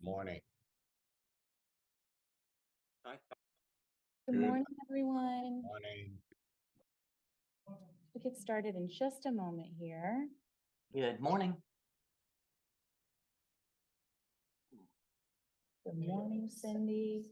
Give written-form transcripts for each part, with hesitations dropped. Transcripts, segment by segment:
Morning. Good morning, everyone. Morning. We'll get started in just a moment here. Good morning. Good morning, Cindy.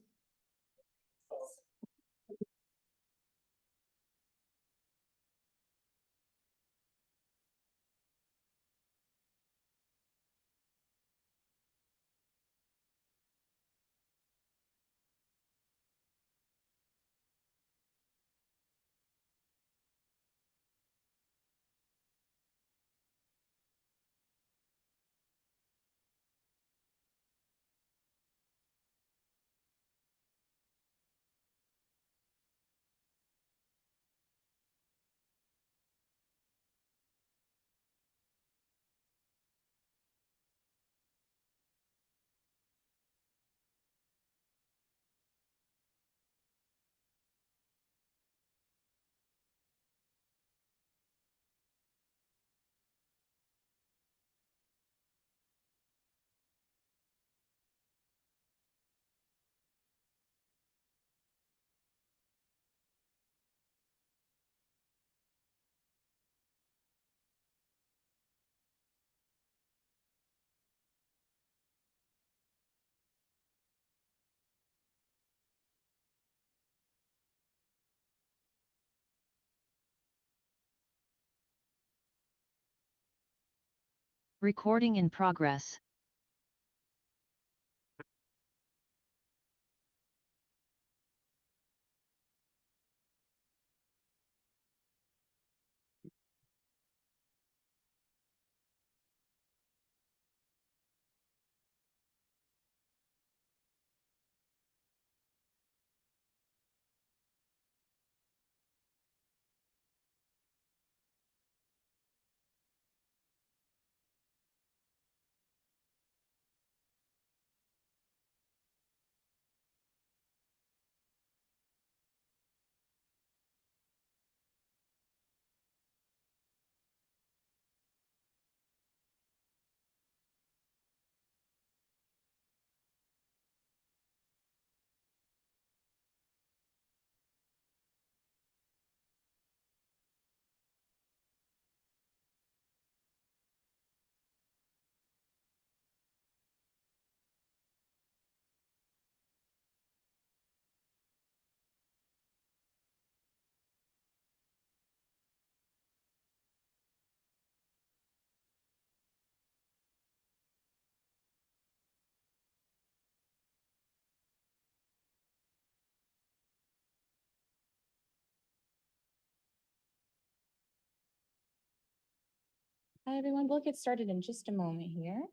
Recording in progress. Hi, everyone. We'll get started in just a moment here.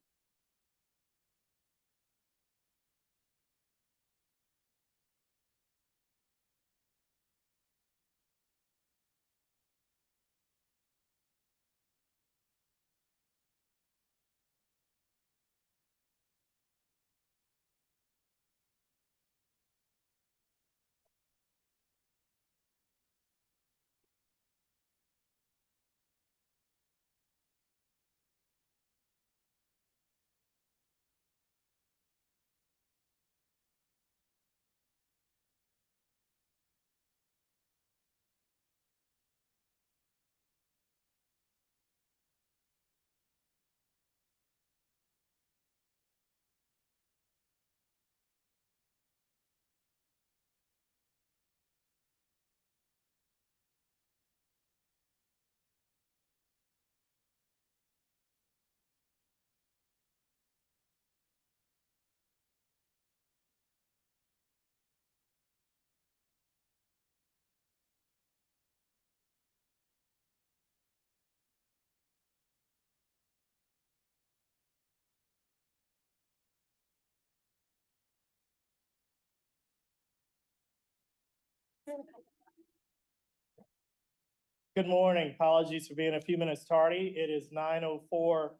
Good morning. Apologies for being a few minutes tardy. It is 9:04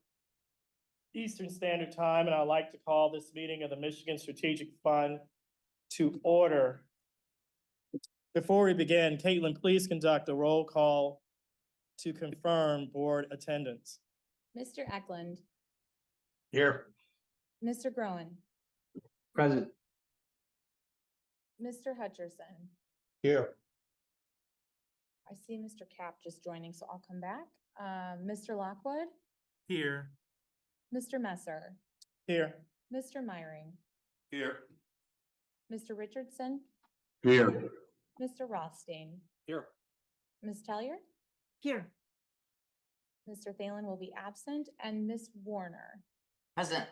Eastern Standard Time, and I'd like to call this meeting of the Michigan Strategic Fund to order. Before we begin, Caitlin, please conduct a roll call to confirm board attendance. Mr. Eklund, Here. Mr. Groen, Present. Mr. Hutcherson. Here. I see Mr. Cap just joining, so I'll come back. Mr. Lockwood, Here. Mr. Messer, Here. Mr. Myring, Here. Mr. Richardson, Here. Mr. Rothstein, Here. Ms. Tellier, Here. Mr. Thalen will be absent, and Ms. Warner. Present.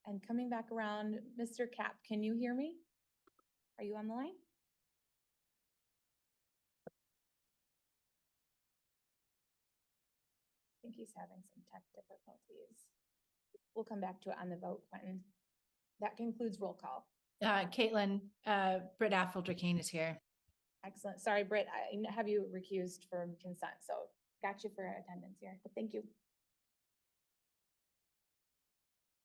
And coming back around, Mr. Cap, can you hear me? Are you on the line? I think he's having some tech difficulties. We'll come back to it on the vote, Quentin. That concludes roll call. Caitlin, Britt Affelder-Kane is here. Excellent. Sorry, Britt, I have you recused from consent, so got you for attendance here, but thank you.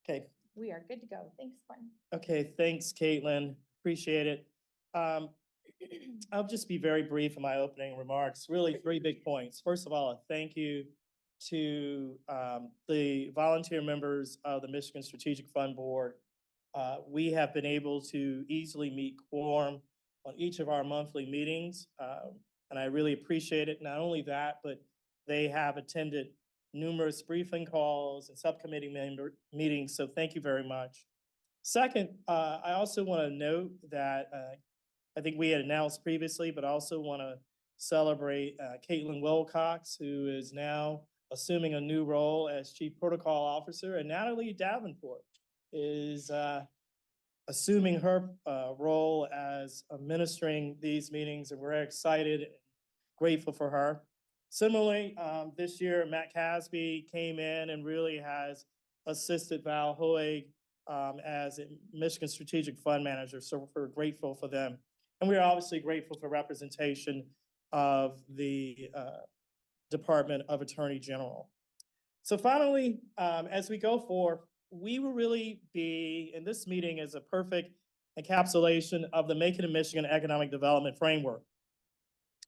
Okay. We are good to go. Thanks, Quentin. Okay, thanks, Caitlin. Appreciate it. I'll just be very brief in my opening remarks. Really, three big points. First of all, a thank you to the volunteer members of the Michigan Strategic Fund Board. We have been able to easily meet quorum on each of our monthly meetings, and I really appreciate it. Not only that, but they have attended numerous briefing calls and subcommittee member meetings, so thank you very much. Second, I also want to note that I think we had announced previously, but I also want to celebrate Caitlin Wilcox, who is now assuming a new role as Chief Protocol Officer, and Natalie Davenport is assuming her role as administering these meetings, and we're very excited and grateful for her. Similarly, this year, Matt Casby came in and really has assisted Val Hoig as a Michigan Strategic Fund Manager, so we're grateful for them. And we are obviously grateful for representation of the Department of Attorney General. So finally, as we go forward, we will really be, and this meeting is a perfect encapsulation of the Making a Michigan Economic Development Framework,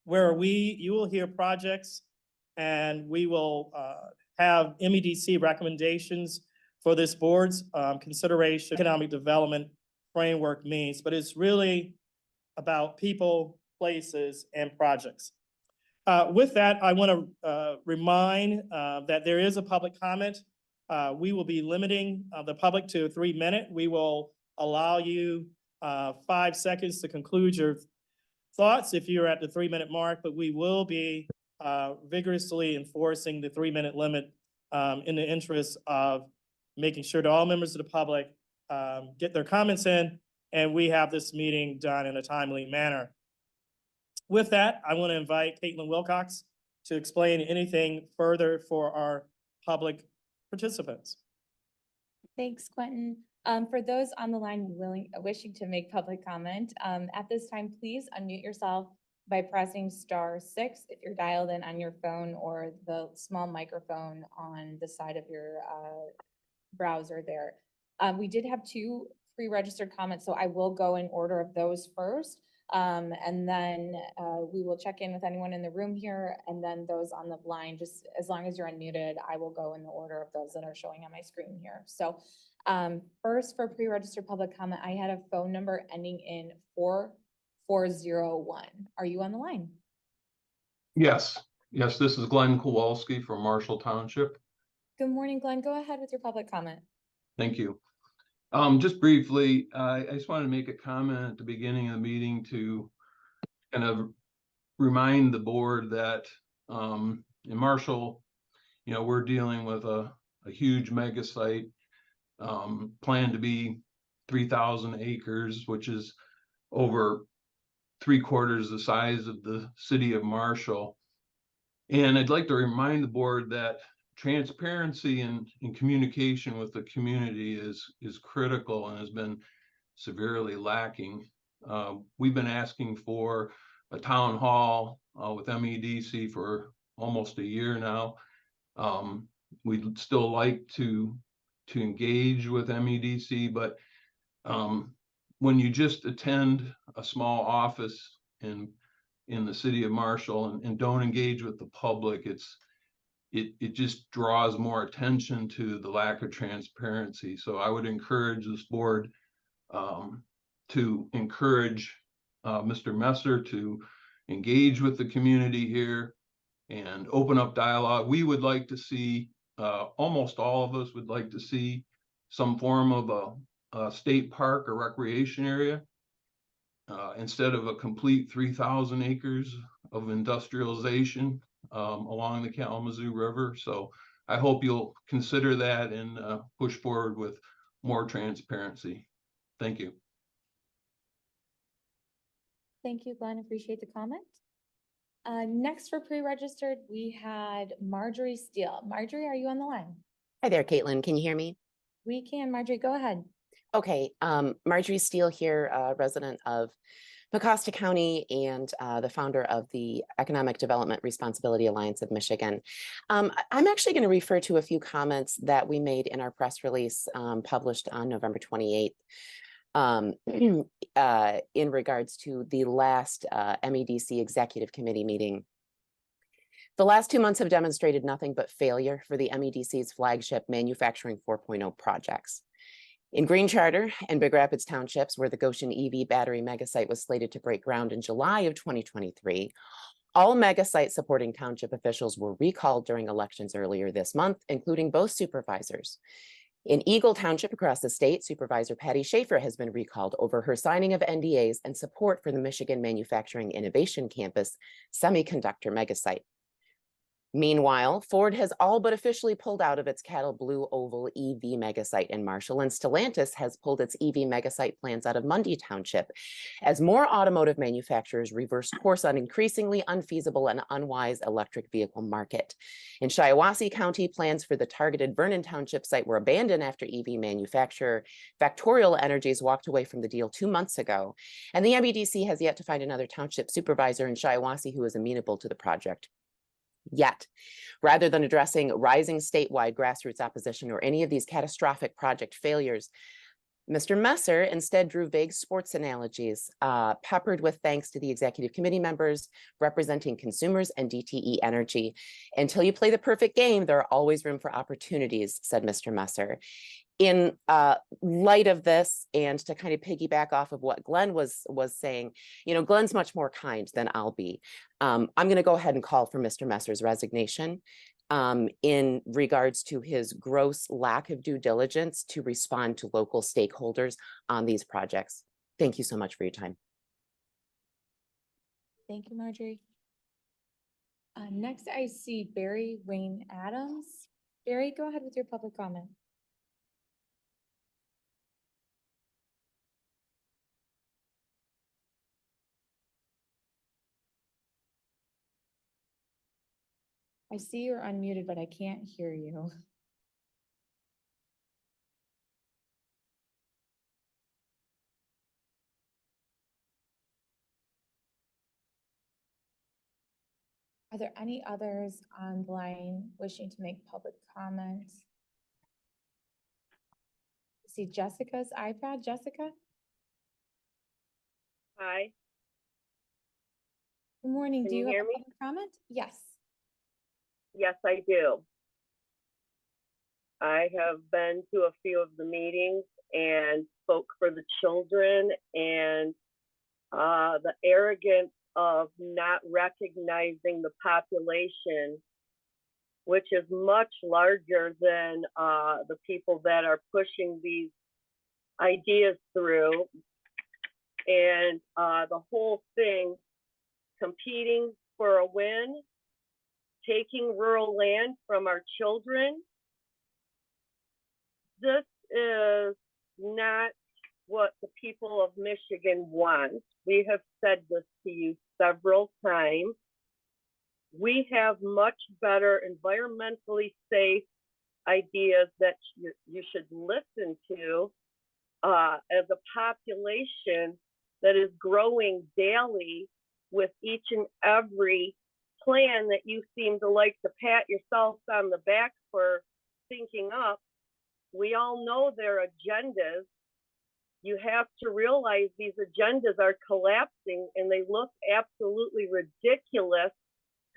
where you will hear projects and we will have MEDC recommendations for this board's consideration. Economic development framework means, but it's really about people, places, and projects. With that, I want to remind that there is a public comment. We will be limiting the public to 3 minutes. We will allow you 5 seconds to conclude your thoughts if you're at the 3-minute mark, but we will be vigorously enforcing the 3-minute limit in the interest of making sure that all members of the public get their comments in and we have this meeting done in a timely manner. With that, I want to invite Caitlin Wilcox to explain anything further for our public participants. Thanks, Quentin. For those on the line wishing to make public comment, at this time, please unmute yourself by pressing *6 if you're dialed in on your phone or the small microphone on the side of your browser there. We did have 2 pre-registered comments, so I will go in order of those first. And then we will check in with anyone in the room here, and then those on the line, just as long as you're unmuted, I will go in the order of those that are showing on my screen here. So first, for pre-registered public comment, I had a phone number ending in 4401. Are you on the line? Yes, this is Glenn Kowalski from Marshall Township. Good morning, Glenn. Go ahead with your public comment. Thank you. Just briefly, I just wanted to make a comment at the beginning of the meeting to kind of remind the board that in Marshall, we're dealing with a huge mega site planned to be 3,000 acres, which is over 3/4 the size of the city of Marshall. And I'd like to remind the board that transparency and communication with the community is critical and has been severely lacking. We've been asking for a town hall with MEDC for almost a year now. We'd still like to engage with MEDC, but when you just attend a small office in the city of Marshall and don't engage with the public, it just draws more attention to the lack of transparency. So I would encourage this board to encourage Mr. Messer to engage with the community here and open up dialogue. We would like to see, almost all of us would like to see some form of a state park or recreation area instead of a complete 3,000 acres of industrialization along the Kalamazoo River. So I hope you'll consider that and push forward with more transparency. Thank you. Thank you, Glenn. Appreciate the comment. Next for pre-registered, we had Marjorie Steele. Marjorie, are you on the line? Hi there, Caitlin. Can you hear me? We can. Marjorie, go ahead. Okay, Marjorie Steele here, resident of Mecosta County and the founder of the Economic Development Responsibility Alliance of Michigan. I'm actually going to refer to a few comments that we made in our press release published on November 28th. In regards to the last MEDC Executive Committee meeting. The last 2 months have demonstrated nothing but failure for the MEDC's flagship Manufacturing 4.0 projects. In Green Charter and Big Rapids Townships, where the Goshen EV battery megasite was slated to break ground in July of 2023, all megasite supporting township officials were recalled during elections earlier this month, including both supervisors. In Eagle Township across the state, Supervisor Patty Schaefer has been recalled over her signing of NDAs and support for the Michigan Manufacturing Innovation Campus semiconductor megasite. Meanwhile, Ford has all but officially pulled out of its Cattle Blue Oval EV megasite in Marshall, and Stellantis has pulled its EV megasite plans out of Mundy Township as more automotive manufacturers reverse course on increasingly unfeasible and unwise electric vehicle market. In Shiawassee County, plans for the targeted Vernon Township site were abandoned after EV manufacturer Factorial Energies walked away from the deal 2 months ago, and the MEDC has yet to find another township supervisor in Shiawassee who is amenable to the project. Yet, rather than addressing rising statewide grassroots opposition or any of these catastrophic project failures, Mr. Messer instead drew vague sports analogies, peppered with thanks to the executive committee members representing consumers and DTE Energy. Until you play the perfect game, there are always room for opportunities, said Mr. Messer. In light of this, and to kind of piggyback off of what Glenn was saying, you know, Glenn's much more kind than I'll be. I'm going to go ahead and call for Mr. Messer's resignation in regards to his gross lack of due diligence to respond to local stakeholders on these projects. Thank you so much for your time. Thank you, Marjorie. Next, I see Barry Wayne Adams. Barry, go ahead with your public comment. I see you're unmuted, but I can't hear you. Are there any others on the line wishing to make public comments? I see Jessica's iPad. Jessica? Hi, Good morning. Can Do you you have hear a me? public comment? Yes. yes, I do. I have been to a few of the meetings and spoke for the children, and the arrogance of not recognizing the population, which is much larger than the people that are pushing these ideas through. And the whole thing, competing for a win, taking rural land from our children. This is not what the people of Michigan want. We have said this to you several times. We have much better environmentally safe ideas that you should listen to as a population that is growing daily with each and every plan that you seem to like to pat yourself on the back for thinking up. We all know their agendas. You have to realize these agendas are collapsing and they look absolutely ridiculous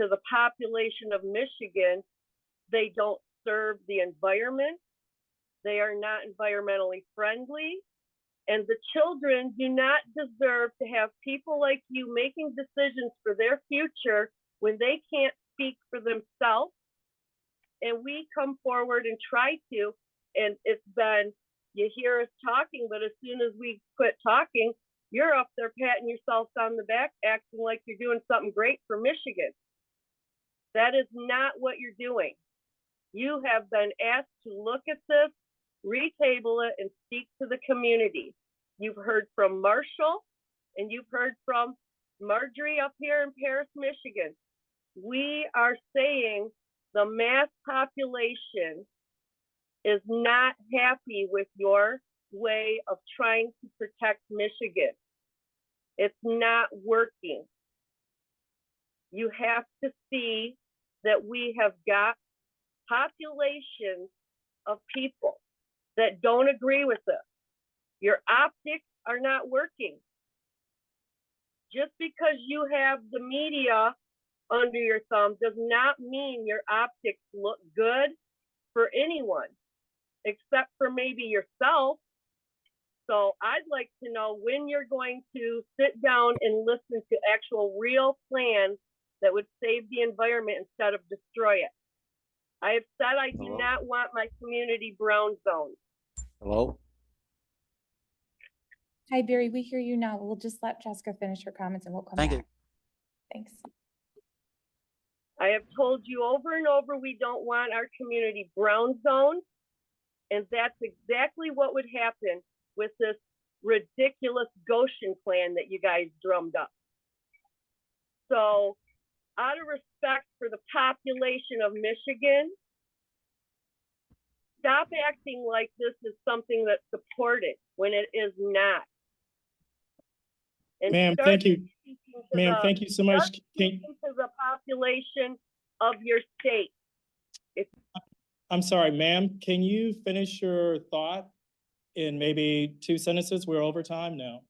to the population of Michigan They don't serve the environment. They are not environmentally friendly. And the children do not deserve to have people like you making decisions for their future when they can't speak for themselves. And we come forward and try to, and it's been, you hear us talking, but as soon as we quit talking, you're up there patting yourself on the back, acting like you're doing something great for Michigan. That is not what you're doing. You have been asked to look at this, retable it, and speak to the community. You've heard from Marshall, and you've heard from Marjorie up here in Paris, Michigan. We are saying the mass population is not happy with your way of trying to protect Michigan. It's not working. You have to see that we have got populations of people that don't agree with this. Your optics are not working. Just because you have the media under your thumb does not mean your optics look good for anyone, except for maybe yourself. So I'd like to know when you're going to sit down and listen to actual real plans that would save the environment instead of destroy it. I have said I do not want my community brown zone. Hello? Hi, Barry, we hear you now. We'll just let Jessica finish her comments and we'll come back. Thank you. Thanks. I have told you over and over, we don't want our community brown zone. And that's exactly what would happen with this ridiculous Goshen plan that you guys drummed up. So out of respect for the population of Michigan, stop acting like this is something that's supported when it is not. And Ma'am, start thank you. speaking to Ma'am, the- thank you so much. start speaking to the population of your state. I'm sorry, ma'am, can you finish your thought in maybe 2 sentences? We're over time now.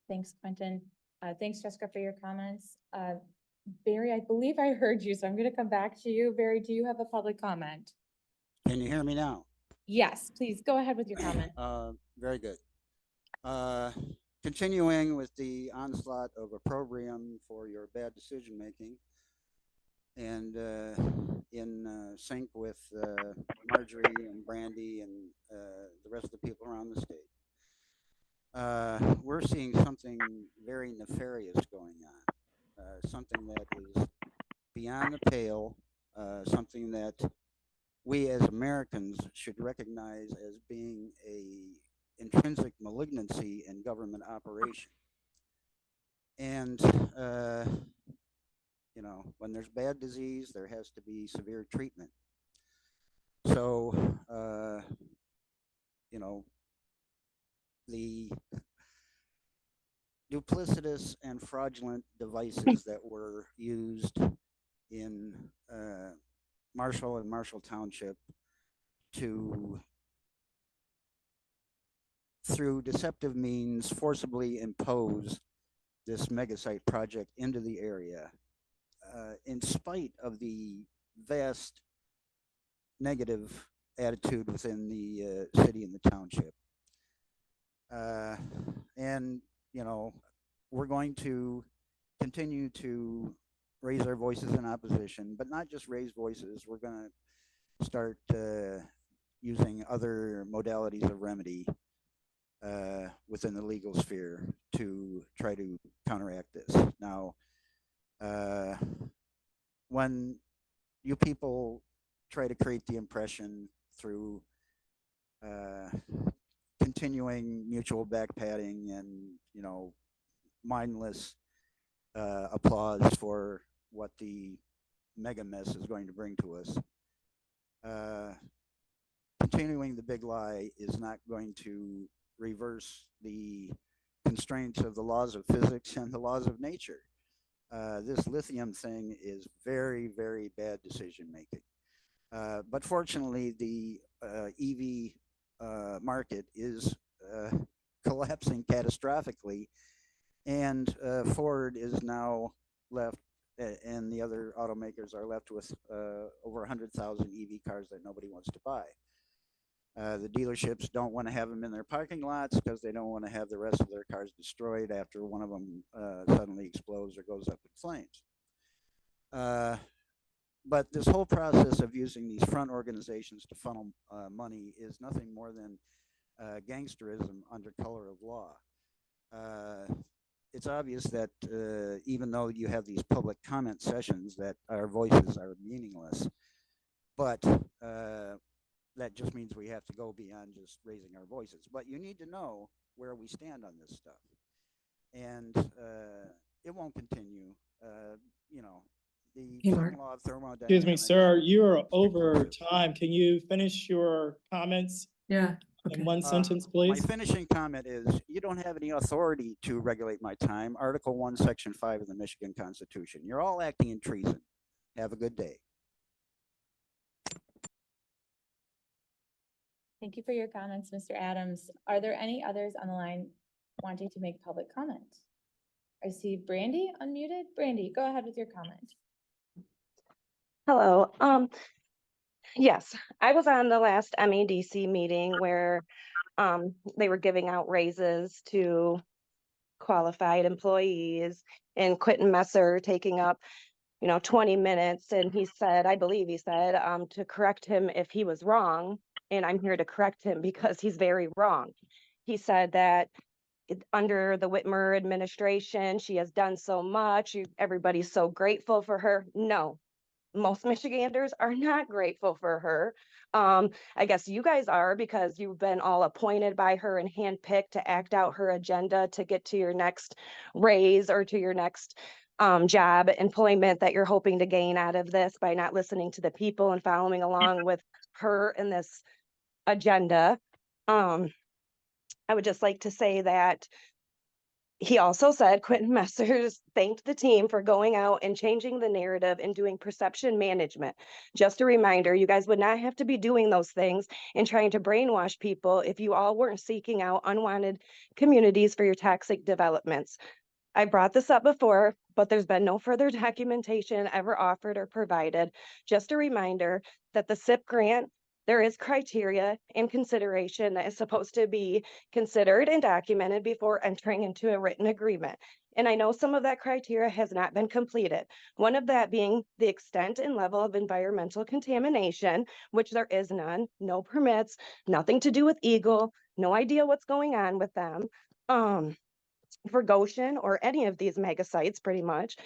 Thanks, Quentin. Thanks, Jessica, for your comments. Barry, I believe I heard you, so I'm going to come back to you. Barry, do you have a public comment? Can you hear me now? Yes, please go ahead with your comment. Very good. Continuing with the onslaught of opprobrium for your bad decision-making and in sync with Marjorie and Brandy and the rest of the people around the state. We're seeing something very nefarious going on, something that is beyond the pale, something that we as Americans should recognize as being a intrinsic malignancy in government operation. And, you know, when there's bad disease, there has to be severe treatment. So, you know, the duplicitous and fraudulent devices that were used in Marshall and Marshall Township to, through deceptive means, forcibly impose this mega site project into the area, in spite of the vast negative attitude within the city and the township. And, you know, we're going to continue to raise our voices in opposition, but not just raise voices. We're going to start using other modalities of remedy within the legal sphere to try to counteract this. Now, when you people try to create the impression through continuing mutual backpatting and, you know, mindless applause for what the mega mess is going to bring to us, continuing the big lie is not going to reverse the constraints of the laws of physics and the laws of nature. This lithium thing is very, very bad decision making. But fortunately, the EV market is collapsing catastrophically. And Ford is now left, and the other automakers are left with over 100,000 EV cars that nobody wants to buy. The dealerships don't want to have them in their parking lots because they don't want to have the rest of their cars destroyed after one of them suddenly explodes or goes up in flames. But this whole process of using these front organizations to funnel money is nothing more than gangsterism under color of law. It's obvious that even though you have these public comment sessions, that our voices are meaningless, but that just means we have to go beyond just raising our voices. But you need to know where we stand on this stuff, and it won't continue. You know, the second law of thermodynamics. Excuse me, sir, you're over time. Can you finish your comments Yeah. in one sentence, My please? finishing comment is, you don't have any authority to regulate my time. Article 1, Section 5 of the Michigan Constitution. You're all acting in treason. Have a good day. Thank you for your comments, Mr. Adams. Are there any others on the line wanting to make public comment? I see Brandy unmuted. Brandy, go ahead with your comment. Hello. Yes, I was on the last MEDC meeting where they were giving out raises to qualified employees, and Quentin Messer taking up, 20 minutes. And he said, I believe he said, to correct him if he was wrong. And I'm here to correct him because he's very wrong. He said that under the Whitmer administration, she has done so much. Everybody's so grateful for her. No, most Michiganders are not grateful for her. I guess you guys are, because you've been all appointed by her and handpicked to act out her agenda to get to your next raise or to your next job employment that you're hoping to gain out of this by not listening to the people and following along with her in this agenda. I would just like to say that he also said Quentin Messers thanked the team for going out and changing the narrative and doing perception management. Just a reminder, you guys would not have to be doing those things and trying to brainwash people if you all weren't seeking out unwanted communities for your toxic developments. I brought this up before, but there's been no further documentation ever offered or provided. Just a reminder that the SIP grant, there is criteria and consideration that is supposed to be considered and documented before entering into a written agreement. And I know some of that criteria has not been completed. One of that being the extent and level of environmental contamination, which there is none, no permits, nothing to do with Eagle, no idea what's going on with them. For Goshen or any of these mega sites, pretty much.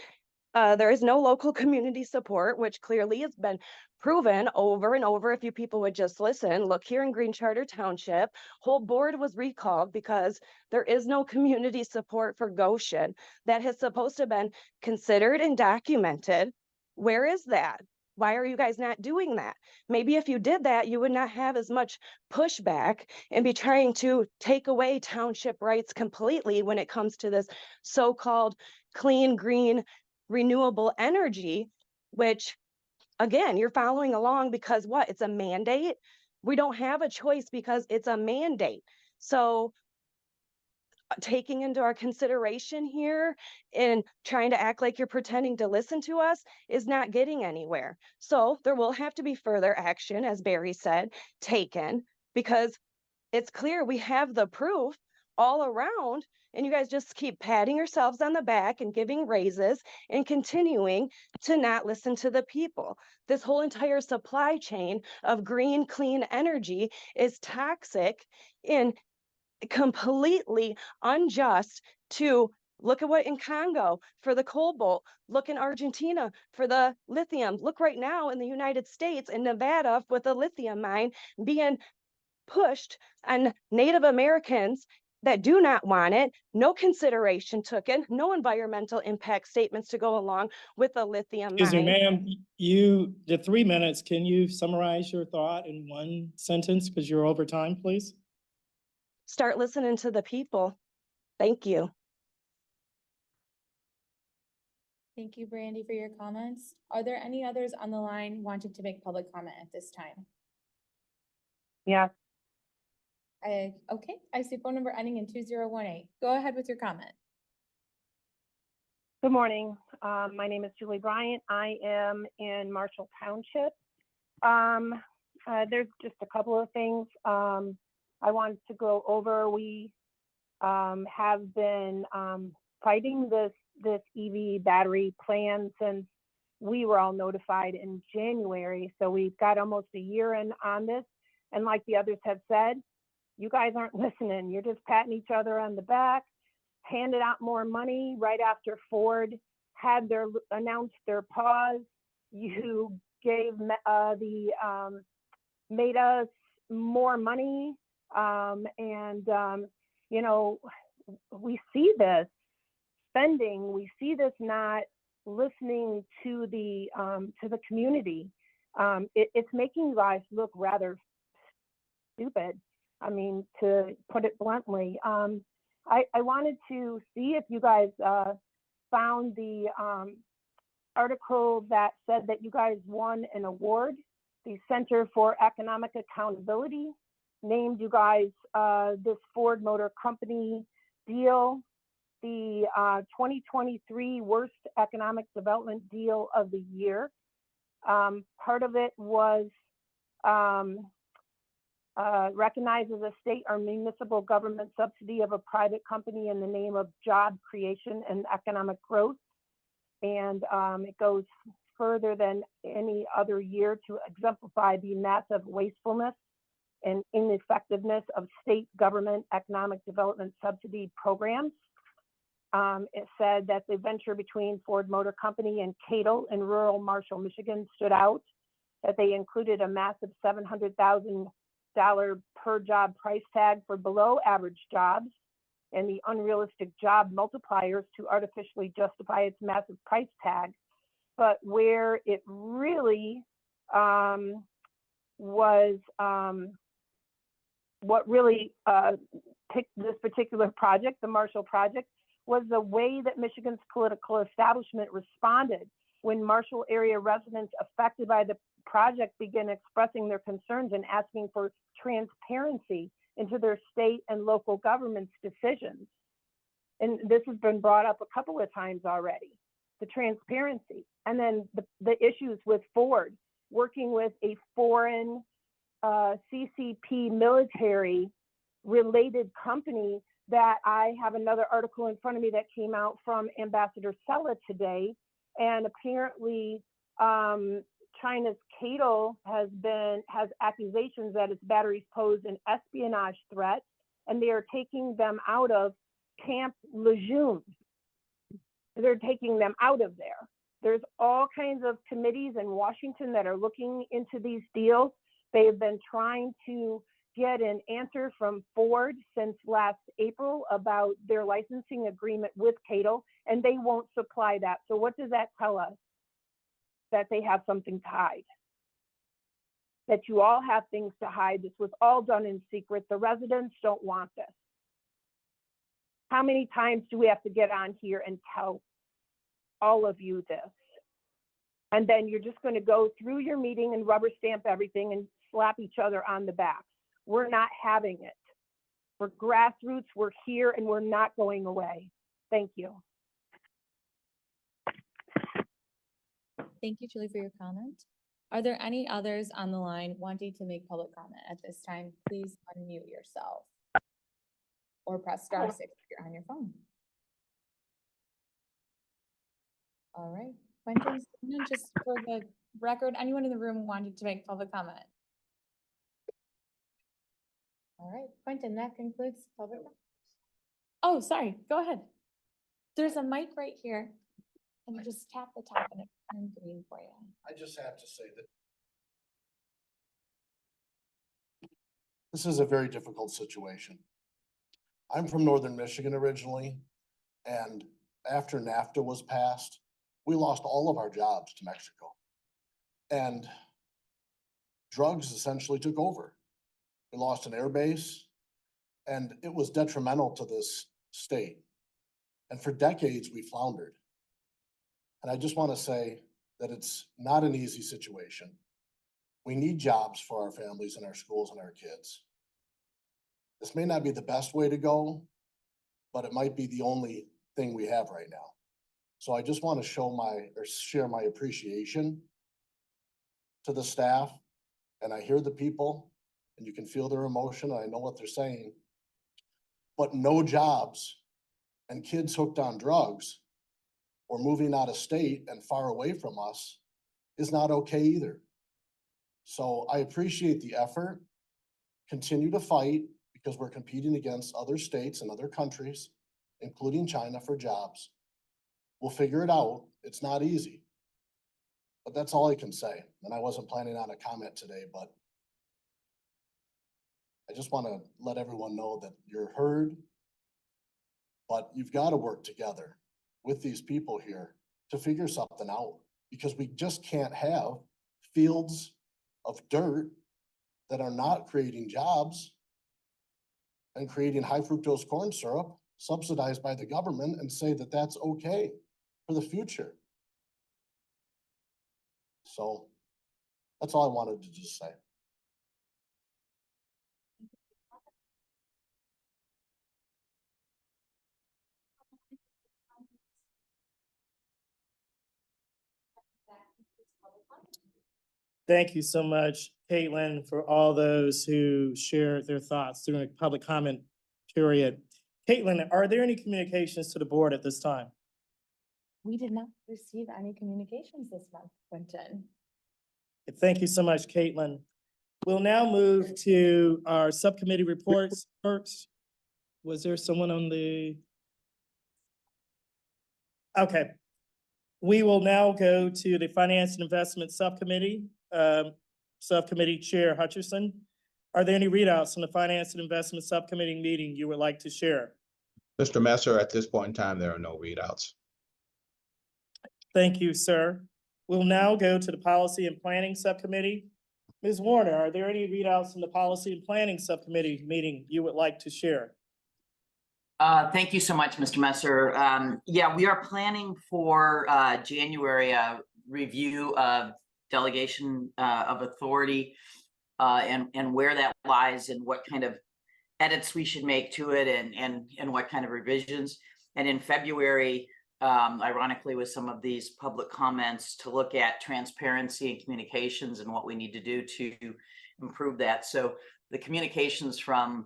There is no local community support, which clearly has been proven over and over. If you people would just listen, look here in Green Charter Township, whole board was recalled because there is no community support for Goshen that has supposed to have been considered and documented. Where is that? Why are you guys not doing that? Maybe if you did that, you would not have as much pushback and be trying to take away township rights completely when it comes to this so-called clean, green, renewable energy, which again, you're following along because what? It's a mandate. We don't have a choice because it's a mandate. So taking into our consideration here and trying to act like you're pretending to listen to us is not getting anywhere. So there will have to be further action, as Barry said, taken, because it's clear we have the proof all around, and you guys just keep patting yourselves on the back and giving raises and continuing to not listen to the people. This whole entire supply chain of green, clean energy is toxic and completely unjust. To look at what in Congo for the cobalt, look in Argentina for the lithium, look right now in the United States in Nevada with a lithium mine being pushed on Native Americans that do not want it, no consideration taken, no environmental impact statements to go along with the lithium Excuse me, mine. ma'am, the 3 minutes, can you summarize your thought in one sentence because you're over time, please? Start listening to the people. Thank you. Thank you, Brandy, for your comments. Are there any others on the line wanting to make public comment at this time? Yeah. Okay, I see phone number ending in 2018. Go ahead with your comment. Good morning. My name is Julie Bryant. I am in Marshall Township. There's just a couple of things I wanted to go over. We have been fighting this EV battery plan since we were all notified in January. So we've got almost a year in on this. And like the others have said, you guys aren't listening. You're just patting each other on the back, handed out more money right after Ford had announced their pause. You gave made us more money. You know, we see this spending, we see this not listening to the community. It's making you guys look rather stupid. I mean, to put it bluntly. I wanted to see if you guys found the article that said that you guys won an award. The Center for Economic Accountability named you guys this Ford Motor Company deal the 2023 Worst Economic Development Deal of the Year. Part of it was recognizes a state or municipal government subsidy of a private company in the name of job creation and economic growth. And it goes further than any other year to exemplify the massive wastefulness and ineffectiveness of state government economic development subsidy programs. It said that the venture between Ford Motor Company and Cato in rural Marshall, Michigan stood out, that they included a massive $700,000 per job price tag for below average jobs and the unrealistic job multipliers to artificially justify its massive price tag. But where it really was, what really picked this particular project, the Marshall Project, was the way that Michigan's political establishment responded when Marshall area residents affected by the project began expressing their concerns and asking for transparency into their state and local government's decisions. And this has been brought up a couple of times already, the transparency. And then the issues with Ford, working with a foreign CCP military related company that I have another article in front of me that came out from Ambassador Sella today. And apparently China's Cato has accusations that its batteries pose an espionage threat, and they are taking them out of Camp Lejeune. They're taking them out of there. There's all kinds of committees in Washington that are looking into these deals. They have been trying to get an answer from Ford since last April about their licensing agreement with Cato, and they won't supply that. So what does that tell us? That they have something to hide. That you all have things to hide. This was all done in secret. The residents don't want this. How many times do we have to get on here and tell all of you this? And then you're just going to go through your meeting and rubber stamp everything and slap each other on the back. We're not having it. We're grassroots, we're here, and we're not going away. Thank you. Thank you, Julie, for your comment. Are there any others on the line wanting to make public comment at this time? Please unmute yourself or press *6 if you're on your phone. All right, Quentin, just for the record, anyone in the room wanting to make public comment? All right, Quentin, that concludes public. Oh, sorry, go ahead. There's a mic right here. And you just tap the top and it turns green for you. I just have to say that this is a very difficult situation. I'm from Northern Michigan originally, and after NAFTA was passed, we lost all of our jobs to Mexico. And drugs essentially took over. We lost an air base, and it was detrimental to this state. And for decades, we floundered. And I just want to say that it's not an easy situation. We need jobs for our families and our schools and our kids. This may not be the best way to go, but it might be the only thing we have right now. So I just want to share my appreciation to the staff. And I hear the people and you can feel their emotion. And I know what they're saying. But no jobs and kids hooked on drugs or moving out of state and far away from us is not okay either. So I appreciate the effort. Continue to fight because we're competing against other states and other countries, including China, for jobs. We'll figure it out. It's not easy. But that's all I can say. And I wasn't planning on a comment today, but I just want to let everyone know that you're heard, but you've got to work together with these people here to figure something out, because we just can't have fields of dirt that are not creating jobs and creating high fructose corn syrup subsidized by the government and say that that's okay for the future. So that's all I wanted to just say. Thank you so much, Caitlin, for all those who shared their thoughts during the public comment period. Caitlin, are there any communications to the board at this time? We did not receive any communications this month, Quentin. Thank you so much, Caitlin. We'll now move to our subcommittee reports. First, was there someone on the? Okay. We will now go to the Finance and Investment Subcommittee. Subcommittee Chair Hutcherson. Are there any readouts from the Finance and Investment Subcommittee meeting you would like to share? Mr. Messer, at this point in time, there are no readouts. Thank you, sir. We'll now go to the Policy and Planning Subcommittee. Ms. Warner, are there any readouts from the Policy and Planning Subcommittee meeting you would like to share? Thank you so much, Mr. Messer. Yeah, we are planning for January review of delegation of authority and where that lies and what kind of edits we should make to it and what kind of revisions. And in February, ironically, with some of these public comments, to look at transparency and communications and what we need to do to improve that. So the communications from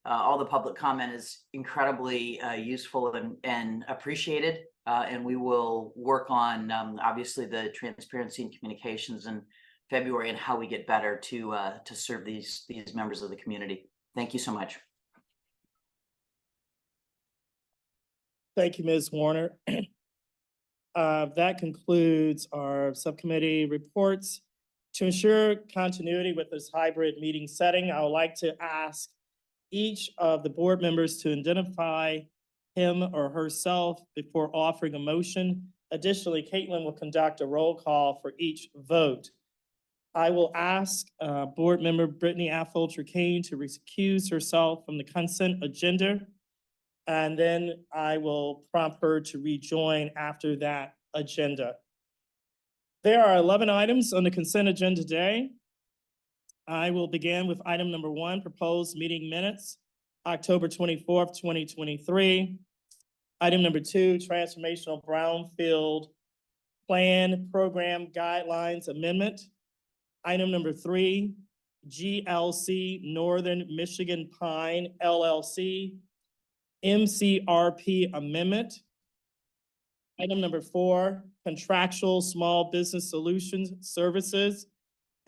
all the public comment is incredibly useful and appreciated. And we will work on obviously the transparency and communications in February and how we get better to serve these members of the community. Thank you so much. Thank you, Ms. Warner. That concludes our subcommittee reports. To ensure continuity with this hybrid meeting setting, I would like to ask each of the board members to identify him or herself before offering a motion. Additionally, Caitlin will conduct a roll call for each vote. I will ask board member Brittany Affolter-Kane to recuse herself from the consent agenda. And then I will prompt her to rejoin after that agenda. There are 11 items on the consent agenda today. I will begin with item number 1, proposed meeting minutes, October 24th, 2023. Item number 2, transformational brownfield plan program guidelines amendment. Item number 3, GLC Northern Michigan Pine LLC MCRP amendment. Item number 4, contractual small business solutions services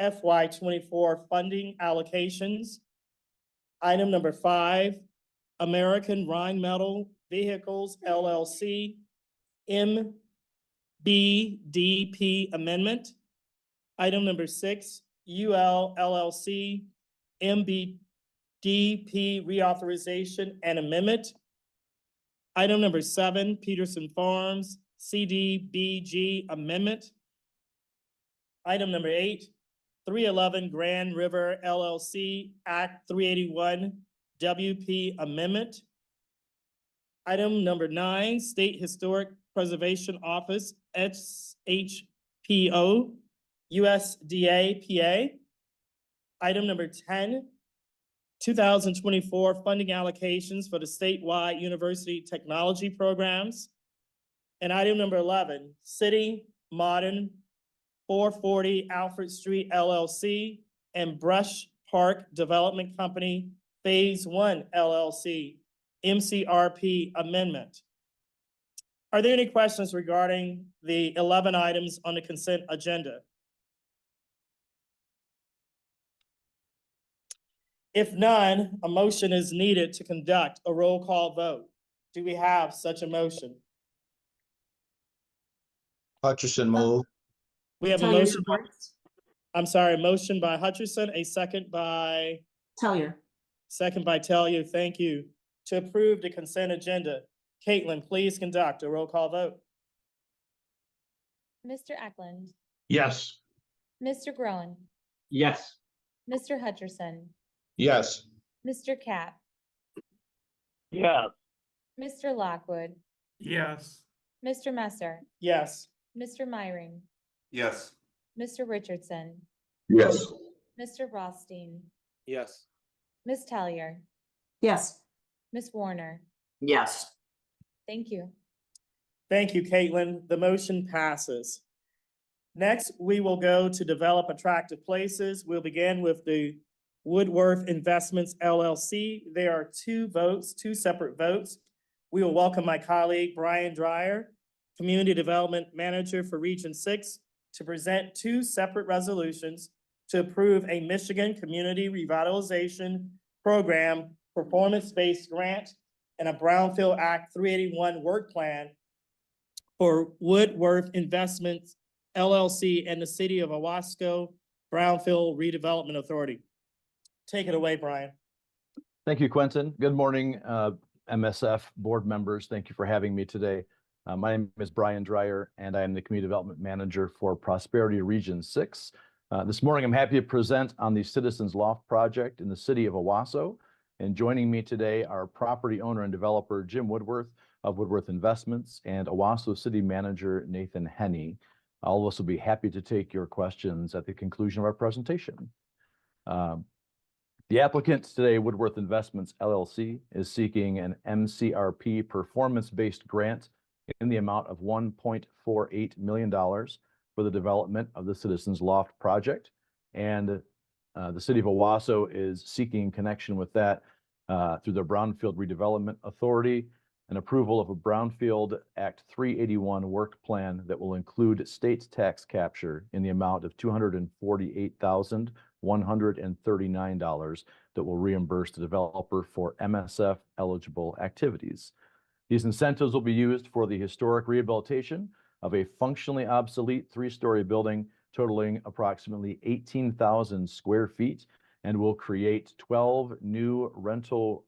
FY24 funding allocations. Item number 5, American Rheinmetall Vehicles LLC MBDP amendment. Item number 6, UL LLC MBDP reauthorization and amendment. Item number 7, Peterson Farms CDBG amendment. Item number 8, 311 Grand River LLC Act 381 WP amendment. Item number 9, State Historic Preservation Office SHPO USDA PA. Item number 10, 2024 funding allocations for the statewide university technology programs. And item number 11, City Modern 440 Alfred Street LLC and Brush Park Development Company Phase 1 LLC, MCRP amendment. Are there any questions regarding the 11 items on the consent agenda? If none, a motion is needed to conduct a roll call vote. Do we have such a motion? Hutchison move. We have a motion. I'm sorry, a motion by Hutcherson, a second by Tellier. Tellier. Thank you. To approve the consent agenda. Caitlin, please conduct a roll call vote. Mr. Eklund, Yes. Mr. Groen, Yes. Mr. Hutcherson, Yes. Mr. Cap, Yes. Mr. Lockwood, Yes. Mr. Messer, Yes. Mr. Myring, Yes. Mr. Richardson, Yes. Mr. Rothstein, Yes. Ms. Tellier, Yes. Ms. Warner. Yes. Thank you. Thank you, Caitlin. The motion passes. Next, we will go to develop attractive places. We'll begin with the Woodworth Investments LLC. There are two separate votes. We will welcome my colleague, Brian Dreyer, Community Development Manager for Region 6, to present two separate resolutions to approve a Michigan Community Revitalization Program performance-based grant and a Brownfield Act 381 work plan for Woodworth Investments LLC and the City of Owasco Brownfield Redevelopment Authority. Take it away, Brian. Thank you, Quentin. Good morning, MSF board members. Thank you for having me today. My name is Brian Dreyer, and I am the Community Development Manager for Prosperity Region 6. This morning, I'm happy to present on the Citizens Loft project in the City of Owasso. And joining me today are property owner and developer Jim Woodworth of Woodworth Investments and Owasso City Manager Nathan Henney. All of us will be happy to take your questions at the conclusion of our presentation. The applicant today, Woodworth Investments LLC, is seeking an MCRP performance-based grant in the amount of $1.48 million for the development of the Citizens Loft project. And the City of Owasso is seeking connection with that through the Brownfield Redevelopment Authority, an approval of a Brownfield Act 381 work plan that will include state tax capture in the amount of $248,139 that will reimburse the developer for MSF eligible activities. These incentives will be used for the historic rehabilitation of a functionally obsolete three-story building totaling approximately 18,000 square feet and will create 12 new rental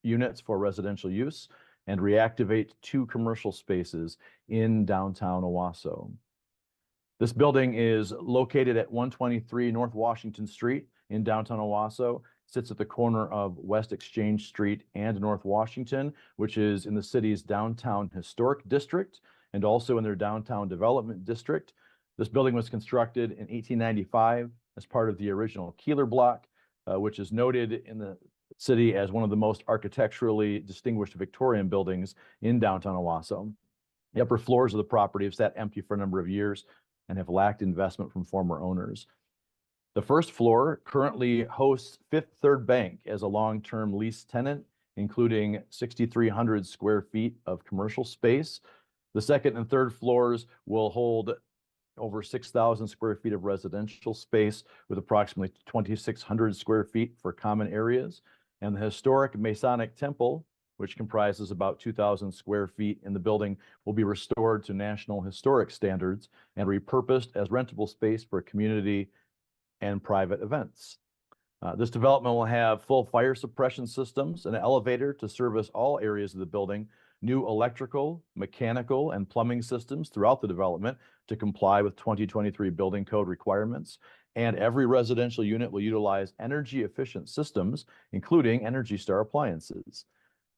units for residential use and reactivate 2 commercial spaces in downtown Owasso. This building is located at 123 North Washington Street in downtown Owasso, sits at the corner of West Exchange Street and North Washington, which is in the city's downtown historic district and also in their downtown development district. This building was constructed in 1895 as part of the original Keeler Block, which is noted in the city as one of the most architecturally distinguished Victorian buildings in downtown Owasso. The upper floors of the property have sat empty for a number of years and have lacked investment from former owners. The first floor currently hosts Fifth Third Bank as a long-term lease tenant, including 6,300 square feet of commercial space. The second and third floors will hold over 6,000 square feet of residential space with approximately 2,600 square feet for common areas. And the historic Masonic Temple, which comprises about 2,000 square feet in the building, will be restored to National Historic Standards and repurposed as rentable space for community and private events. This development will have full fire suppression systems, an elevator to service all areas of the building, new electrical, mechanical, and plumbing systems throughout the development to comply with 2023 building code requirements. And every residential unit will utilize energy efficient systems, including Energy Star appliances.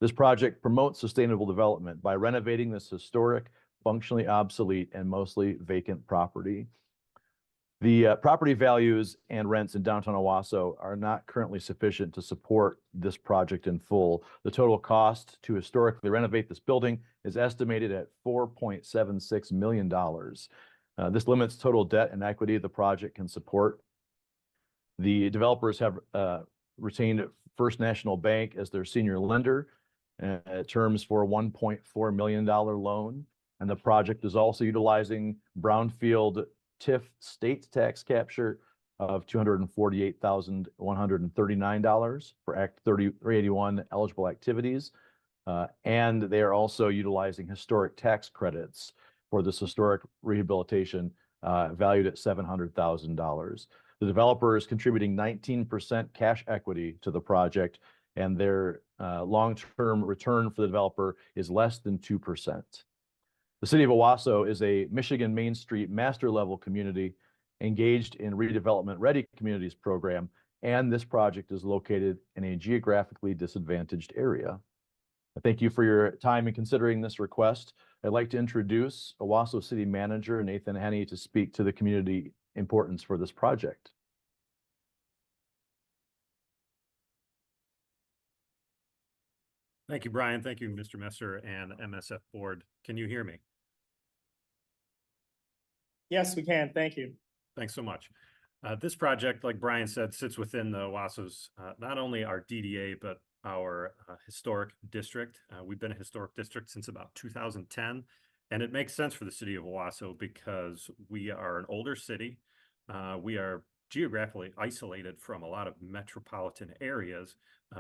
This project promotes sustainable development by renovating this historic, functionally obsolete, and mostly vacant property. The property values and rents in downtown Owasso are not currently sufficient to support this project in full. The total cost to historically renovate this building is estimated at $4.76 million. This limits total debt and equity the project can support. The developers have retained First National Bank as their senior lender at terms for a $1.4 million loan. And the project is also utilizing brownfield TIF state tax capture of $248,139 for Act 381 eligible activities. And they are also utilizing historic tax credits for this historic rehabilitation valued at $700,000. The developer is contributing 19% cash equity to the project, and their long-term return for the developer is less than 2%. The city of Owasso is a Michigan Main Street master level community engaged in redevelopment ready communities program, and this project is located in a geographically disadvantaged area. Thank you for your time in considering this request. I'd like to introduce Owasso City Manager Nathan Henney to speak to the community importance for this project. Thank you, Brian. Thank you, Mr. Messer and MSF Board. Can you hear me? Yes, we can. Thank you. Thanks so much. This project, like Brian said, sits within the Owasso's, not only our DDA, but our historic district. We've been a historic district since about 2010, and it makes sense for the city of Owasso because we are an older city. We are geographically isolated from a lot of metropolitan areas,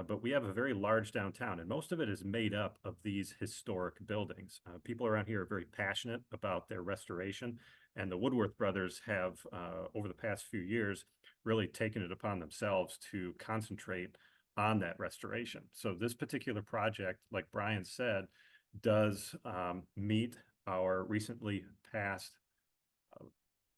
but we have a very large downtown, and most of it is made up of these historic buildings. People around here are very passionate about their restoration, and the Woodworth brothers have, over the past few years, really taken it upon themselves to concentrate on that restoration. So this particular project, like Brian said, does meet our recently passed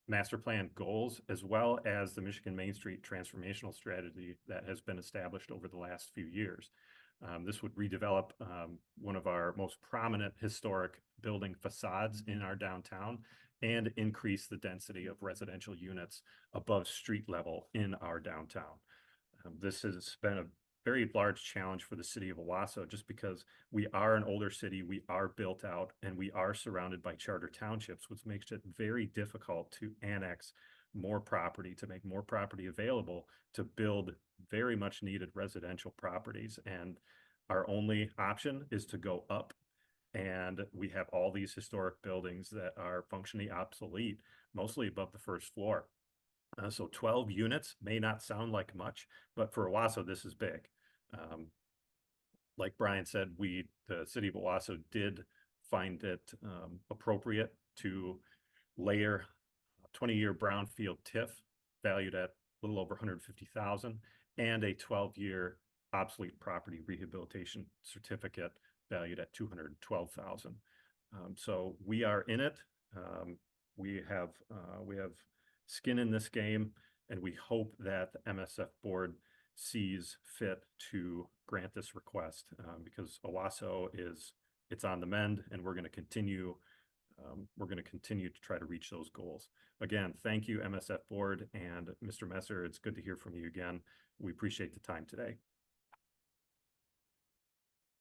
master plan goals, as well as the Michigan Main Street transformational strategy that has been established over the last few years. This would redevelop one of our most prominent historic building facades in our downtown and increase the density of residential units above street level in our downtown. This has been a very large challenge for the city of Owasso, just because we are an older city, we are built out, and we are surrounded by charter townships, which makes it very difficult to annex more property, to make more property available to build very much needed residential properties. And our only option is to go up. And we have all these historic buildings that are functionally obsolete, mostly above the first floor. So 12 units may not sound like much, but for Owasso, this is big. Like Brian said, the city of Owasso did find it appropriate to layer a 20-year brownfield TIF valued at a little over $150,000 and a 12-year obsolete property rehabilitation certificate valued at $212,000. So we are in it. We have skin in this game, and we hope that the MSF board sees fit to grant this request because Owasso it's on the mend, and we're going to continue to try to reach those goals. Again, thank you, MSF board, and Mr. Messer. It's good to hear from you again. We appreciate the time today.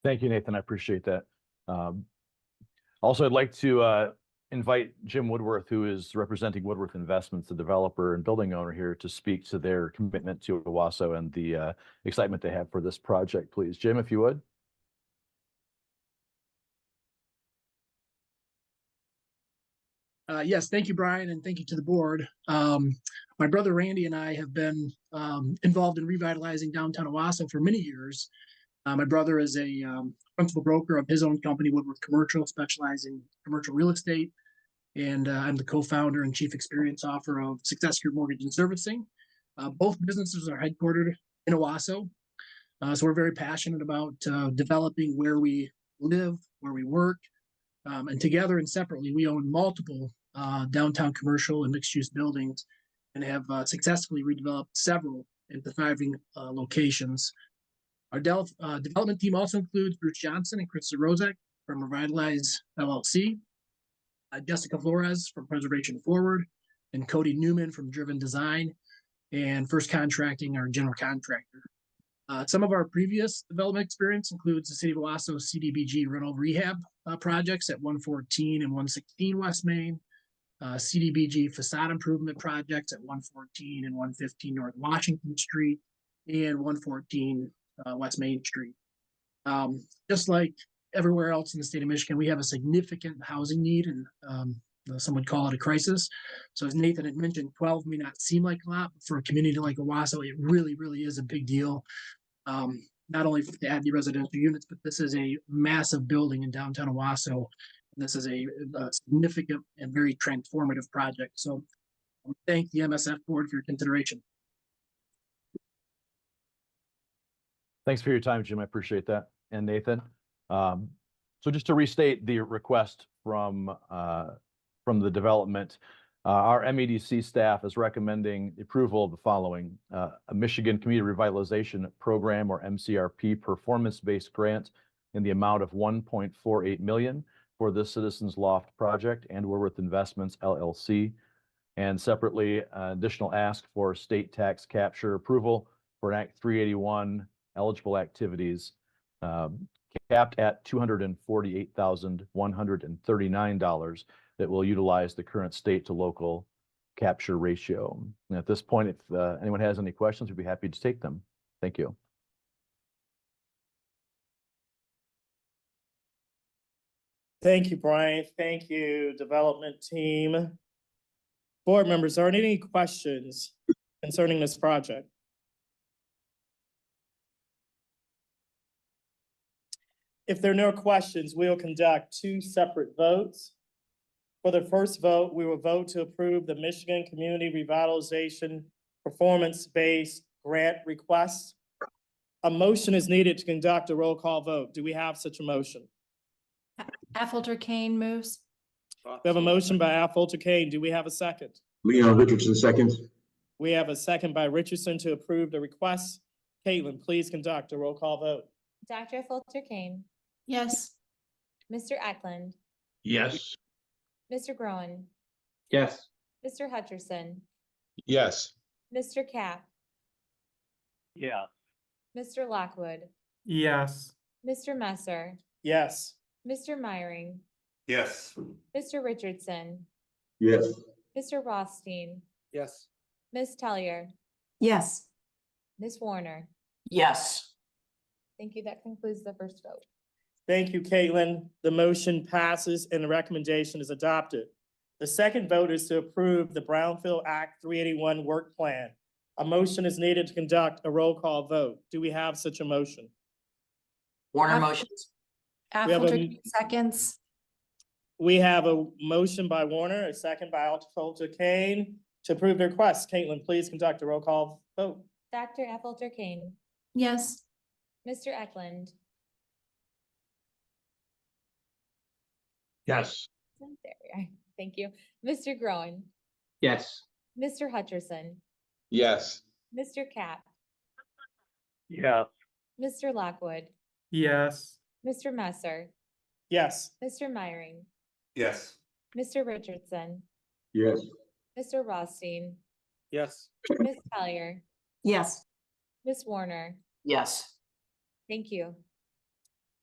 Thank you, Nathan. I appreciate that. Also, I'd like to invite Jim Woodworth, who is representing Woodworth Investments, the developer and building owner here, to speak to their commitment to Owasso and the excitement they have for this project. Please, Jim, if you would. Yes, thank you, Brian, and thank you to the board. My brother Randy and I have been involved in revitalizing downtown Owasso for many years. My brother is a principal broker of his own company, Woodworth Commercial, specializing in commercial real estate. And I'm the co-founder and chief experience officer of Success Group Mortgage and Servicing. Both businesses are headquartered in Owasso. So we're very passionate about developing where we live, where we work. And together and separately, we own multiple downtown commercial and mixed-use buildings and have successfully redeveloped several into thriving locations. Our development team also includes Bruce Johnson and Krista Rozek from Revitalize LLC, Jessica Flores from Preservation Forward, and Cody Newman from Driven Design, and First Contracting, our general contractor. Some of our previous development experience includes the City of Owasso CDBG rental rehab projects at 114 and 116 West Main, CDBG facade improvement projects at 114 and 115 North Washington Street, and 114 West Main Street. Just like everywhere else in the state of Michigan, we have a significant housing need, and some would call it a crisis. So as Nathan had mentioned, 12 may not seem like a lot, but for a community like Owasso, it really, really is a big deal. Not only to add the residential units, but this is a massive building in downtown Owasso. This is a significant and very transformative project. So thank the MSF board for your consideration. Thanks for your time, Jim. I appreciate that. And Nathan. So just to restate the request from the development, our MEDC staff is recommending approval of the following: a Michigan Community Revitalization Program, or MCRP, performance-based grant in the amount of $1.48 million for the Citizens Loft project and Woodworth Investments LLC. And separately, additional ask for state tax capture approval for Act 381 eligible activities, capped at $248,139 that will utilize the current state to local capture ratio. And at this point, if anyone has any questions, we'd be happy to take them. Thank you. Thank you, Brian. Thank you, development team. Board members, are there any questions concerning this project? If there are no questions, we'll conduct two separate votes. For the first vote, we will vote to approve the Michigan Community Revitalization Performance-Based Grant Request. A motion is needed to conduct a roll call vote. Do we have such a motion? Affolter Kane moves. We have a motion by Affolter Kane. Do we have a second? Leon Richardson seconds. We have a second by Richardson to approve the request. Caitlin, please conduct a roll call vote. Dr. Affolter Kane, Yes. Mr. Eklund, Yes. Mr. Groen, Yes. Mr. Hutcherson, Yes. Mr. Cap, Yeah. Mr. Lockwood, Yes. Mr. Messer, Yes. Mr. Myring, Yes. Mr. Richardson, Yes. Mr. Rothstein, Yes. Ms. Tellier, Yes. Ms. Warner. Yes. Thank you. That concludes the first vote. Thank you, Caitlin. The motion passes and the recommendation is adopted. The second vote is to approve the Brownfield Act 381 work plan. A motion is needed to conduct a roll call vote. Do we have such a motion? Warner Aff- motions. We have a- Affolter Kane seconds. We have a motion by Warner, a second by Affolter Kane to approve the request. Caitlin, please conduct a roll call vote. Dr. Affolter Kane, Yes. Mr. Eklund, Yes. there we are. Thank you. Mr. Groen, Yes. Mr. Hutcherson, Yes. Mr. Cap, Yes. Mr. Lockwood, Yes. Mr. Messer, Yes. Mr. Myring, Yes. Mr. Richardson, Yes. Mr. Rothstein, Yes. Ms. Tellier, Yes. Ms. Warner. Yes. Thank you.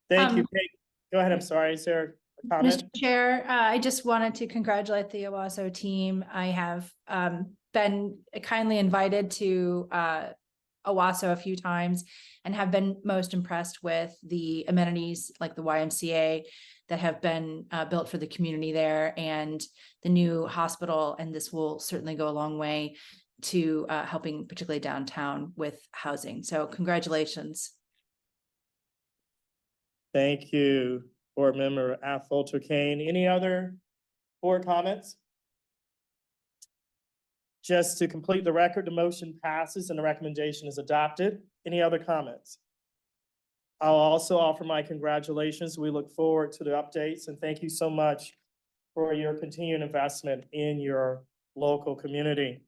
Thank you, Kate. Go ahead. I'm sorry. Is there a comment? Mr. Chair, I just wanted to congratulate the Owasso team. I have been kindly invited to Owasso a few times and have been most impressed with the amenities like the YMCA that have been built for the community there, and the new hospital. And this will certainly go a long way to helping particularly downtown with housing. So congratulations. Thank you, Board Member Affolter Kane. Any other board comments? Just to complete the record, the motion passes and the recommendation is adopted. Any other comments? I'll also offer my congratulations. We look forward to the updates, and thank you so much for your continued investment in your local community.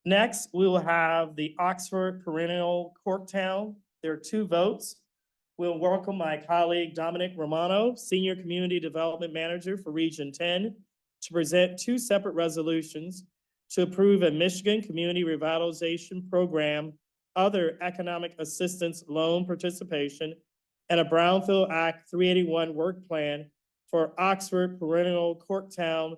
Next, we will have the Oxford Perennial Corktown. There are two votes. We'll welcome my colleague Dominic Romano, Senior Community Development Manager for Region 10, to present two separate resolutions to approve a Michigan Community Revitalization Program, other economic assistance loan participation, and a Brownfield Act 381 work plan for Oxford Perennial Corktown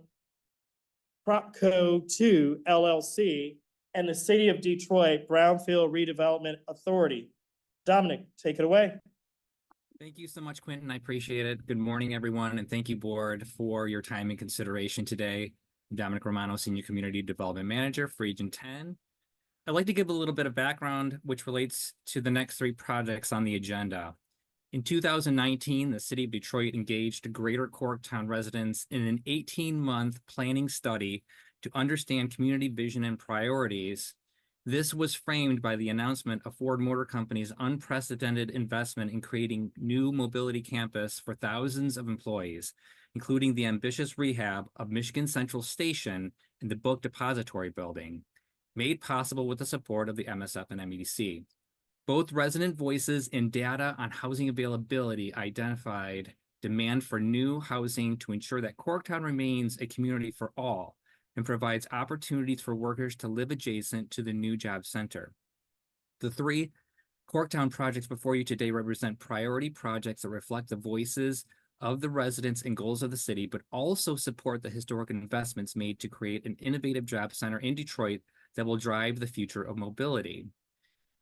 Propco 2 LLC and the City of Detroit Brownfield Redevelopment Authority. Dominic, take it away. Thank you so much, Quentin. I appreciate it. Good morning, everyone, and thank you, board, for your time and consideration today. I'm Dominic Romano, Senior Community Development Manager for Region 10. I'd like to give a little bit of background which relates to the next three projects on the agenda. In 2019, the City of Detroit engaged Greater Corktown residents in an 18-month planning study to understand community vision and priorities. This was framed by the announcement of Ford Motor Company's unprecedented investment in creating new mobility campus for thousands of employees, including the ambitious rehab of Michigan Central Station and the Book Depository Building, made possible with the support of the MSF and MEDC. Both resident voices and data on housing availability identified demand for new housing to ensure that Corktown remains a community for all and provides opportunities for workers to live adjacent to the new job center. The three Corktown projects before you today represent priority projects that reflect the voices of the residents and goals of the city, but also support the historic investments made to create an innovative job center in Detroit that will drive the future of mobility.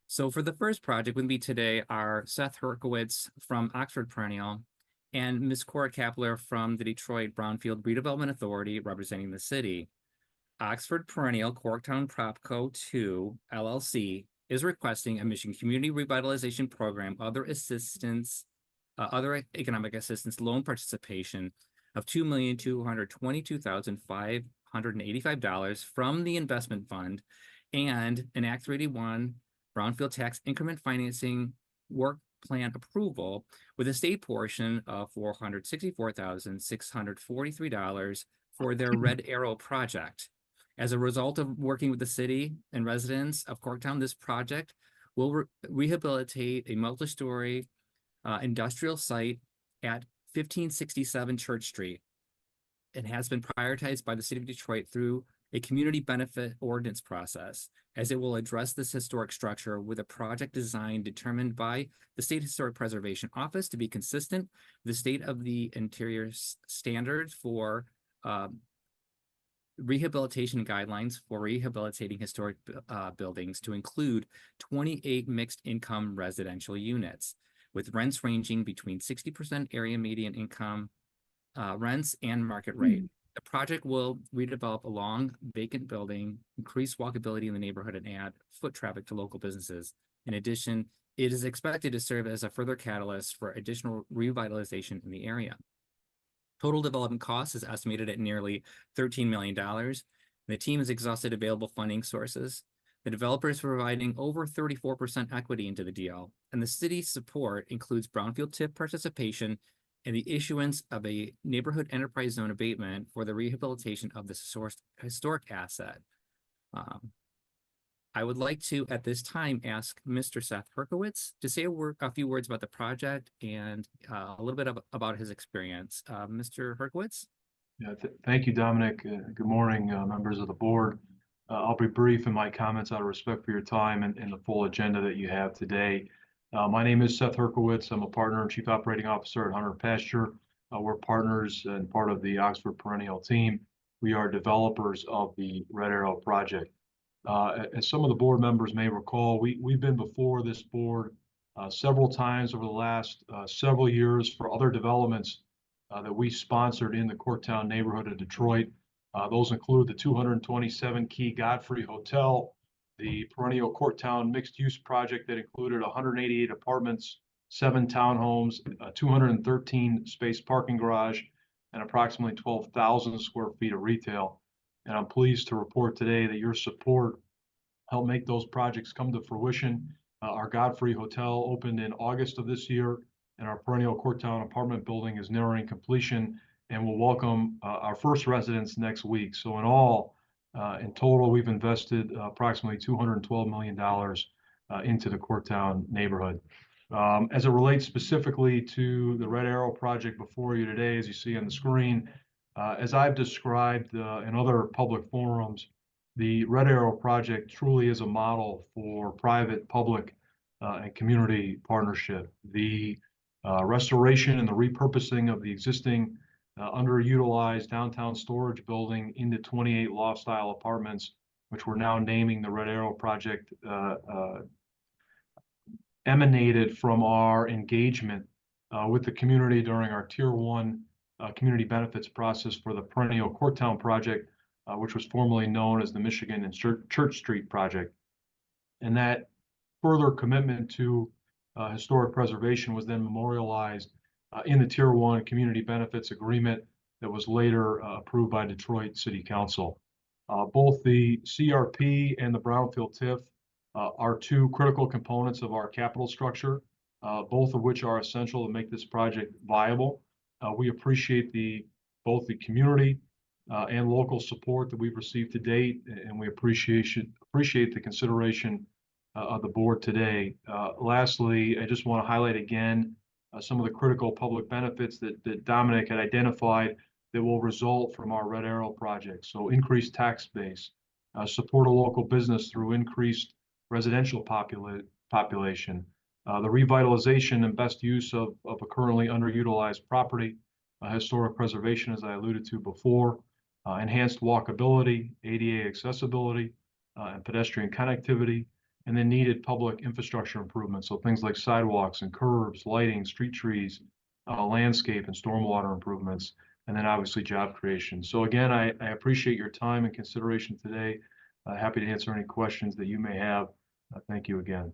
So for the first project with me today are Seth Herkowitz from Oxford Perennial and Ms. Cora Kapler from the Detroit Brownfield Redevelopment Authority representing the city. Oxford Perennial Corktown Propco 2 LLC is requesting a Michigan Community Revitalization Program, other economic assistance loan participation of $2,222,585 from the investment fund and an Act 381 Brownfield Tax Increment Financing Work Plan approval with a state portion of $464,643 for their Red Arrow project. As a result of working with the city and residents of Corktown, this project will rehabilitate a multi-story industrial site at 1567 Church Street. It has been prioritized by the City of Detroit through a community benefit ordinance process, as it will address this historic structure with a project design determined by the State Historic Preservation Office to be consistent with the state of the interior standards for rehabilitation guidelines for rehabilitating historic buildings to include 28 mixed income residential units with rents ranging between 60% area median income rents and market rate. The project will redevelop a long vacant building, increase walkability in the neighborhood, and add foot traffic to local businesses. In addition, it is expected to serve as a further catalyst for additional revitalization in the area. Total development cost is estimated at nearly $13 million. The team has exhausted available funding sources. The developer is providing over 34% equity into the deal, and the city's support includes brownfield TIF participation and the issuance of a neighborhood enterprise zone abatement for the rehabilitation of the historic asset. I would like to, at this time, ask Mr. Seth Herkowitz to say a few words about the project and a little bit about his experience. Mr. Herkowitz? Yeah, thank you, Dominic. Good morning, members of the board. I'll be brief in my comments out of respect for your time and the full agenda that you have today. My name is Seth Herkowitz. I'm a partner and chief operating officer at Hunter Pasture. We're partners and part of the Oxford Perennial team. We are developers of the Red Arrow project. As some of the board members may recall, we've been before this board several times over the last several years for other developments that we sponsored in the Corktown neighborhood of Detroit. Those include the 227 key Godfrey Hotel, the Perennial Corktown mixed-use project that included 188 apartments, 7 townhomes, a 213 space parking garage, and approximately 12,000 square feet of retail. And I'm pleased to report today that your support helped make those projects come to fruition. Our Godfrey Hotel opened in August of this year, and our Perennial Corktown apartment building is nearing completion and will welcome our first residents next week. So in total, we've invested approximately $212 million into the Corktown neighborhood. As it relates specifically to the Red Arrow project before you today, as you see on the screen, as I've described in other public forums, the Red Arrow project truly is a model for private, public, and community partnership. The restoration and the repurposing of the existing underutilized downtown storage building into 28 loft-style apartments, which we're now naming the Red Arrow project, emanated from our engagement with the community during our Tier 1 community benefits process for the perennial Courtown project, which was formerly known as the Michigan and Church Street project. And that further commitment to historic preservation was then memorialized in the Tier 1 community benefits agreement that was later approved by Detroit City Council. Both the CRP and the Brownfield TIF are two critical components of our capital structure, both of which are essential to make this project viable. We appreciate both the community and local support that we've received to date, and we appreciate the consideration of the board today. Lastly, I just want to highlight again some of the critical public benefits that Dominic had identified that will result from our Red Arrow project. So increased tax base, support a local business through increased residential population, the revitalization and best use of a currently underutilized property, historic preservation, as I alluded to before, enhanced walkability, ADA accessibility, and pedestrian connectivity, and then needed public infrastructure improvements. So things like sidewalks and curbs, lighting, street trees, landscape and stormwater improvements, and then obviously job creation. So again, I appreciate your time and consideration today. Happy to answer any questions that you may have. Thank you again.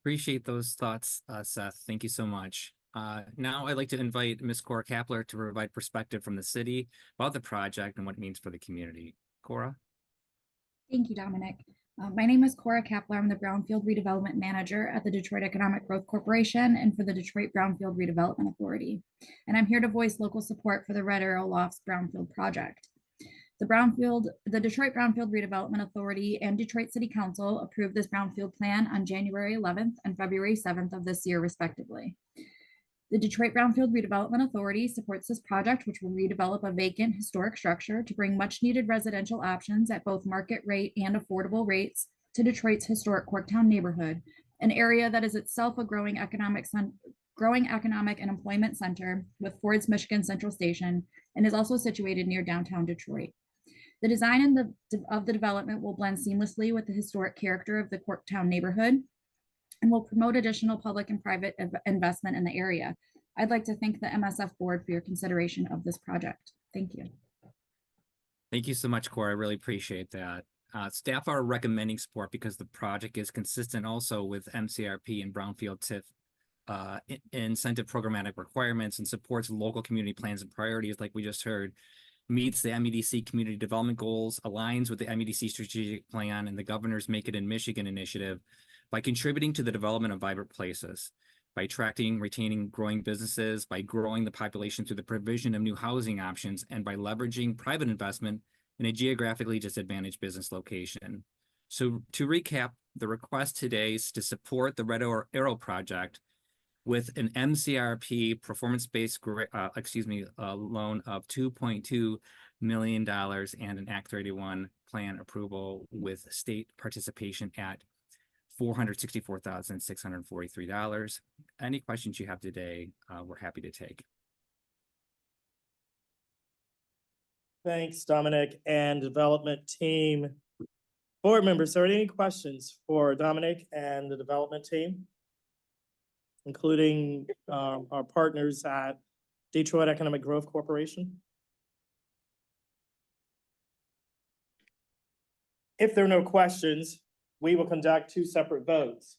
Appreciate those thoughts, Seth. Thank you so much. Now I'd like to invite Ms. Cora Kapler to provide perspective from the city about the project and what it means for the community. Cora? Thank you, Dominic. My name is Cora Kapler. I'm the Brownfield Redevelopment Manager at the Detroit Economic Growth Corporation and for the Detroit Brownfield Redevelopment Authority. And I'm here to voice local support for the Red Arrow Lofts Brownfield project. The Detroit Brownfield Redevelopment Authority and Detroit City Council approved this brownfield plan on January 11th and February 7th of this year, respectively. The Detroit Brownfield Redevelopment Authority supports this project, which will redevelop a vacant historic structure to bring much needed residential options at both market rate and affordable rates to Detroit's historic Corktown neighborhood, an area that is itself a growing economic and employment center with Ford's Michigan Central Station and is also situated near downtown Detroit. The design of the development will blend seamlessly with the historic character of the Corktown neighborhood and will promote additional public and private investment in the area. I'd like to thank the MSF board for your consideration of this project. Thank you. Thank you so much, Cora. I really appreciate that. Staff are recommending support because the project is consistent also with MCRP and Brownfield TIF incentive programmatic requirements and supports local community plans and priorities, like we just heard, meets the MEDC community development goals, aligns with the MEDC strategic plan and the governor's Make It in Michigan initiative by contributing to the development of vibrant places, by attracting, retaining, growing businesses, by growing the population through the provision of new housing options, and by leveraging private investment in a geographically disadvantaged business location. So to recap, the request today is to support the Red Arrow project with an MCRP performance-based loan of $2.2 million and an Act 31 plan approval with state participation at $464,643. Any questions you have today, we're happy to take. Thanks, Dominic and development team. Board members, are there any questions for Dominic and the development team, including our partners at Detroit Economic Growth Corporation? If there are no questions, we will conduct two separate votes.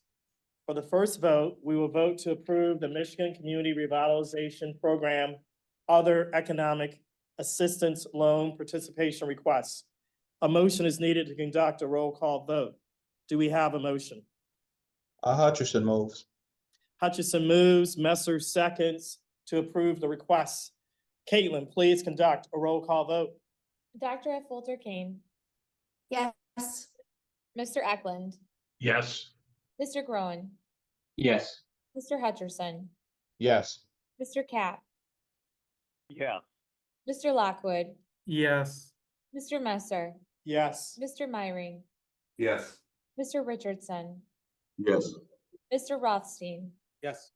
For the first vote, we will vote to approve the Michigan Community Revitalization Program Other Economic Assistance Loan Participation Requests. A motion is needed to conduct a roll call vote. Do we have a motion? Hutcherson moves. Hutchison moves, Messer seconds to approve the requests. Caitlin, please conduct a roll call vote. Dr. F. Walter Kane. Yes. Mr. Eklund. Yes. Mr. Groen. Yes. Mr. Hutcherson. Yes. Mr. Cap. Yeah. Mr. Lockwood. Yes. Mr. Messer. Yes. Mr. Myring, Yes. Mr. Richardson, Yes. Mr. Rothstein, Yes.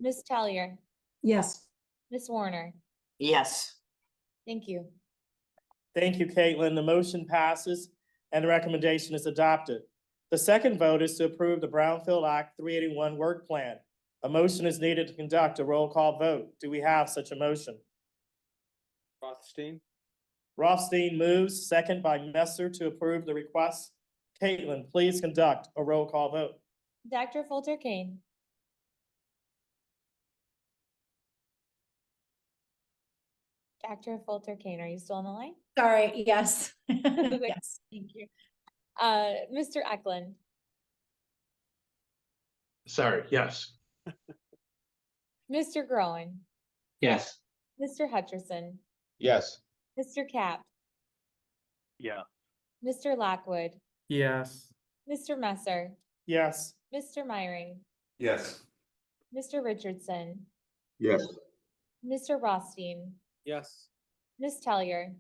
Ms. Tellier, Yes. Ms. Warner. Yes. Thank you. Thank you, Caitlin. The motion passes and the recommendation is adopted. The second vote is to approve the Brownfield Act 381 work plan. A motion is needed to conduct a roll call vote. Do we have such a motion? Rothstein? Rothstein moves, second by Messer to approve the request. Caitlin, please conduct a roll call vote. Dr. Fulter Kane. Dr. Fulter Kane, are you still on the line? Sorry, yes. Yes. Thank you. Mr. Eklund, Sorry, yes. Mr. Groen, Yes. Mr. Hutcherson, Yes. Mr. Cap, Yeah. Mr. Lockwood, Yes. Mr. Messer, Yes. Mr. Myring, Yes. Mr. Richardson, Yes. Mr. Rothstein, Yes. Ms. Tellier,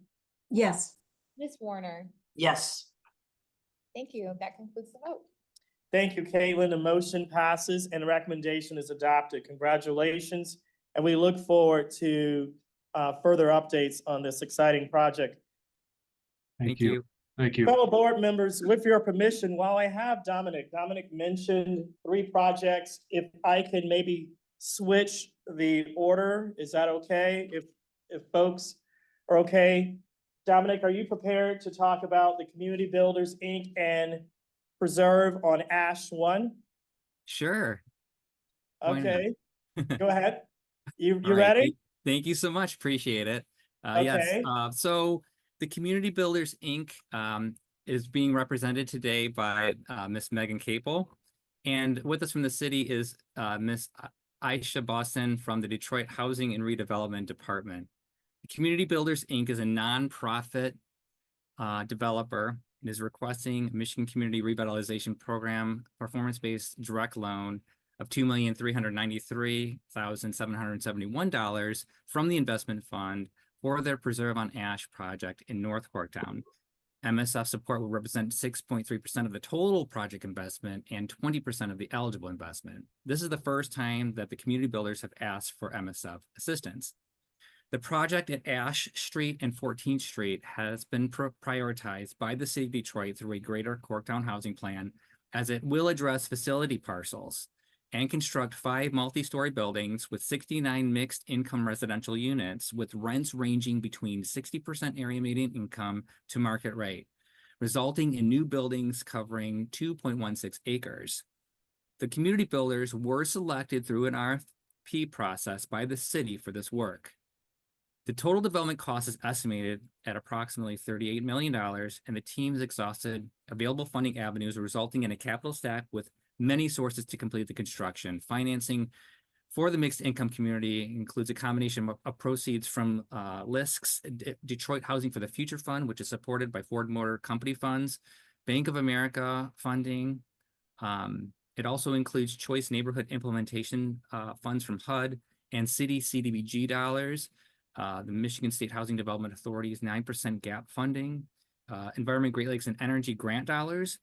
Yes. Ms. Warner. Yes. Thank you. That concludes the vote. Thank you, Caitlin. The motion passes and the recommendation is adopted. Congratulations. And we look forward to further updates on this exciting project. Thank you. Thank you. Fellow board members, with your permission, while I have Dominic mentioned 3 projects. If I can maybe switch the order, is that okay? If folks are okay. Dominic, are you prepared to talk about the Community Builders, Inc. and Preserve on Ash 1? Sure. Why not? Okay, go ahead. You All right, ready? Thank you so much. Appreciate it. Yes. Okay. So the Community Builders Inc. Is being represented today by Miss Megan Capel, and with us from the city is Miss Aisha Boston from the Detroit Housing and Redevelopment Department. The Community Builders Inc. is a nonprofit developer and is requesting a Michigan Community Revitalization Program performance-based direct loan of $2,393,771 from the investment fund for their Preserve on Ash project in North Corktown. MSF support will represent 6.3% of the total project investment and 20% of the eligible investment. This is the first time that the community builders have asked for MSF assistance. The project at Ash Street and 14th Street has been prioritized by the city of Detroit through a greater Corktown housing plan, as it will address facility parcels and construct 5 multi-story buildings with 69 mixed income residential units with rents ranging between 60% area median income to market rate, resulting in new buildings covering 2.16 acres. The community builders were selected through an RFP process by the city for this work. The total development cost is estimated at approximately $38 million, and the team's exhausted available funding avenues, resulting in a capital stack with many sources to complete the construction. Financing for the mixed income community includes a combination of proceeds from LISC's Detroit Housing for the Future Fund, which is supported by Ford Motor Company funds, Bank of America funding. It also includes Choice Neighborhood Implementation funds from HUD and city CDBG dollars. The Michigan State Housing Development Authority's 9% gap funding, Environment Great Lakes and Energy grant dollars,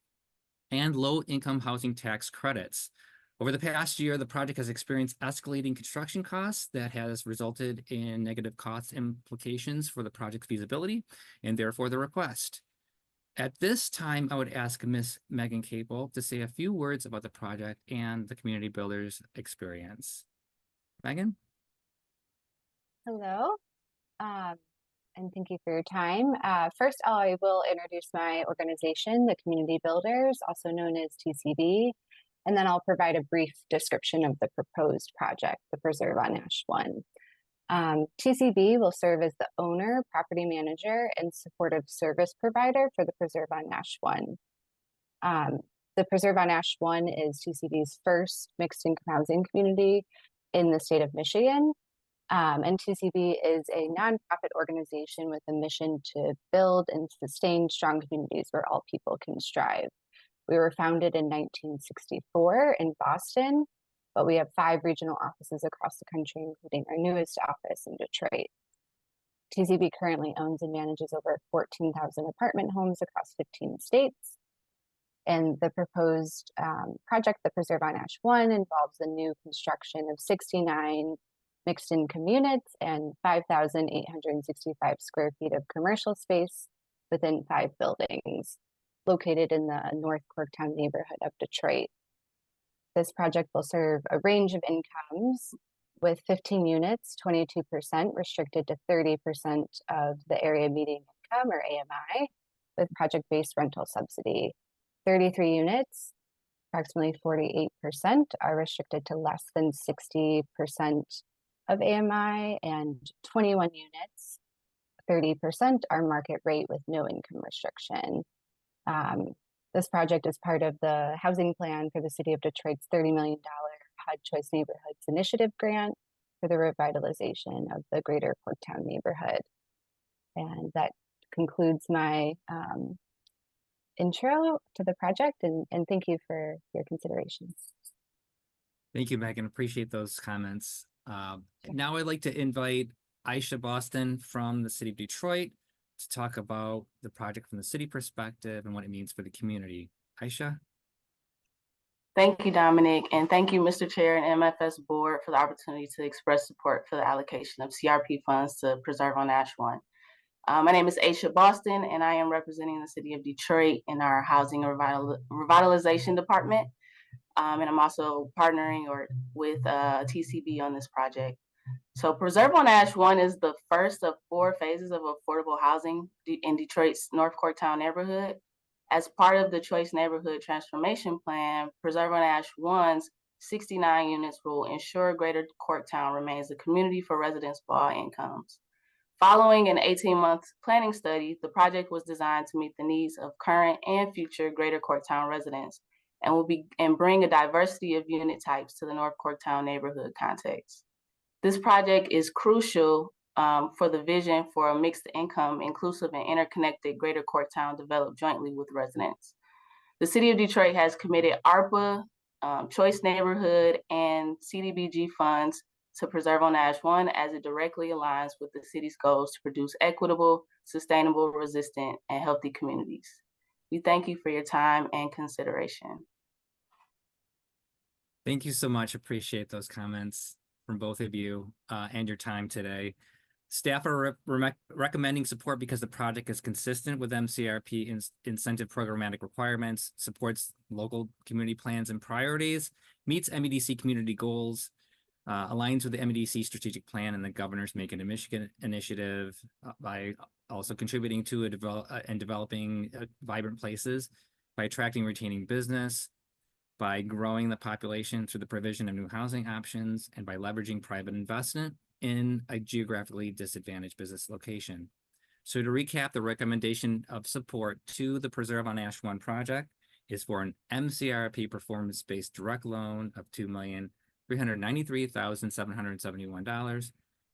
and low-income housing tax credits. Over the past year, the project has experienced escalating construction costs that has resulted in negative cost implications for the project's feasibility and therefore the request. At this time, I would ask Ms. Megan Capel to say a few words about the project and the community builders experience. Megan? Hello, and thank you for your time. First, I will introduce my organization, the Community Builders, also known as TCB, and then I'll provide a brief description of the proposed project, the Preserve on Ash 1. TCB will serve as the owner, property manager, and supportive service provider for the Preserve on Ash 1. The Preserve on Ash 1 is TCB's first mixed income housing community in the state of Michigan. And TCB is a nonprofit organization with a mission to build and sustain strong communities where all people can strive. We were founded in 1964 in Boston, but we have 5 regional offices across the country, including our newest office in Detroit. TCB currently owns and manages over 14,000 apartment homes across 15 states. And the proposed project, the Preserve on Ash 1, involves the new construction of 69 mixed income units and 5,865 square feet of commercial space within 5 buildings located in the North Corktown neighborhood of Detroit. This project will serve a range of incomes with 15 units, 22% restricted to 30% of the area median income or AMI with project-based rental subsidy. 33 units, approximately 48% are restricted to less than 60% of AMI, and 21 units, 30% are market rate with no income restriction. This project is part of the housing plan for the City of Detroit's $30 million HUD Choice Neighborhoods Initiative grant for the revitalization of the greater Corktown neighborhood. And that concludes my intro to the project, and thank you for your consideration. Thank you, Megan. Appreciate those comments. Now I'd like to invite Aisha Boston from the City of Detroit to talk about the project from the city perspective and what it means for the community. Aisha? Thank you, Dominic, and thank you, Mr. Chair and MFS Board, for the opportunity to express support for the allocation of CRP funds to Preserve on Ash 1. My name is Aisha Boston, and I am representing the City of Detroit in our Housing Revitalization Department. And I'm also partnering with TCB on this project. So Preserve on Ash 1 is the first of 4 phases of affordable housing in Detroit's North Corktown neighborhood. As part of the Choice Neighborhood Transformation Plan, Preserve on Ash 1's 69 units will ensure Greater Corktown remains a community for residents of all incomes. Following an 18-month planning study, the project was designed to meet the needs of current and future Greater Corktown residents and bring a diversity of unit types to the North Corktown neighborhood context. This project is crucial for the vision for a mixed income, inclusive and interconnected Greater Corktown developed jointly with residents. The City of Detroit has committed ARPA, Choice Neighborhood, and CDBG funds to Preserve on Ash 1 as it directly aligns with the city's goals to produce equitable, sustainable, resistant, and healthy communities. We thank you for your time and consideration. Thank you so much. Appreciate those comments from both of you and your time today. Staff are recommending support because the project is consistent with MCRP incentive programmatic requirements, supports local community plans and priorities, meets MEDC community goals, aligns with the MEDC strategic plan and the Governor's Make It in Michigan initiative by also contributing to developing vibrant places, by attracting and retaining business, by growing the population through the provision of new housing options, and by leveraging private investment in a geographically disadvantaged business location. So to recap, the recommendation of support to the Preserve on Ash 1 project is for an MCRP performance-based direct loan of $2,393,771.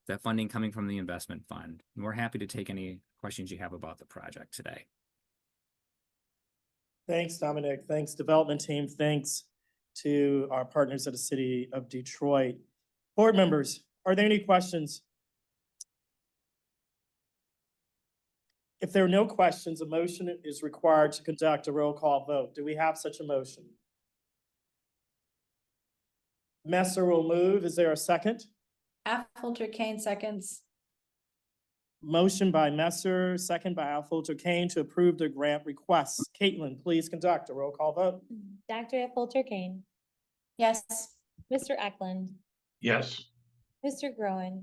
That funding coming from the investment fund. And we're happy to take any questions you have about the project today. Thanks, Dominic. Thanks, development team. Thanks to our partners at the City of Detroit. Board members, are there any questions? If there are no questions, a motion is required to conduct a roll call vote. Do we have such a motion? Messer will move. Is there a second? Affolter Kane seconds. Motion by Messer, second by Affolter Kane to approve the grant requests. Caitlin, please conduct a roll call vote. Dr. Affolter Kane, Yes. Mr. Eklund, Yes. Mr. Groen,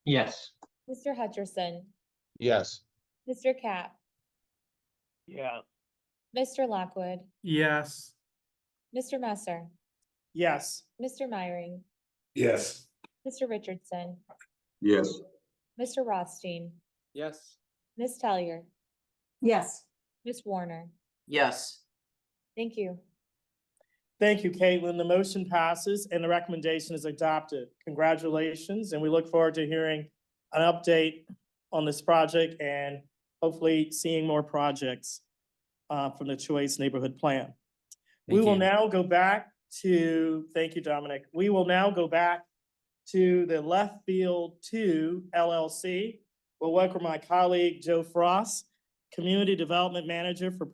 Yes. Mr. Hutcherson, Yes. Mr. Cap, Yeah. Mr. Lockwood, Yes. Mr. Messer, Yes. Mr. Myring, Yes. Mr. Richardson, Yes. Mr. Rothstein, Yes. Ms. Tellier, Yes. Ms. Warner. Yes. Thank you. Thank you, Caitlin. The motion passes and the recommendation is adopted. Congratulations, and we look forward to hearing an update on this project and hopefully seeing more projects from the Choice Neighborhood Plan. We will now go back to, thank you, Dominic. We will now go back to the Left Field 2 LLC. will welcome my colleague, Joe Frost, Community Development Manager for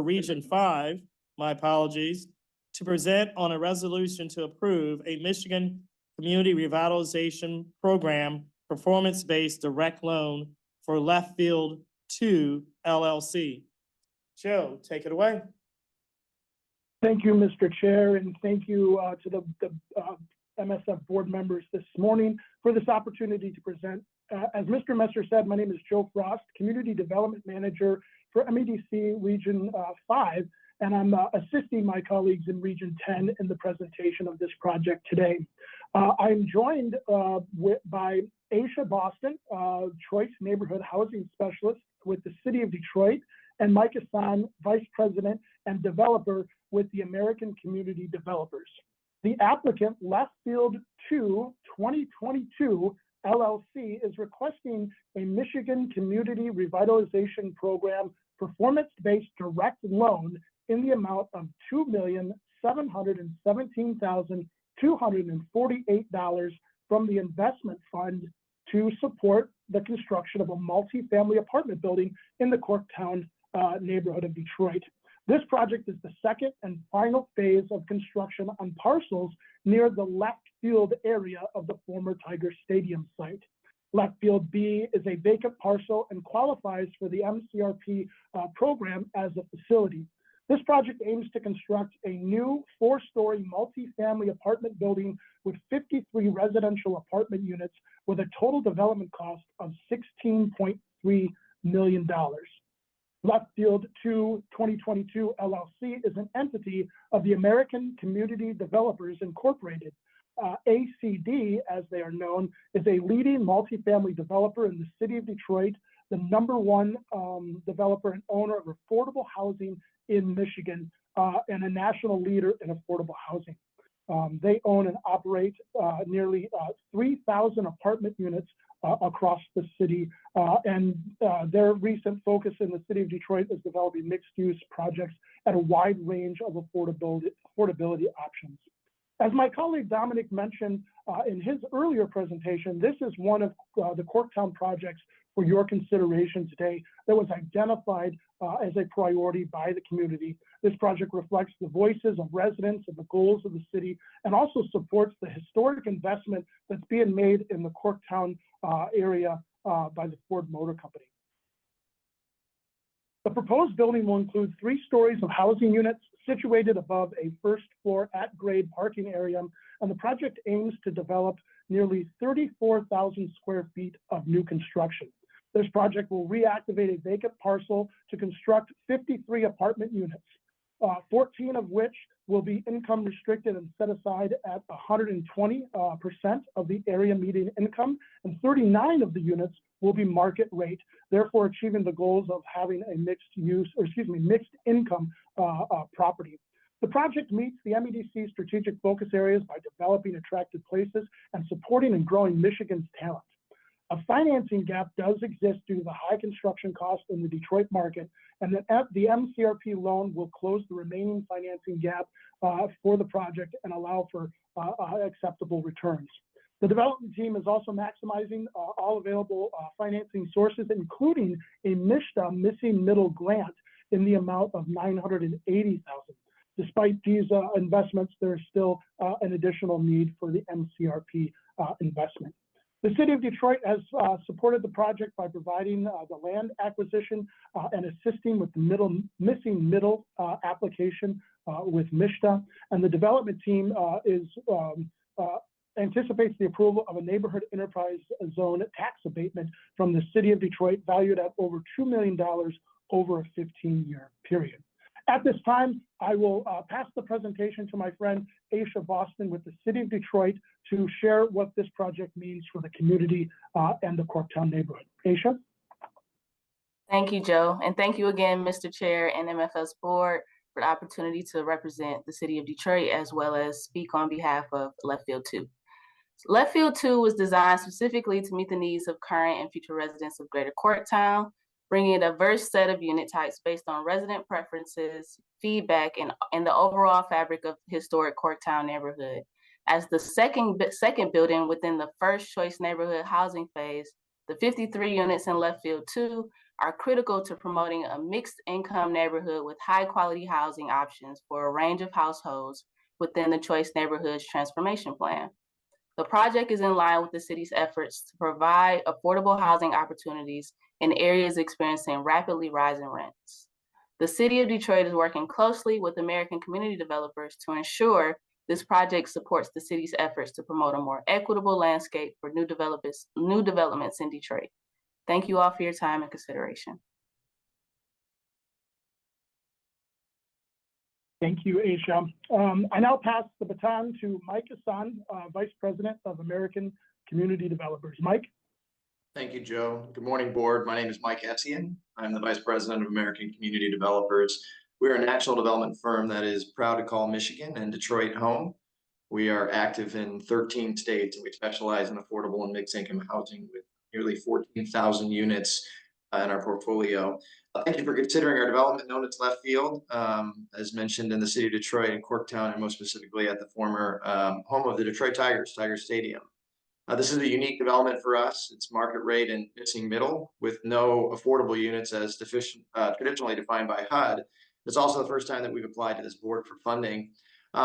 Region 5, my apologies, to present on a resolution to approve a Michigan Community Revitalization Program performance-based direct loan for Left Field 2 LLC. Joe, take it away. Thank you, Mr. Chair, and thank you to the MSF board members this morning for this opportunity to present. As Mr. Messer said, my name is Joe Frost, Community Development Manager for MEDC Region 5, and I'm assisting my colleagues in Region 10 in the presentation of this project today. I'm joined by Aisha Boston, Choice Neighborhood Housing Specialist with the City of Detroit, and Mike Hassan, Vice President and Developer with the American Community Developers. The applicant, Left Field 2 2022 LLC, is requesting a Michigan Community Revitalization Program performance-based direct loan in the amount of $2,717,248 from the investment fund to support the construction of a multi-family apartment building in the Corktown neighborhood of Detroit. This project is the second and final phase of construction on parcels near the left field area of the former Tiger Stadium site. Left Field B is a vacant parcel and qualifies for the MCRP program as a facility. This project aims to construct a new 4-story multi-family apartment building with 53 residential apartment units with a total development cost of $16.3 million. Left Field 2 2022 LLC is an entity of the American Community Developers Incorporated. ACD, as they are known, is a leading multifamily developer in the city of Detroit, the #1 developer and owner of affordable housing in Michigan, and a national leader in affordable housing. They own and operate nearly 3,000 apartment units across the city, and their recent focus in the city of Detroit is developing mixed-use projects at a wide range of affordability options. As my colleague Dominic mentioned in his earlier presentation, this is one of the Corktown projects for your consideration today that was identified as a priority by the community. This project reflects the voices of residents and the goals of the city, and also supports the historic investment that's being made in the Corktown area by the Ford Motor Company. The proposed building will include 3 stories of housing units situated above a first floor at-grade parking area, and the project aims to develop nearly 34,000 square feet of new construction. This project will reactivate a vacant parcel to construct 53 apartment units, 14 of which will be income restricted and set aside at 120% of the area median income, and 39 of the units will be market rate, therefore achieving the goals of having a mixed income property. The project meets the MEDC strategic focus areas by developing attractive places and supporting and growing Michigan's talent. A financing gap does exist due to the high construction costs in the Detroit market, and the MCRP loan will close the remaining financing gap for the project and allow for acceptable returns. The development team is also maximizing all available financing sources, including a MISHDA missing middle grant in the amount of $980,000. Despite these investments, there is still an additional need for the MCRP investment. The City of Detroit has supported the project by providing the land acquisition and assisting with the missing middle application with MISHDA, and the development team anticipates the approval of a neighborhood enterprise zone tax abatement from the City of Detroit valued at over $2 million over a 15-year period. At this time, I will pass the presentation to my friend Aisha Boston with the City of Detroit to share what this project means for the community and the Corktown neighborhood. Aisha? Thank you, Joe. And thank you again, Mr. Chair and MFS Board, for the opportunity to represent the City of Detroit as well as speak on behalf of Left Field 2. Left Field 2 was designed specifically to meet the needs of current and future residents of Greater Corktown, bringing a diverse set of unit types based on resident preferences, feedback, and the overall fabric of historic Corktown neighborhood. As the second building within the first choice neighborhood housing phase, The 53 units in left field 2 are critical to promoting a mixed income neighborhood with high quality housing options for a range of households within the Choice Neighborhoods Transformation Plan. The project is in line with the city's efforts to provide affordable housing opportunities in areas experiencing rapidly rising rents. The City of Detroit is working closely with American community developers to ensure this project supports the city's efforts to promote a more equitable landscape for new developments in Detroit. Thank you all for your time and consideration. Thank you, Aisha. I now pass the baton to Mike Hassan, Vice President of American Community Developers. Mike? Thank you, Joe. Good morning, board. My name is Mike Essian. I'm the Vice President of American Community Developers. We're a national development firm that is proud to call Michigan and Detroit home. We are active in 13 states, and we specialize in affordable and mixed income housing with nearly 14,000 units in our portfolio. Thank you for considering our development known as Left Field, as mentioned in the city of Detroit and Corktown, and most specifically at the former home of the Detroit Tigers, Tiger Stadium. This is a unique development for us. It's market rate and missing middle with no affordable units as traditionally defined by HUD. It's also the first time that we've applied to this board for funding.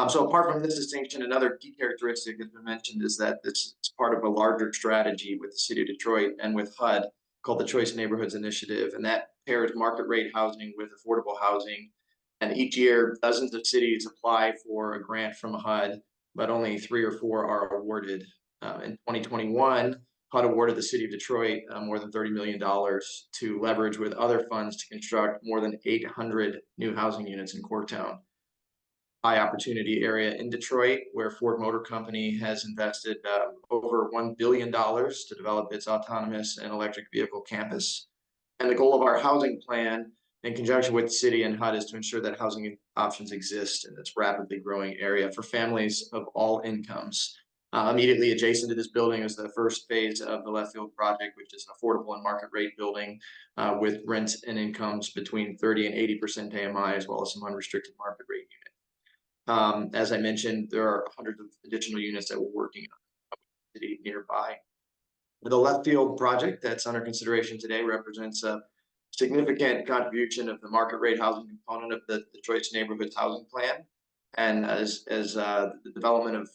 So apart from this distinction, another key characteristic that's been mentioned is that this is part of a larger strategy with the city of Detroit and with HUD called the Choice Neighborhoods Initiative. And that pairs market rate housing with affordable housing. And each year, dozens of cities apply for a grant from HUD, but only 3 or 4 are awarded. In 2021, HUD awarded the city of Detroit more than $30 million to leverage with other funds to construct more than 800 new housing units in Corktown. High opportunity area in Detroit, where Ford Motor Company has invested over $1 billion to develop its autonomous and electric vehicle campus. And the goal of our housing plan, in conjunction with the city and HUD, is to ensure that housing options exist in this rapidly growing area for families of all incomes. Immediately adjacent to this building is the first phase of the Left Field project, which is an affordable and market rate building with rents and incomes between 30 and 80% AMI, as well as some unrestricted market rate units. As I mentioned, there are hundreds of additional units that we're working on in the city nearby. The Left Field project that's under consideration today represents a significant contribution of the market rate housing component of the Choice Neighborhoods Housing Plan. And as the development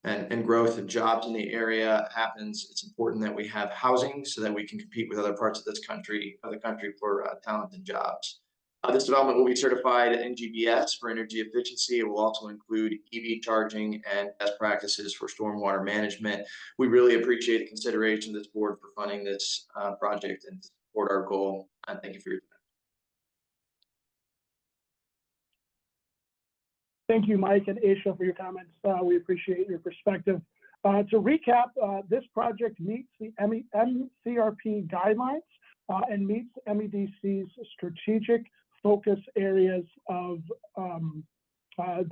and growth of jobs in the area happens, it's important that we have housing so that we can compete with other parts of the country for talent and jobs. This development will be certified in GBS for energy efficiency. It will also include EV charging and best practices for stormwater management. We really appreciate the consideration of this board for funding this project and to support our goal. And thank you for your time. Thank you, Mike and Aisha, for your comments. We appreciate your perspective. To recap, this project meets the MCRP guidelines and meets MEDC's strategic focus areas of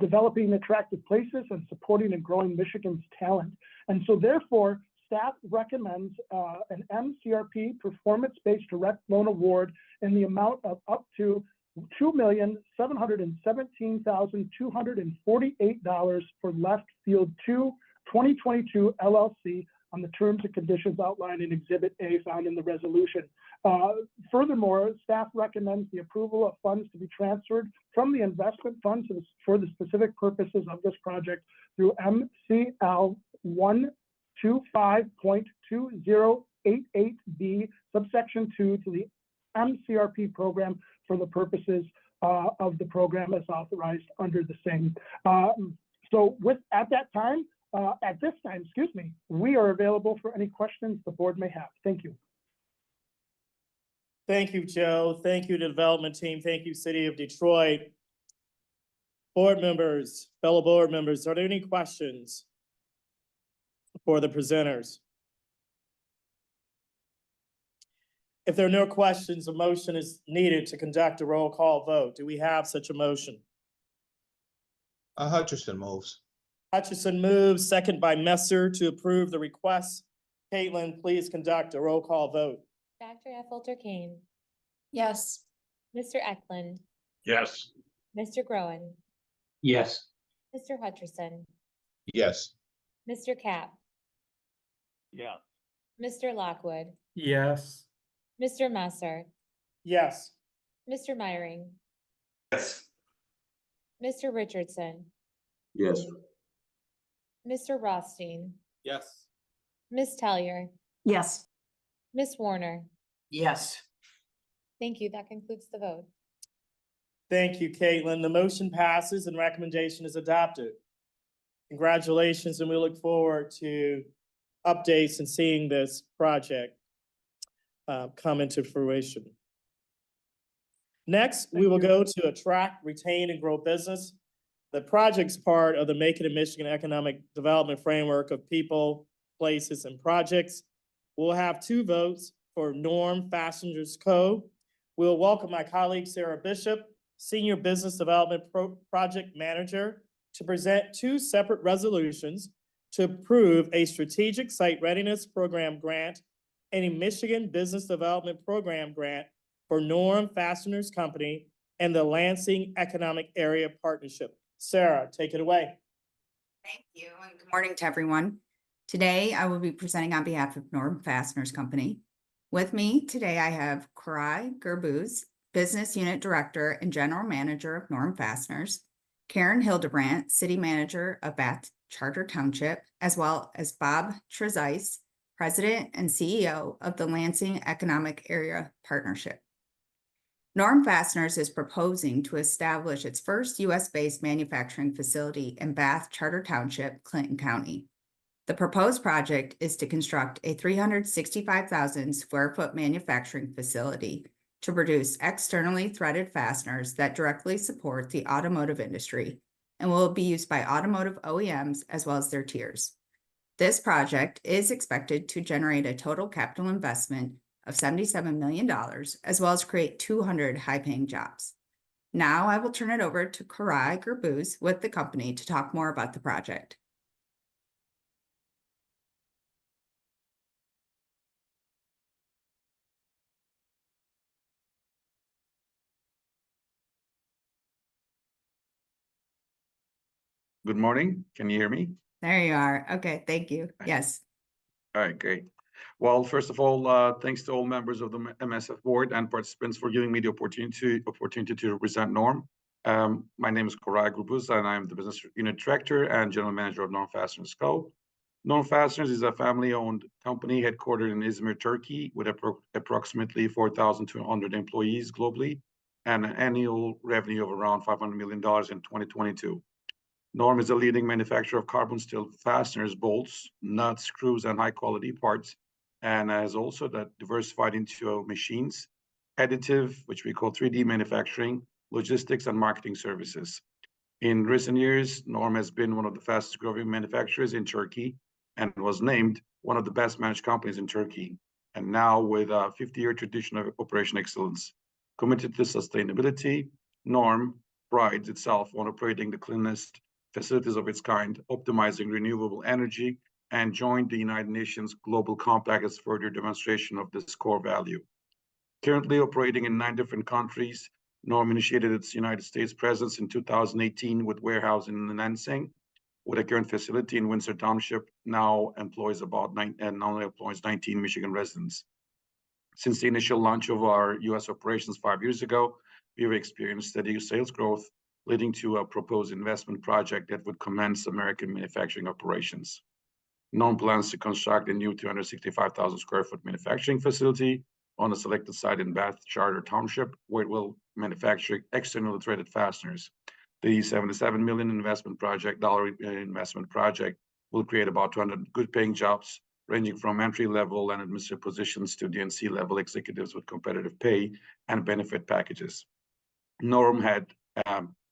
developing attractive places and supporting and growing Michigan's talent. And so therefore, staff recommends an MCRP performance-based direct loan award in the amount of up to $2,717,248 for Left Field 2 2022 LLC on the terms and conditions outlined in Exhibit A found in the resolution. Furthermore, staff recommends the approval of funds to be transferred from the investment fund for the specific purposes of this project through MCL 125.2088B subsection 2 to the MCRP program for the purposes of the program as authorized under the same. So at this time, we are available for any questions the board may have. Thank you. Thank you, Joe. Thank you to the development team. Thank you, City of Detroit. Board members, fellow board members, are there any questions for the presenters? If there are no questions, a motion is needed to conduct a roll call vote. Do we have such a motion? Hutcherson moves. Hutcherson moves, second by Messer to approve the request. Caitlin, please conduct a roll call vote. Dr. Effelter Kane. Yes. Mr. Eklund. Yes. Mr. Groen. Yes. Mr. Hutcherson. Yes. Mr. Cap. Yeah. Mr. Lockwood, Yes. Mr. Messer, Yes. Mr. Myring, Yes. Mr. Richardson, Yes. Mr. Rothstein, Yes. Ms. Tellier, Yes. Ms. Warner. Yes. Thank you. That concludes the vote. Thank you, Caitlin. The motion passes and recommendation is adopted. Congratulations, and we look forward to updates and seeing this project come into fruition. Next, we will go to attract, retain, and grow business. The project's part of the Make It in Michigan Economic Development Framework of people, places, and projects. We'll have 2 votes for Norm Fasteners Co. We'll welcome my colleague Sarah Bishop, Senior Business Development Project Manager, to present 2 separate resolutions to approve a Strategic Site Readiness Program grant and a Michigan Business Development Program grant for Norm Fasteners Company and the Lansing Economic Area Partnership. Sarah, take it away. Thank you, and good morning to everyone. Today, I will be presenting on behalf of Norm Fasteners Company. With me today, I have Karai Gerbuz, Business Unit Director and General Manager of Norm Fasteners, Karen Hildebrandt, City Manager of Bath Charter Township, as well as Bob Trezise, President and CEO of the Lansing Economic Area Partnership. Norm Fasteners is proposing to establish its first U.S.-based manufacturing facility in Bath Charter Township, Clinton County. The proposed project is to construct a 365,000 square foot manufacturing facility to produce externally threaded fasteners that directly support the automotive industry and will be used by automotive OEMs as well as their tiers. This project is expected to generate a total capital investment of $77 million, as well as create 200 high-paying jobs. Now I will turn it over to Karai Gerbuz with the company to talk more about the project. Good morning. Can you hear me? There you are. Okay, thank you. Yes. All right, great. Well, first of all, thanks to all members of the MSF board and participants for giving me the opportunity to represent Norm. My name is Koray Grubuz, and I'm the Business Unit Director and General Manager of Norm Fasteners Co. Norm Fasteners is a family-owned company headquartered in Izmir, Turkey, with approximately 4,200 employees globally and an annual revenue of around $500 million in 2022. Norm is a leading manufacturer of carbon steel fasteners, bolts, nuts, screws, and high-quality parts, and has also diversified into machines, additive, which we call 3D manufacturing, logistics, and marketing services. In recent years, Norm has been one of the fastest growing manufacturers in Turkey and was named one of the best managed companies in Turkey. And now with a 50-year tradition of operation excellence, committed to sustainability, Norm prides itself on operating the cleanest facilities of its kind, optimizing renewable energy, and joined the United Nations Global Compact as further demonstration of this core value. Currently operating in 9 different countries, Norm initiated its United States presence in 2018 with warehousing in Lansing, with a current facility in Windsor Township, now employs 19 Michigan residents. Since the initial launch of our U.S. operations 5 years ago, we've experienced steady sales growth, leading to a proposed investment project that would commence American manufacturing operations. Norm plans to construct a new 265,000 square foot manufacturing facility on a selected site in Bath Charter Township, where it will manufacture externally threaded fasteners. The $77 million investment project will create about 200 good-paying jobs, ranging from entry-level and administrative positions to DNC level executives with competitive pay and benefit packages. Norm had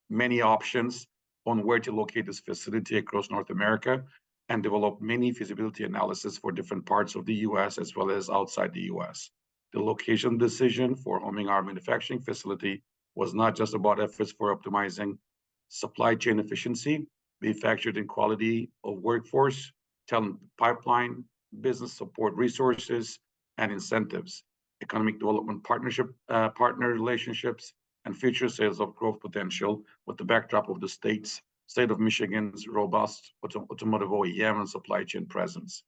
many options on where to locate this facility across North America and developed many feasibility analysis for different parts of the U.S. as well as outside the U.S. The location decision for homing our manufacturing facility was not just about efforts for optimizing supply chain efficiency. We factored in quality of workforce, talent pipeline, business support resources, and incentives, economic development partner relationships, and future sales of growth potential with the backdrop of the state of Michigan's robust automotive OEM and supply chain presence.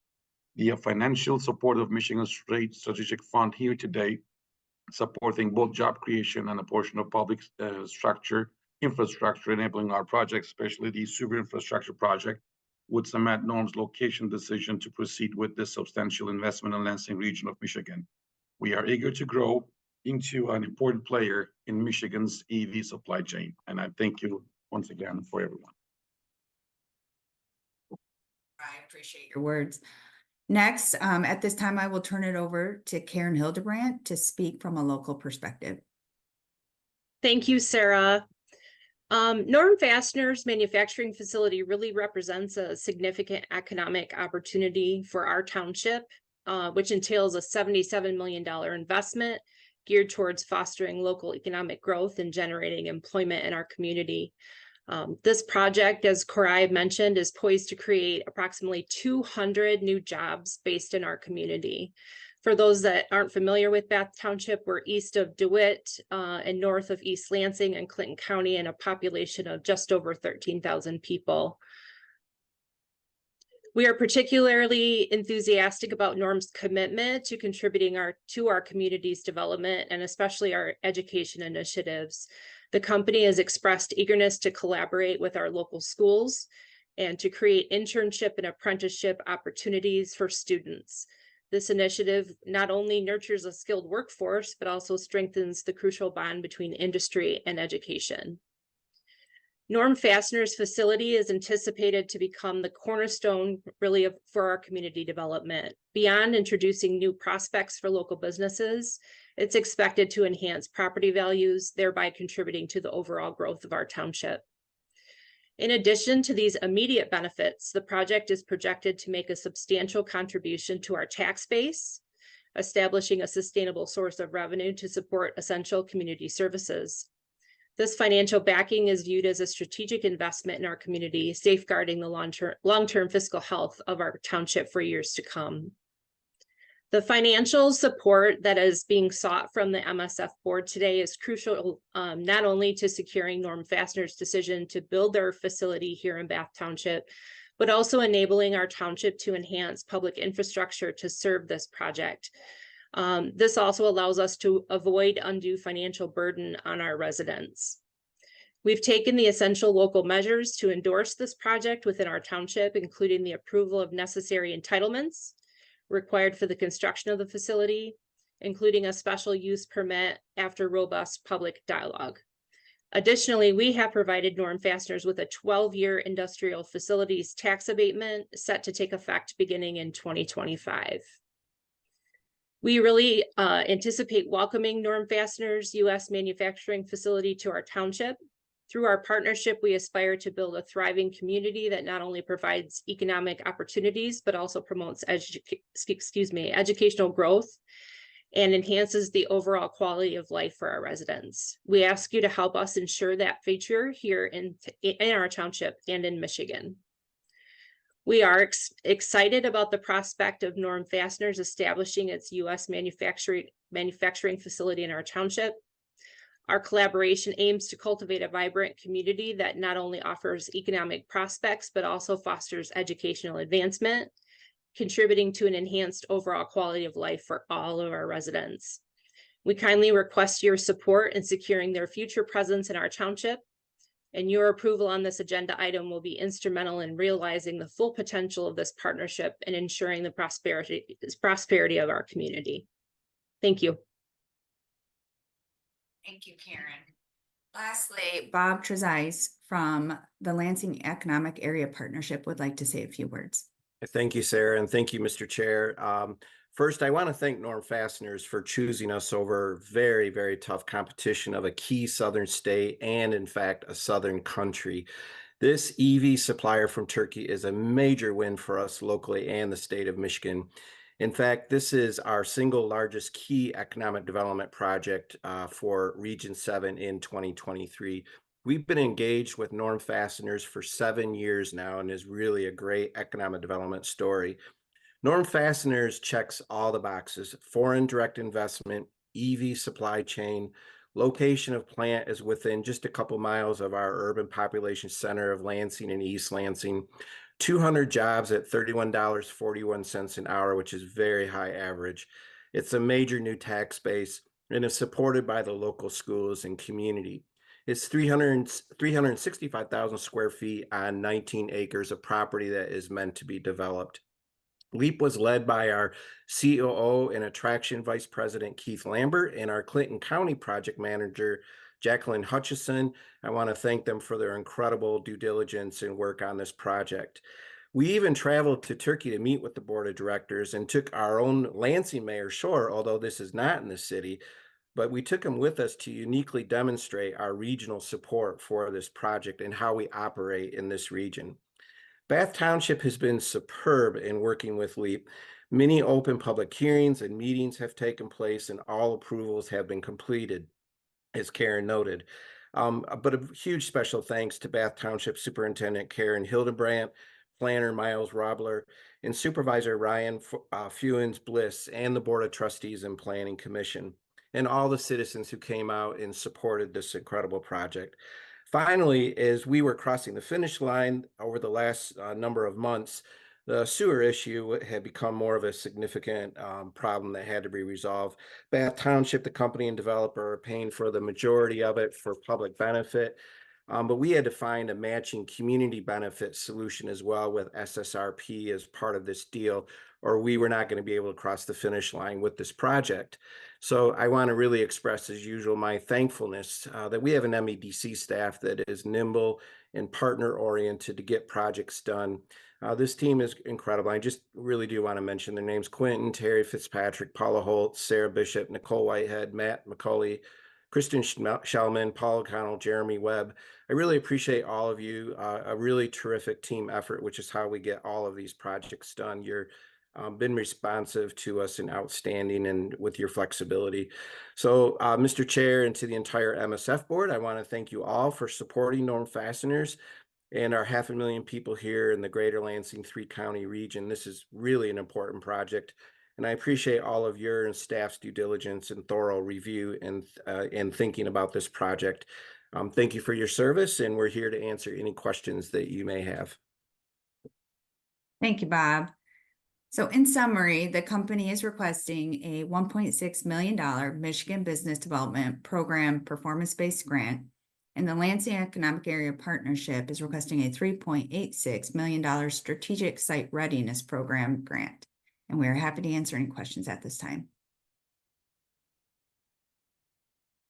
the financial support of Michigan State Strategic Fund here today, supporting both job creation and a portion of public infrastructure enabling our projects, especially the super infrastructure project, would cement NORM's location decision to proceed with this substantial investment in Lansing region of Michigan. We are eager to grow into an important player in Michigan's EV supply chain. And I thank you once again for everyone. I appreciate your words. Next, at this time, I will turn it over to Karen Hildebrandt to speak from a local perspective. Thank you, Sarah. Norm Fastener's manufacturing facility really represents a significant economic opportunity for our township, which entails a $77 million investment geared towards fostering local economic growth and generating employment in our community. This project, as Korai mentioned, is poised to create approximately 200 new jobs based in our community. For those that aren't familiar with Bath Township, we're east of DeWitt and north of East Lansing and Clinton County, and a population of just over 13,000 people. We are particularly enthusiastic about Norm's commitment to contributing to our community's development and especially our education initiatives. The company has expressed eagerness to collaborate with our local schools and to create internship and apprenticeship opportunities for students. This initiative not only nurtures a skilled workforce, but also strengthens the crucial bond between industry and education. Norm Fastener's facility is anticipated to become the cornerstone really for our community development. Beyond introducing new prospects for local businesses, it's expected to enhance property values, thereby contributing to the overall growth of our township. In addition to these immediate benefits, the project is projected to make a substantial contribution to our tax base, establishing a sustainable source of revenue to support essential community services. This financial backing is viewed as a strategic investment in our community, safeguarding the long-term fiscal health of our township for years to come. The financial support that is being sought from the MSF board today is crucial, not only to securing Norm Fastener's decision to build their facility here in Bath Township, but also enabling our township to enhance public infrastructure to serve this project. This also allows us to avoid undue financial burden on our residents. We've taken the essential local measures to endorse this project within our township, including the approval of necessary entitlements required for the construction of the facility, including a special use permit after robust public dialogue. Additionally, we have provided Norm Fasteners with a 12-year industrial facilities tax abatement set to take effect beginning in 2025. We really anticipate welcoming Norm Fastener's U.S. manufacturing facility to our township. Through our partnership, we aspire to build a thriving community that not only provides economic opportunities, but also promotes educational growth and enhances the overall quality of life for our residents. We ask you to help us ensure that future here in our township and in Michigan. We are excited about the prospect of Norm Fasteners establishing its U.S. manufacturing facility in our township. Our collaboration aims to cultivate a vibrant community that not only offers economic prospects, but also fosters educational advancement, contributing to an enhanced overall quality of life for all of our residents. We kindly request your support in securing their future presence in our township, and your approval on this agenda item will be instrumental in realizing the full potential of this partnership and ensuring the prosperity of our community. Thank you. Thank you, Karen. Lastly, Bob Trezise from the Lansing Economic Area Partnership would like to say a few words. Thank you, Sarah, and thank you, Mr. Chair. First, I want to thank Norm Fasteners for choosing us over very, very tough competition of a key southern state and, in fact, a southern country. This EV supplier from Turkey is a major win for us locally and the state of Michigan. In fact, this is our single largest key economic development project for Region 7 in 2023. We've been engaged with Norm Fasteners for 7 years now and is really a great economic development story. Norm Fasteners checks all the boxes: foreign direct investment, EV supply chain, location of plant is within just a couple miles of our urban population center of Lansing and East Lansing. 200 jobs at $31.41 an hour, which is very high average. It's a major new tax base and is supported by the local schools and community. It's 365,000 square feet on 19 acres of property that is meant to be developed. LEAP was led by our COO and Attraction Vice President Keith Lambert and our Clinton County Project Manager Jacqueline Hutchison. I want to thank them for their incredible due diligence and work on this project. We even traveled to Turkey to meet with the board of directors and took our own Lansing Mayor Shore, although this is not in the city, but we took him with us to uniquely demonstrate our regional support for this project and how we operate in this region. Bath Township has been superb in working with LEAP. Many open public hearings and meetings have taken place and all approvals have been completed, as Karen noted. But a huge special thanks to Bath Township Superintendent Karen Hildebrandt, Planner Miles Robler, and Supervisor Ryan Fewens Bliss, and the Board of Trustees and Planning Commission, and all the citizens who came out and supported this incredible project. Finally, as we were crossing the finish line over the last number of months, the sewer issue had become more of a significant problem that had to be resolved. Bath Township, the company and developer, are paying for the majority of it for public benefit. But we had to find a matching community benefit solution as well with SSRP as part of this deal, or we were not going to be able to cross the finish line with this project. So I want to really express, as usual, my thankfulness that we have an MEDC staff that is nimble and partner-oriented to get projects done. This team is incredible. I just really do want to mention their names: Quentin, Terry Fitzpatrick, Paula Holt, Sarah Bishop, Nicole Whitehead, Matt McCauley, Kristen Schellman, Paul O'Connell, Jeremy Webb. I really appreciate all of you. A really terrific team effort, which is how we get all of these projects done. You're been responsive to us and outstanding, and with your flexibility. So, Mr. Chair, and to the entire MSF board, I want to thank you all for supporting Norm Fasteners and our 500,000 people here in the greater Lansing 3-county region. This is really an important project, and I appreciate all of your and staff's due diligence and thorough review and thinking about this project. Thank you for your service, and we're here to answer any questions that you may have. Thank you, Bob. So in summary, the company is requesting a $1.6 million Michigan Business Development Program performance-based grant, and the Lansing Economic Area Partnership is requesting a $3.86 million Strategic Site Readiness Program grant. And we are happy to answer any questions at this time.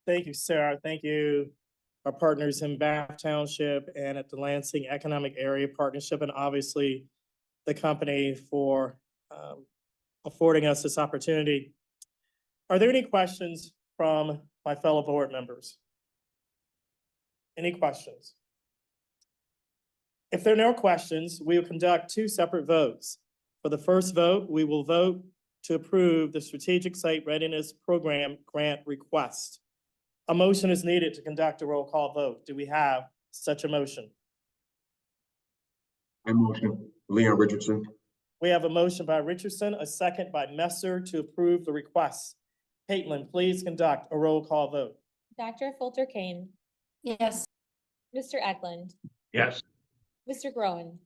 Thank you, Sarah. Thank you, our partners in Bath Township and at the Lansing Economic Area Partnership, and obviously the company for affording us this opportunity. Are there any questions from my fellow board members? Any questions? If there are no questions, we will conduct two separate votes. For the first vote, we will vote to approve the Strategic Site Readiness Program grant request. A motion is needed to conduct a roll call vote. Do we have such a motion? I motion. Leon Richardson. We have a motion by Richardson, a second by Messer to approve the request. Caitlin, please conduct a roll call vote. Dr. Fulter Kane, Yes. Mr. Eklund, Yes. Mr. Groen,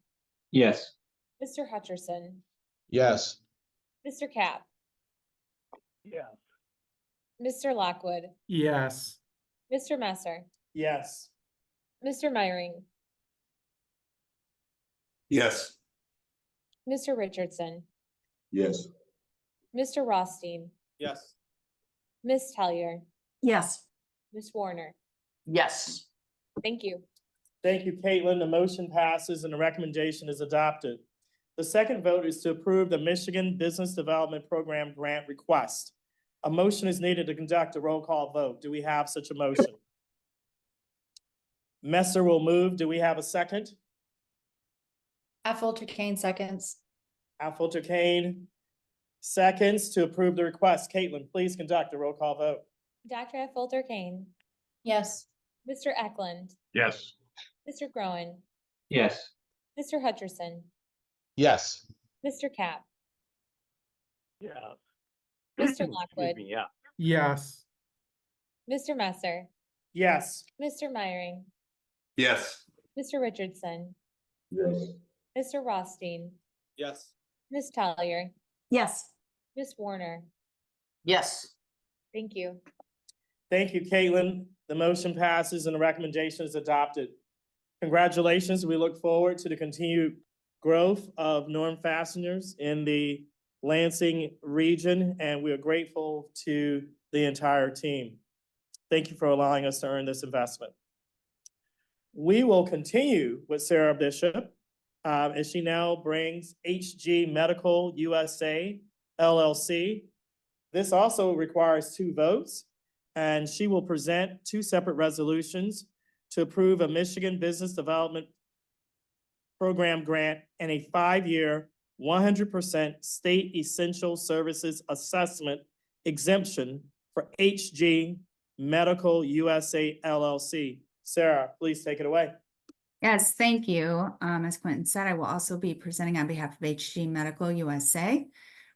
Yes. Mr. Hutcherson, Yes. Mr. Cap, Yes. Mr. Lockwood, Yes. Mr. Messer, Yes. Mr. Meyering, Yes. Mr. Richardson, Yes. Mr. Rothstein, Yes. Ms. Tellier, Yes. Ms. Warner. Yes. Thank you. Thank you, Caitlin. The motion passes and the recommendation is adopted. The second vote is to approve the Michigan Business Development Program grant request. A motion is needed to conduct a roll call vote. Do we have such a motion? Messer will move. Do we have a second? Fulter Kane seconds. Fulter Kane seconds to approve the request. Caitlin, please conduct a roll call vote. Dr. Fulter Kane, Yes. Mr. Eklund, Yes. Mr. Groen, Yes. Mr. Hutcherson, Yes. Mr. Cap, Yeah. Mr. Lockwood, Yeah. Yes. Mr. Messer, Yes. Mr. Meyering, Yes. Mr. Richardson, Yes. Mr. Rothstein, Yes. Ms. Talier, Yes. Ms. Warner. Yes. Thank you. Thank you, Caitlin. The motion passes and the recommendation is adopted. Congratulations. We look forward to the continued growth of Norm Fasteners in the Lansing region, and we are grateful to the entire team. Thank you for allowing us to earn this investment. We will continue with Sarah Bishop as she now brings HG Medical USA LLC. This also requires 2 votes, and she will present 2 separate resolutions to approve a Michigan Business Development Program grant and a 5-year, 100% state essential services assessment exemption for HG Medical USA LLC. Sarah, please take it away. Yes, thank you. As Quentin said, I will also be presenting on behalf of HG Medical USA.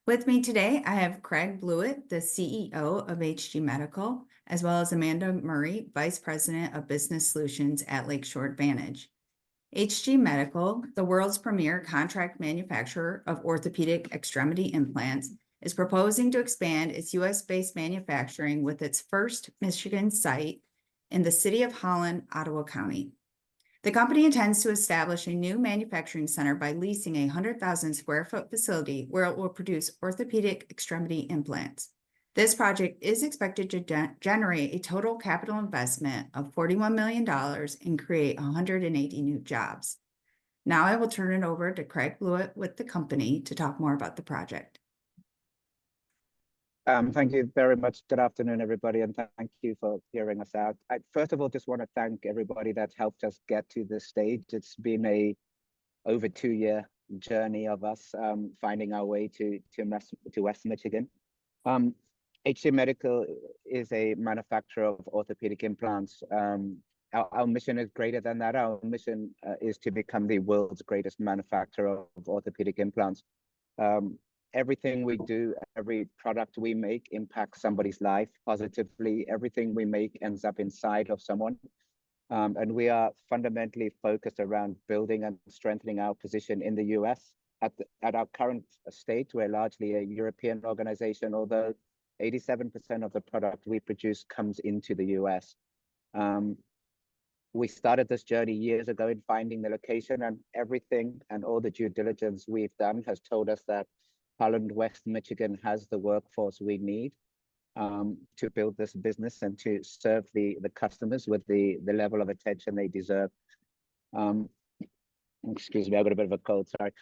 With me today, I have Craig Blewett, the CEO of HG Medical, as well as Amanda Murray, Vice President of Business Solutions at Lakeshore Advantage. HG Medical, the world's premier contract manufacturer of orthopedic extremity implants, is proposing to expand its U.S.-based manufacturing with its first Michigan site in the city of Holland, Ottawa County. The company intends to establish a new manufacturing center by leasing a 100,000 square foot facility where it will produce orthopedic extremity implants. This project is expected to generate a total capital investment of $41 million and create 180 new jobs. Now I will turn it over to Craig Blewett with the company to talk more about the project. Thank you very much. Good afternoon, everybody, and thank you for hearing us out. I first of all just want to thank everybody that helped us get to this stage. It's been a over 2-year journey of us finding our way to West Michigan. HG Medical is a manufacturer of orthopedic implants. Our mission is greater than that. Our mission is to become the world's greatest manufacturer of orthopedic implants. Everything we do, every product we make impacts somebody's life positively. Everything we make ends up inside of someone. And we are fundamentally focused around building and strengthening our position in the US. At our current state, we're largely a European organization, although 87% of the product we produce comes into the US. We started this journey years ago in finding the location, and everything and all the due diligence we've done has told us that Holland, West Michigan has the workforce we need to build this business and to serve the customers with the level of attention they deserve. Excuse me, I've got a bit of a cold, sorry.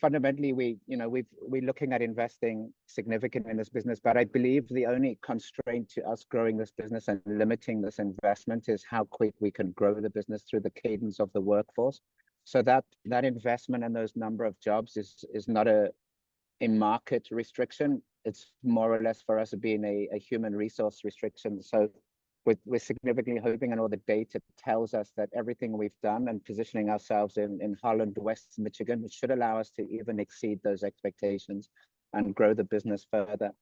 Fundamentally, we're looking at investing significantly in this business, but I believe the only constraint to us growing this business and limiting this investment is how quick we can grow the business through the cadence of the workforce. So that investment and those number of jobs is not a market restriction. It's more or less for us being a human resource restriction. So we're significantly hoping, and all the data tells us that everything we've done and positioning ourselves in Holland, West Michigan, should allow us to even exceed those expectations and grow the business further.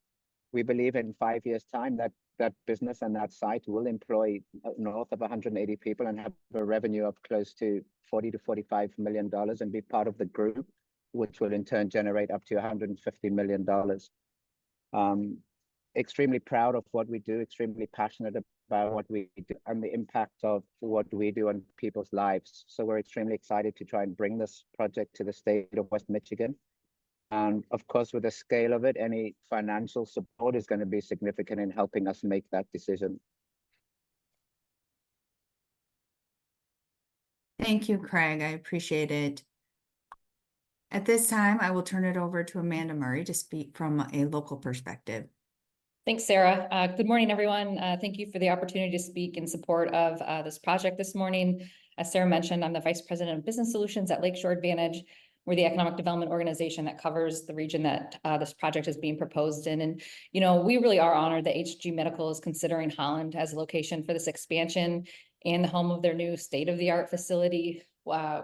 We believe in 5 years' time that business and that site will employ north of 180 people and have a revenue of close to $40 to $45 million and be part of the group, which will in turn generate up to $150 million. Extremely proud of what we do, extremely passionate about what we do and the impact of what we do on people's lives. So we're extremely excited to try and bring this project to the state of West Michigan. And of course, with the scale of it, any financial support is going to be significant in helping us make that decision. Thank you, Craig. I appreciate it. At this time, I will turn it over to Amanda Murray to speak from a local perspective. Thanks, Sarah. Good morning, everyone. Thank you for the opportunity to speak in support of this project this morning. As Sarah mentioned, I'm the Vice President of Business Solutions at Lakeshore Advantage. We're the economic development organization that covers the region that this project is being proposed in. And, we really are honored that HG Medical is considering Holland as a location for this expansion and the home of their new state-of-the-art facility.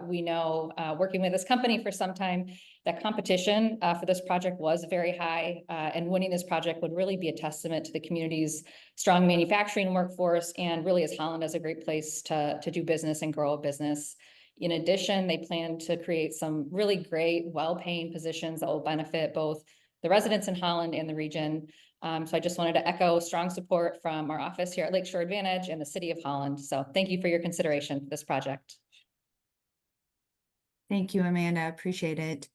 We know, working with this company for some time, that competition for this project was very high, and winning this project would really be a testament to the community's strong manufacturing workforce, and really as Holland is a great place to do business and grow a business. In addition, they plan to create some really great, well-paying positions that will benefit both the residents in Holland and the region. So I just wanted to echo strong support from our office here at Lakeshore Advantage and the City of Holland. So thank you for your consideration for this project. Thank you, Amanda. Appreciate it.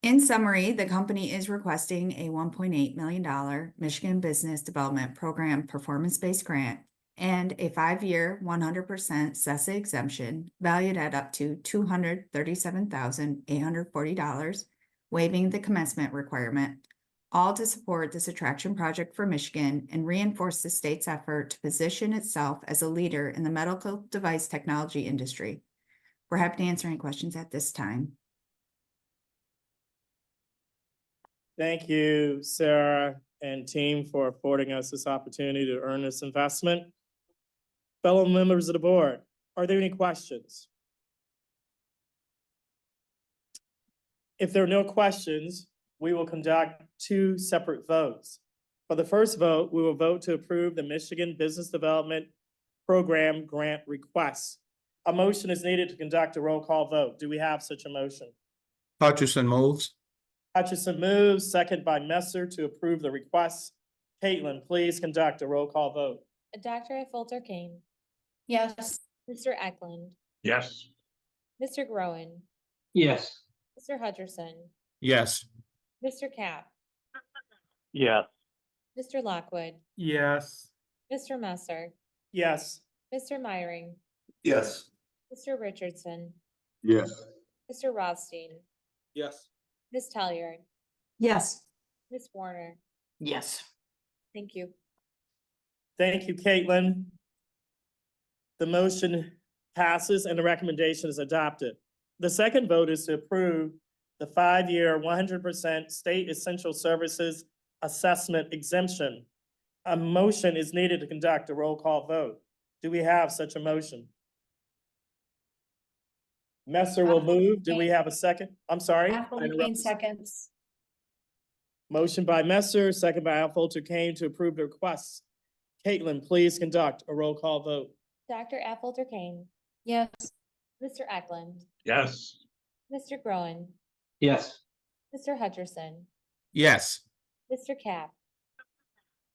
In summary, the company is requesting a $1.8 million Michigan Business Development Program performance-based grant and a 5-year 100% CESA exemption valued at up to $237,840, waiving the commencement requirement, all to support this attraction project for Michigan and reinforce the state's effort to position itself as a leader in the medical device technology industry. We're happy to answer any questions at this time. Thank you, Sarah and team, for affording us this opportunity to earn this investment. Fellow members of the board, are there any questions? If there are no questions, we will conduct 2 separate votes. For the first vote, we will vote to approve the Michigan Business Development Program grant request. A motion is needed to conduct a roll call vote. Do we have such a motion? Hutchison moves. Hutchison moves, second by Messer, to approve the request. Caitlin, please conduct a roll call vote. Dr. Fulter Kane, Yes. Mr. Eklund, Yes. Mr. Groen, Yes. Mr. Hutcherson, Yes. Mr. Cap, Yes. Mr. Lockwood, Yes. Mr. Messer, Yes. Mr. Myring, Yes. Mr. Richardson, Yes. Mr. Rothstein, Yes. Ms. Talliard, Yes. Ms. Warner. Yes. Thank you. Thank you, Caitlin. The motion passes and the recommendation is adopted. The second vote is to approve the 5-year 100% state essential services assessment exemption. A motion is needed to conduct a roll call vote. Do we have such a motion? Messer will move. Do we have a second? I'm sorry. I interrupted. Seconds. Motion by Messer, second by Affolter Kane to approve the request. Caitlin, please conduct a roll call vote. Dr. Affolter Kane, Yes. Mr. Eklund, Yes. Mr. Groen, Yes. Mr. Hutcherson, Yes. Mr. Cap,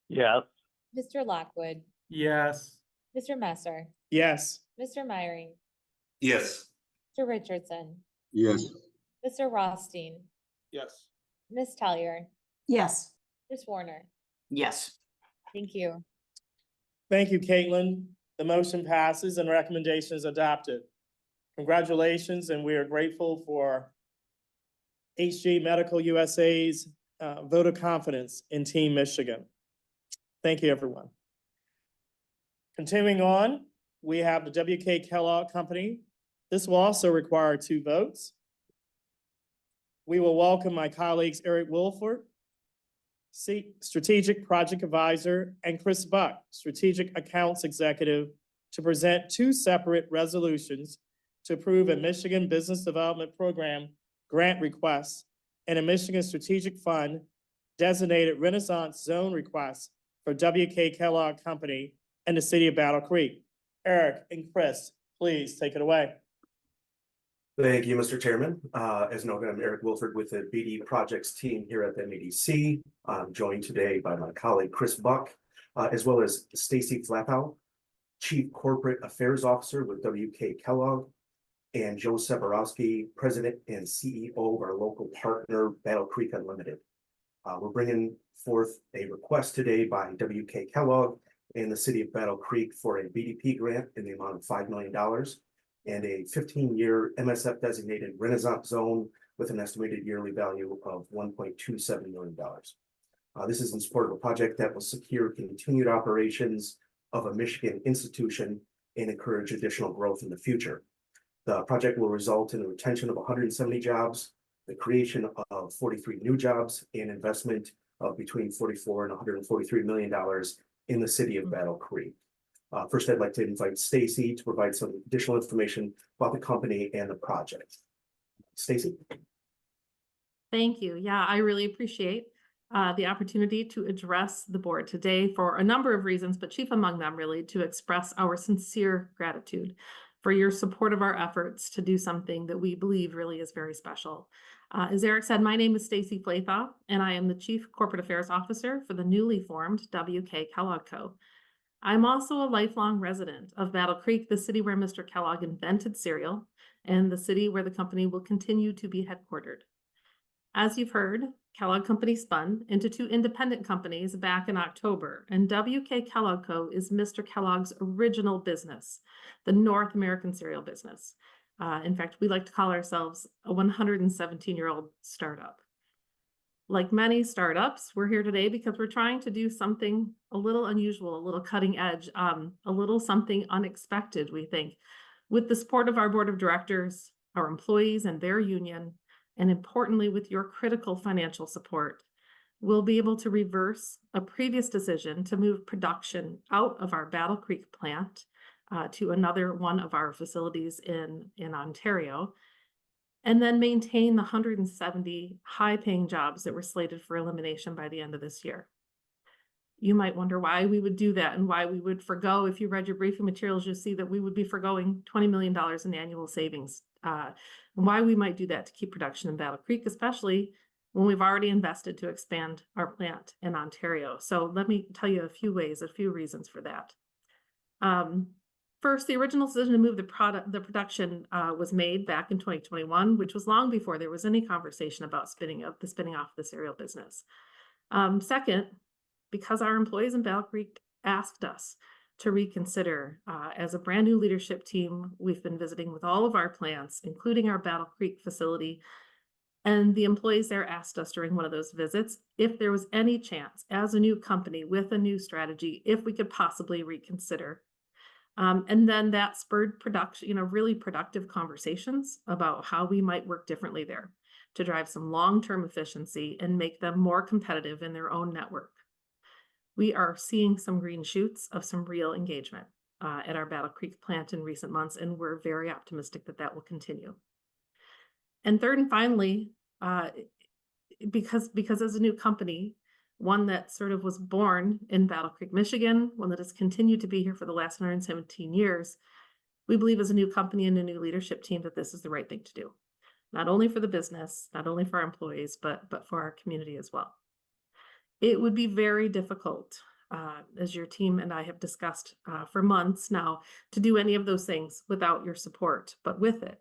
Yes. Mr. Lockwood, Yes. Mr. Messer, Yes. Mr. Myring, Yes. Mr. Richardson, Yes. Mr. Rothstein, Yes. Ms. Talliard, Yes. Ms. Warner. Yes. Thank you. Thank you, Caitlin. The motion passes and recommendation is adopted. Congratulations, and we are grateful for HG Medical USA's vote of confidence in Team Michigan. Thank you, everyone. Continuing on, we have the W.K. Kellogg Company. This will also require 2 votes. We will welcome my colleagues Eric Wilford, Strategic Project Advisor, and Chris Buck, Strategic Accounts Executive, to present 2 separate resolutions to approve a Michigan Business Development Program grant request and a Michigan Strategic Fund designated Renaissance Zone request for W.K. Kellogg Company and the City of Battle Creek. Eric and Chris, please take it away. Thank you, Mr. Chairman. As noted, I'm Eric Wilford with the BD Projects team here at the MEDC. I'm joined today by my colleague, Chris Buck, as well as Stacy Flatow, Chief Corporate Affairs Officer with W.K. Kellogg, and Joe Seborowski, President and CEO of our local partner, Battle Creek Unlimited. We're bringing forth a request today by W.K. Kellogg and the City of Battle Creek for a BDP grant in the amount of $5 million. And a 15-year MSF designated Renaissance Zone with an estimated yearly value of $1.27 million. This is in support of a project that will secure continued operations of a Michigan institution and encourage additional growth in the future. The project will result in the retention of 170 jobs, the creation of 43 new jobs, and investment of between $44 and $143 million in the City of Battle Creek. First, I'd like to invite Stacy to provide some additional information about the company and the project. Stacy. Thank you. Yeah, I really appreciate the opportunity to address the board today for a number of reasons, but chief among them really to express our sincere gratitude for your support of our efforts to do something that we believe really is very special. As Eric said, my name is Stacy Flathaw, and I am the Chief Corporate Affairs Officer for the newly formed WK Kellogg Co. I'm also a lifelong resident of Battle Creek, the city where Mr. Kellogg invented cereal, and the city where the company will continue to be headquartered. As you've heard, Kellogg Company spun into two independent companies back in October, and WK Kellogg Co. is Mr. Kellogg's original business, the North American cereal business. In fact, we like to call ourselves a 117-year-old startup. Like many startups, we're here today because we're trying to do something a little unusual, a little cutting edge, a little something unexpected, we think. With the support of our board of directors, our employees and their union, and importantly, with your critical financial support, we'll be able to reverse a previous decision to move production out of our Battle Creek plant to another one of our facilities in Ontario, and then maintain the 170 high-paying jobs that were slated for elimination by the end of this year. You might wonder why we would do that and why we would forgo. If you read your briefing materials, you'll see that we would be forgoing $20 million in annual savings. And why we might do that to keep production in Battle Creek, especially when we've already invested to expand our plant in Ontario. So let me tell you a few reasons for that. First, the original decision to move the production was made back in 2021, which was long before there was any conversation about spinning off the cereal business. Second, because our employees in Battle Creek asked us to reconsider, as a brand new leadership team, we've been visiting with all of our plants, including our Battle Creek facility. And the employees there asked us during one of those visits if there was any chance, as a new company with a new strategy, if we could possibly reconsider. And then that spurred production, really productive conversations about how we might work differently there to drive some long-term efficiency and make them more competitive in their own network. We are seeing some green shoots of some real engagement at our Battle Creek plant in recent months, and we're very optimistic that that will continue. And third and finally, because as a new company, one that sort of was born in Battle Creek, Michigan, one that has continued to be here for the last 117 years, we believe as a new company and a new leadership team that this is the right thing to do, not only for the business, not only for our employees, but for our community as well. It would be very difficult, as your team and I have discussed for months now, to do any of those things without your support. But with it,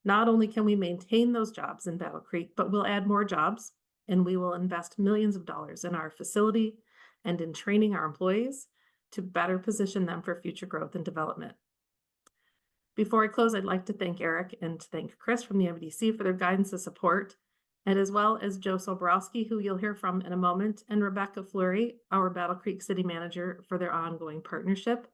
not only can we maintain those jobs in Battle Creek, but we'll add more jobs, and we will invest millions of dollars in our facility and in training our employees to better position them for future growth and development. Before I close, I'd like to thank Eric and to thank Chris from the MDC for their guidance and support, and as well as Joe Soborowski, who you'll hear from in a moment, and Rebecca Fleury, our Battle Creek City Manager, for their ongoing partnership.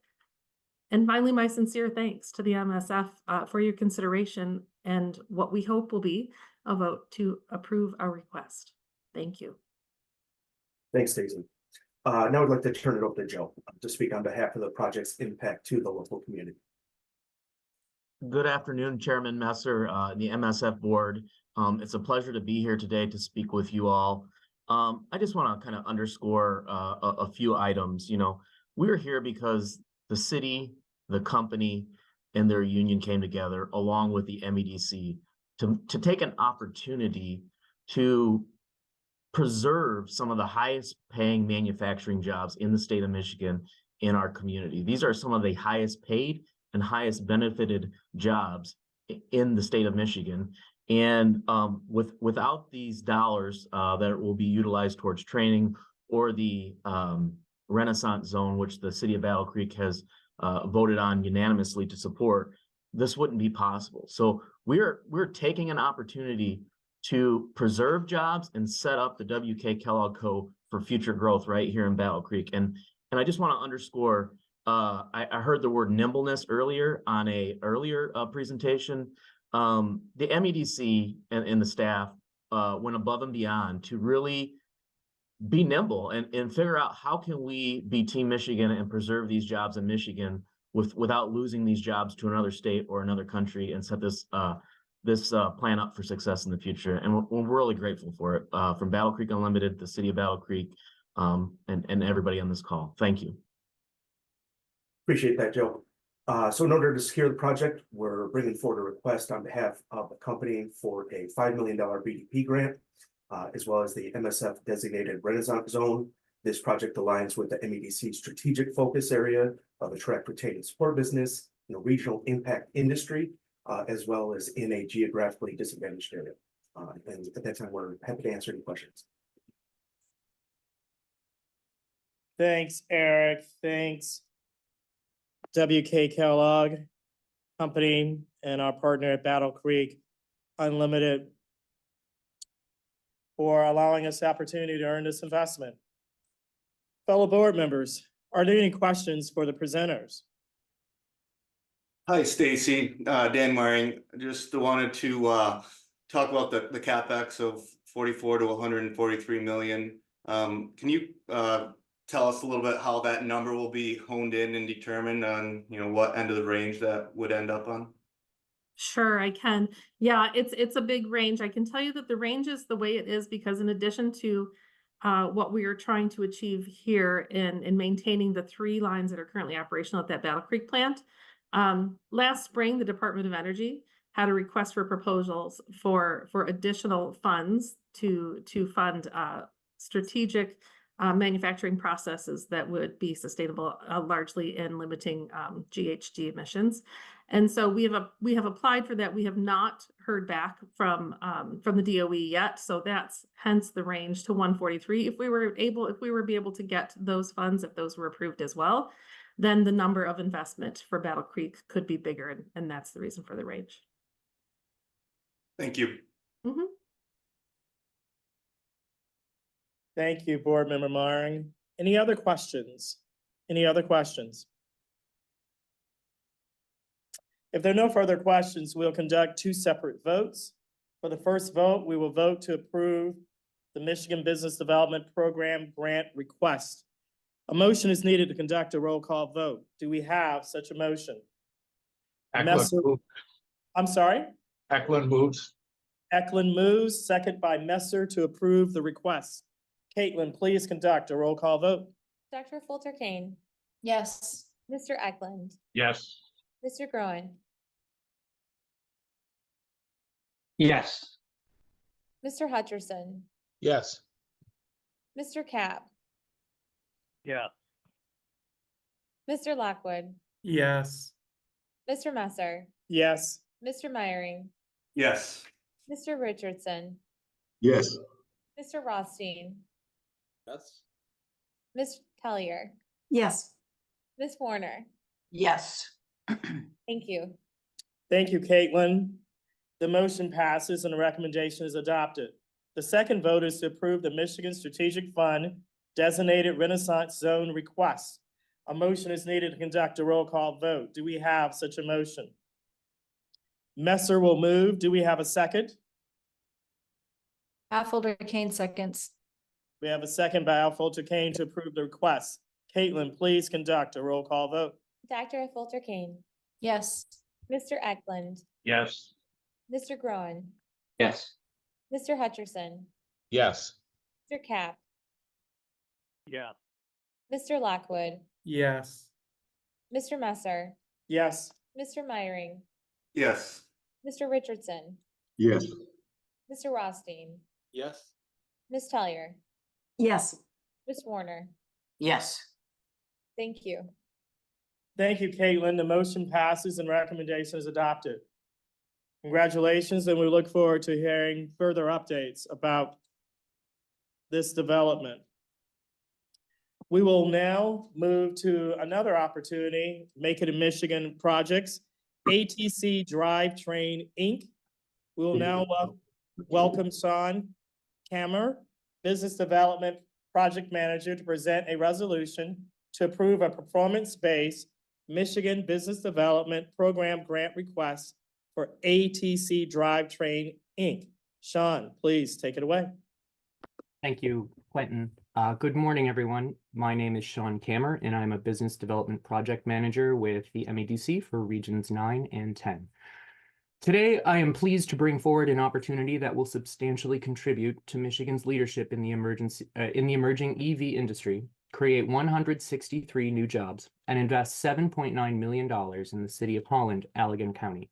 And finally, my sincere thanks to the MSF for your consideration and what we hope will be a vote to approve our request. Thank you. Thanks, Stacey. Now I'd like to turn it over to Joe to speak on behalf of the project's impact to the local community. Good afternoon, Chairman Messer, the MSF board. It's a pleasure to be here today to speak with you all. I just want to kind of underscore a few items. We're here because the city, the company, and their union came together along with the MEDC to take an opportunity to preserve some of the highest paying manufacturing jobs in the state of Michigan in our community. These are some of the highest paid and highest benefited jobs in the state of Michigan. And without these dollars that will be utilized towards training or the Renaissance Zone, which the city of Battle Creek has voted on unanimously to support, this wouldn't be possible. So we're taking an opportunity to preserve jobs and set up the WK Kellogg Co. for future growth right here in Battle Creek. And I just want to underscore, I heard the word nimbleness earlier on a earlier presentation. The MEDC and the staff went above and beyond to really be nimble and figure out how can we be Team Michigan and preserve these jobs in Michigan without losing these jobs to another state or another country, and set this plan up for success in the future. And we're really grateful for it, from Battle Creek Unlimited, the city of Battle Creek, and everybody on this call. Thank you. Appreciate that, Joe. So in order to secure the project, we're bringing forward a request on behalf of the company for a $5 million BDP grant, as well as the MSF designated Renaissance Zone. This project aligns with the MEDC strategic focus area of attract, retain, and support business in a regional impact industry, as well as in a geographically disadvantaged area. And at that time, we're happy to answer any questions. Thanks, Eric. Thanks, WK Kellogg Company and our partner at Battle Creek Unlimited for allowing us the opportunity to earn this investment. Fellow board members, are there any questions for the presenters? Hi, Stacy, Dan Waring. Just wanted to talk about the CapEx of 44 to 143 million. Can you tell us a little bit how that number will be honed in and determined on, what end of the range that would end up on? Sure, I can. Yeah, it's a big range. I can tell you that the range is the way it is because in addition to what we are trying to achieve here in maintaining the 3 lines that are currently operational at that Battle Creek plant, last spring, the Department of Energy had a request for proposals for additional funds to fund strategic manufacturing processes that would be sustainable, largely in limiting GHG emissions. And so we have applied for that. We have not heard back from the DOE yet. So that's hence the range to 143. If we were able to get those funds, if those were approved as well, then the number of investment for Battle Creek could be bigger, and that's the reason for the range. Thank you. Mm-hmm. Thank you, Board Member Maring. Any other questions? Any other questions? If there are no further questions, we'll conduct 2 separate votes. For the first vote, we will vote to approve the Michigan Business Development Program grant request. A motion is needed to conduct a roll call vote. Do we have such a motion? I'm sorry? Eklund moves. Eklund moves, second by Messer to approve the request. Caitlin, please conduct a roll call vote. Dr. Fulter Kane, Yes. Mr. Eklund, Yes. Mr. Groen, Yes. Mr. Hutcherson, Yes. Mr. Cap, Yeah. Mr. Lockwood, Yes. Mr. Messer, Yes. Mr. Meyering, Yes. Mr. Richardson, Yes. Mr. Rothstein, Yes. Ms. Tellier, Yes. Ms. Warner. Yes. Thank you. Thank you, Caitlin. The motion passes and the recommendation is adopted. The second vote is to approve the Michigan Strategic Fund designated Renaissance Zone request. A motion is needed to conduct a roll call vote. Do we have such a motion? Messer will move. Do we have a second? Fulter Kane seconds. We have a second by Al Fulter Kane to approve the request. Caitlin, please conduct a roll call vote. Dr. Fulter Kane, Yes. Mr. Eklund, Yes. Mr. Groen, Yes. Mr. Hutcherson, Yes. Mr. Cap, Yeah. Mr. Lockwood, Yes. Mr. Messer, Yes. Mr. Meyering, Yes. Mr. Richardson, Yes. Mr. Rothstein, Yes. Ms. Tellier, Yes. Ms. Warner. Yes. Thank you. Thank you, Caitlin. The motion passes and recommendation is adopted. Congratulations, and we look forward to hearing further updates about this development. We will now move to another opportunity, Make It in Michigan projects, ATC Drivetrain, Inc. We will now welcome Sean Kammer, Business Development Project Manager, to present a resolution to approve a performance-based Michigan Business Development Program grant request for ATC Drivetrain, Inc. Sean, please take it away. Thank you, Quentin. Good morning, everyone. My name is Sean Kammer, and I'm a Business Development Project Manager with the MEDC for Regions 9 and 10. Today, I am pleased to bring forward an opportunity that will substantially contribute to Michigan's leadership in the emerging EV industry create 163 new jobs, and invest $7.9 million in the city of Holland, Allegan County.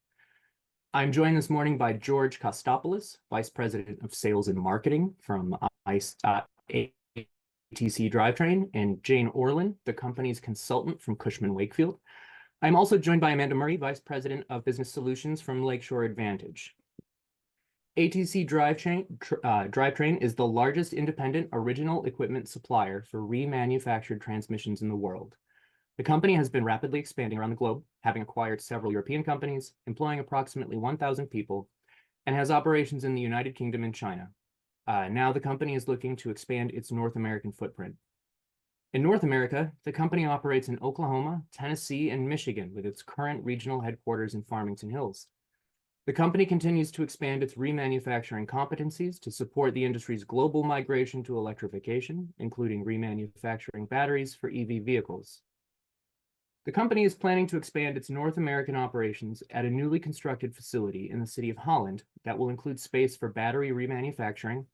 I'm joined this morning by George Kostopoulos, Vice President of Sales and Marketing from ATC Drivetrain, and Jane Orlin, the company's consultant from Cushman Wakefield. I'm also joined by Amanda Murray, Vice President of Business Solutions from Lakeshore Advantage. ATC Drivetrain is the largest independent original equipment supplier for remanufactured transmissions in the world. The company has been rapidly expanding around the globe, having acquired several European companies, employing approximately 1,000 people, and has operations in the United Kingdom and China. Now the company is looking to expand its North American footprint. In North America, the company operates in Oklahoma, Tennessee, and Michigan with its current regional headquarters in Farmington Hills. The company continues to expand its remanufacturing competencies to support the industry's global migration to electrification, including remanufacturing batteries for EV vehicles. The company is planning to expand its North American operations at a newly constructed facility in the city of Holland that will include space for battery remanufacturing,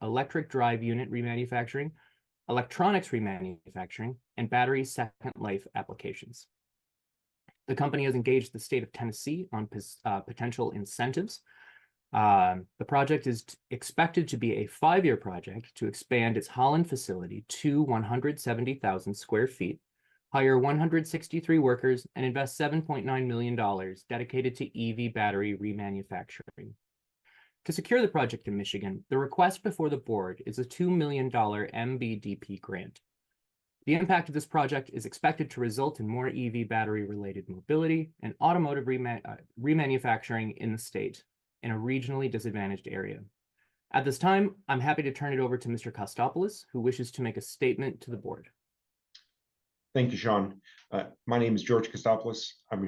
electric drive unit remanufacturing, electronics remanufacturing, and battery second life applications. The company has engaged the state of Tennessee on potential incentives. The project is expected to be a 5-year project to expand its Holland facility to 170,000 square feet, hire 163 workers, and invest $7.9 million dedicated to EV battery remanufacturing. To secure the project in Michigan, the request before the board is a $2 million MBDP grant. The impact of this project is expected to result in more EV battery-related mobility and automotive remanufacturing in the state in a regionally disadvantaged area. At this time, I'm happy to turn it over to Mr. Kostopoulos, who wishes to make a statement to the board. Thank you, Sean. My name is George Kostopoulos. I'm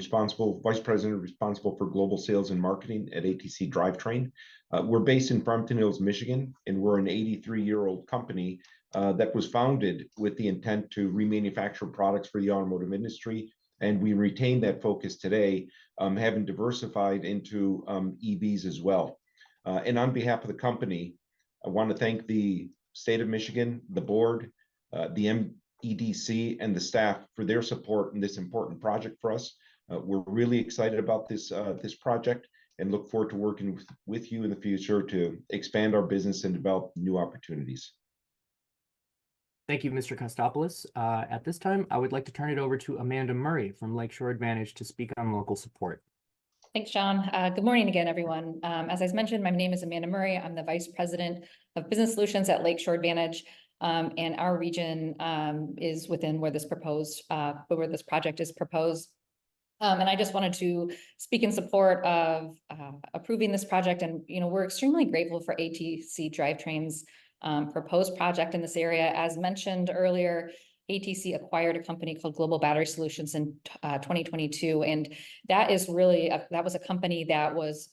Vice President responsible for global sales and marketing at ATC Drivetrain. We're based in Farmington Hills, Michigan, and we're an 83-year-old company that was founded with the intent to remanufacture products for the automotive industry. And we retain that focus today, having diversified into EVs as well. And on behalf of the company, I want to thank the state of Michigan, the board, the EDC, and the staff for their support in this important project for us. We're really excited about this project and look forward to working with you in the future to expand our business and develop new opportunities. Thank you, Mr. Kostopoulos. At this time, I would like to turn it over to Amanda Murray from Lakeshore Advantage to speak on local support. Thanks, Sean. Good morning again, everyone. As I mentioned, my name is Amanda Murray. I'm the Vice President of Business Solutions at Lakeshore Advantage. And our region is within where this project is proposed. And I just wanted to speak in support of approving this project. And, we're extremely grateful for ATC Drivetrain's proposed project in this area. As mentioned earlier, ATC acquired a company called Global Battery Solutions in 2022. And that is really, that was a company that was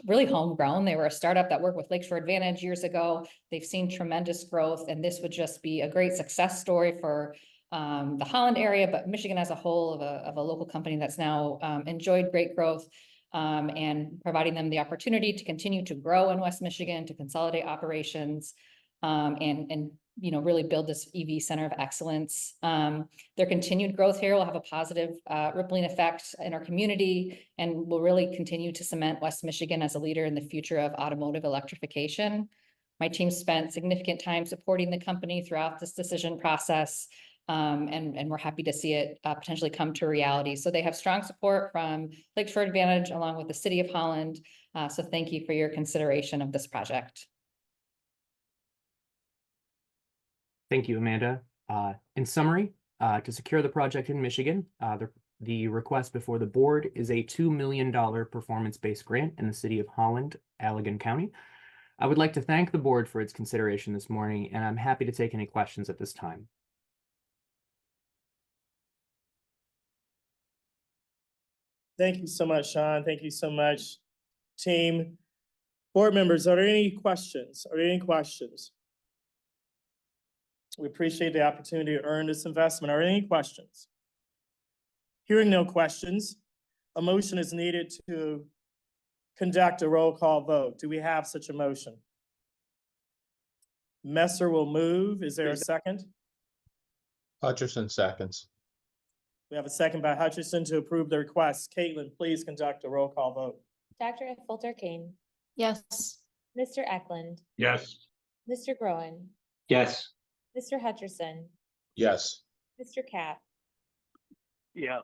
really homegrown. They were a startup that worked with Lakeshore Advantage years ago. They've seen tremendous growth, and this would just be a great success story for the Holland area, but Michigan as a whole of a local company that's now enjoyed great growth and providing them the opportunity to continue to grow in West Michigan, to consolidate operations, and really build this EV center of excellence. Their continued growth here will have a positive rippling effect in our community and will really continue to cement West Michigan as a leader in the future of automotive electrification. My team spent significant time supporting the company throughout this decision process, and we're happy to see it potentially come to reality. So they have strong support from Lakeshore Advantage along with the City of Holland. So thank you for your consideration of this project. Thank you, Amanda. In summary, to secure the project in Michigan, the request before the board is a $2 million performance-based grant in the city of Holland, Allegan County. I would like to thank the board for its consideration this morning, and I'm happy to take any questions at this time. Thank you so much, Sean. Thank you so much, team. Board members, are there any questions? We appreciate the opportunity to earn this investment. Are there any questions? Hearing no questions, a motion is needed to conduct a roll call vote. Do we have such a motion? Messer will move. Is there a second? Hutcherson seconds. We have a second by Hutchison to approve the request. Caitlin, please conduct a roll call vote. Dr. Fulter Kane, Yes. Mr. Eklund, Yes. Mr. Groen, Yes. Mr. Hutcherson, Yes. Mr. Cap, Yeah.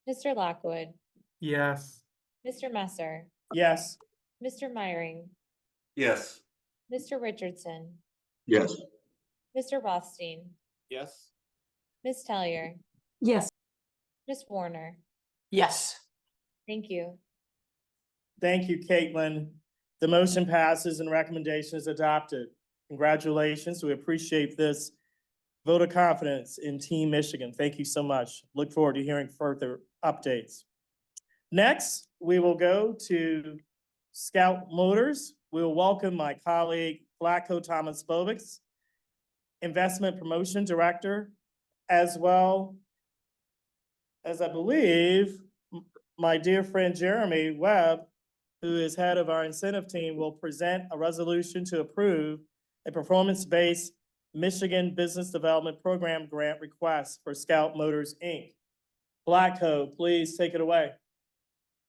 Mr. Lockwood, Yes. Mr. Messer, Yes. Mr. Myring, Yes. Mr. Richardson, Yes. Mr. Rothstein, Yes. Ms. Tellier, Yes. Ms. Warner. Yes. Thank you. Thank you, Caitlin. The motion passes and recommendation is adopted. Congratulations. We appreciate this vote of confidence in Team Michigan. Thank you so much. Look forward to hearing further updates. Next, we will go to Scout Motors. We will welcome my colleague, Vlatko Thomas Bobics, Investment Promotion Director, as well as I believe my dear friend Jeremy Webb, who is head of our incentive team, will present a resolution to approve a performance-based Michigan Business Development Program grant request for Scout Motors, Inc. Vlatko, please take it away.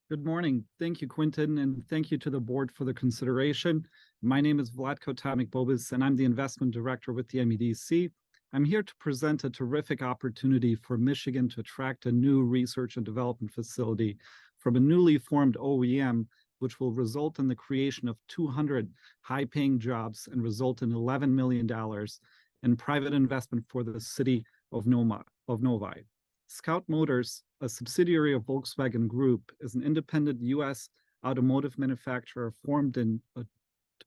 Good morning. Thank you, Quinton, and thank you to the board for the consideration. My name is Vlatko Tomic Bobis, and I'm the investment director with the MEDC. I'm here to present a terrific opportunity for Michigan to attract a new research and development facility from a newly formed OEM, which will result in the creation of 200 high-paying jobs and result in $11 million in private investment for the city of Novi. Scout Motors, a subsidiary of Volkswagen Group, is an independent U.S. automotive manufacturer formed in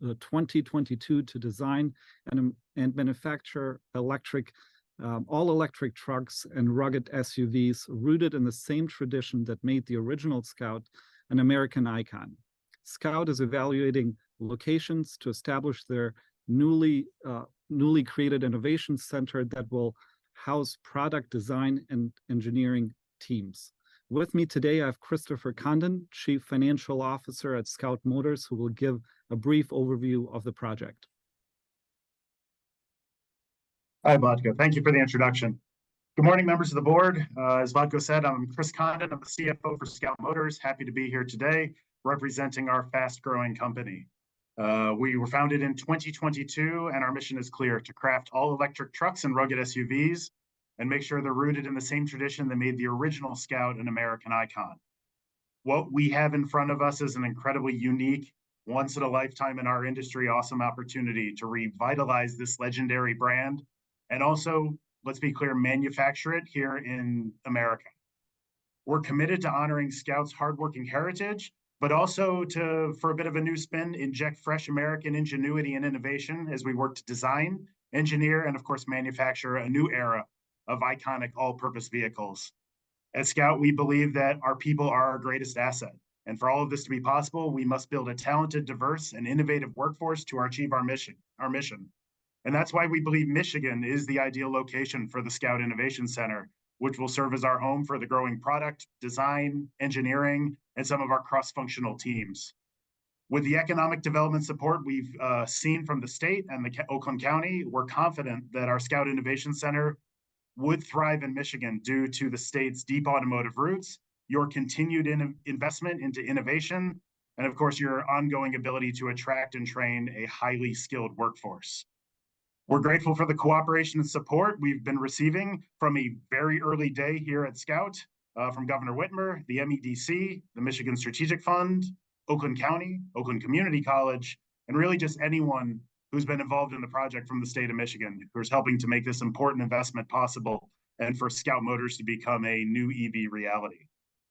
2022 to design and manufacture all-electric trucks and rugged SUVs rooted in the same tradition that made the original Scout an American icon. Scout is evaluating locations to establish their newly created innovation center that will house product design and engineering teams. With me today, I have Christopher Condon, Chief Financial Officer at Scout Motors, who will give a brief overview of the project. Hi, Vlatko. Thank you for the introduction. Good morning, members of the board. As Vlatko said, I'm Chris Condon. I'm the CFO for Scout Motors. Happy to be here today representing our fast-growing company. We were founded in 2022, and our mission is clear: to craft all-electric trucks and rugged SUVs and make sure they're rooted in the same tradition that made the original Scout an American icon. What we have in front of us is an incredibly unique, once-in-a-lifetime in our industry, awesome opportunity to revitalize this legendary brand and also, let's be clear, manufacture it here in America. We're committed to honoring Scout's hardworking heritage, but also for a bit of a new spin, inject fresh American ingenuity and innovation as we work to design, engineer, and of course, manufacture a new era of iconic all-purpose vehicles. At Scout, we believe that our people are our greatest asset. And for all of this to be possible, we must build a talented, diverse, and innovative workforce to achieve our mission. And that's why we believe Michigan is the ideal location for the Scout Innovation Center, which will serve as our home for the growing product, design, engineering, and some of our cross-functional teams. With the economic development support we've seen from the state and the Oakland County, we're confident that our Scout Innovation Center would thrive in Michigan due to the state's deep automotive roots, your continued investment into innovation, and of course, your ongoing ability to attract and train a highly skilled workforce. We're grateful for the cooperation and support we've been receiving from a very early day here at Scout, from Governor Whitmer, the MEDC, the Michigan Strategic Fund, Oakland County, Oakland Community College, and really just anyone who's been involved in the project from the state of Michigan, who's helping to make this important investment possible and for Scout Motors to become a new EV reality.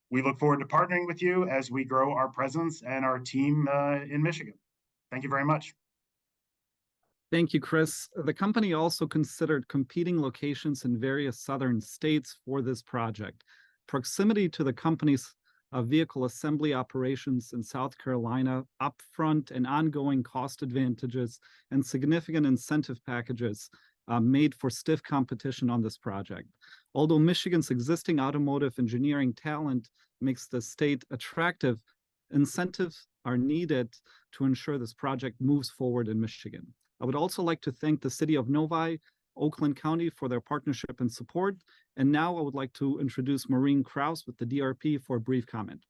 We look forward to partnering with you as we grow our presence and our team in Michigan. Thank you very much. Thank you, Chris. The company also considered competing locations in various southern states for this project. Proximity to the company's vehicle assembly operations in South Carolina, upfront and ongoing cost advantages, and significant incentive packages made for stiff competition on this project. Although Michigan's existing automotive engineering talent makes the state attractive, incentives are needed to ensure this project moves forward in Michigan. I would also like to thank the city of Novi Oakland County for their partnership and support. And now I would like to introduce Maureen Kraus with the DRP for a brief comment.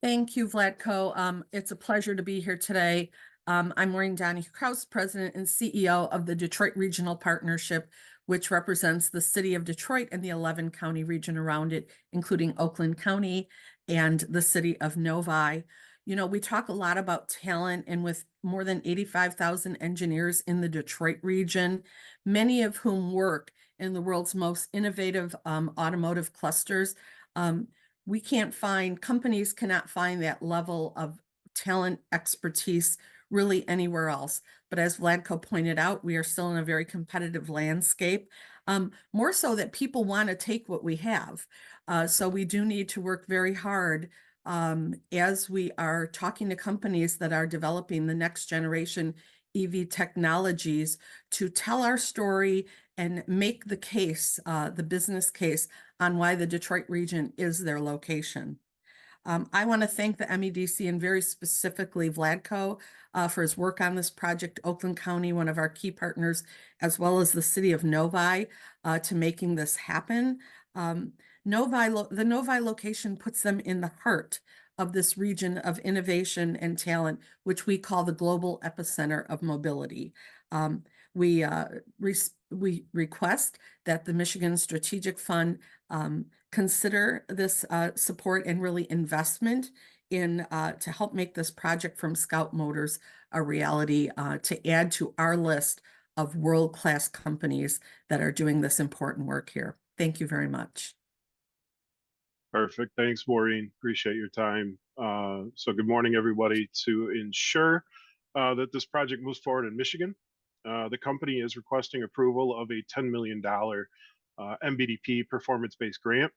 Thank you, Vlatko. It's a pleasure to be here today. I'm Maureen Donahue Kraus, President and CEO of the Detroit Regional Partnership, which represents the city of Detroit and the 11 county region around it, including Oakland County and the city of Novi. You know, we talk a lot about talent, and with more than 85,000 engineers in the Detroit region, many of whom work in the world's most innovative automotive clusters, we can't find, companies cannot find that level of talent expertise really anywhere else. But as Vlatko pointed out, we are still in a very competitive landscape, more so that people want to take what we have. So we do need to work very hard as we are talking to companies that are developing the next generation EV technologies to tell our story and make the case, the business case on why the Detroit region is their location. I want to thank the MEDC and very specifically Vlatko for his work on this project, Oakland County, one of our key partners, as well as the city of Novi to making this happen. The Novi location puts them in the heart of this region of innovation and talent, which we call the global epicenter of mobility. We request that the Michigan Strategic Fund consider this support and really investment in to help make this project from Scout Motors a reality, to add to our list of world-class companies that are doing this important work here. Thank you very much. Perfect. Thanks, Maureen. Appreciate your time. So good morning, everybody. To ensure that this project moves forward in Michigan, the company is requesting approval of a $10 million MBDP performance-based grant,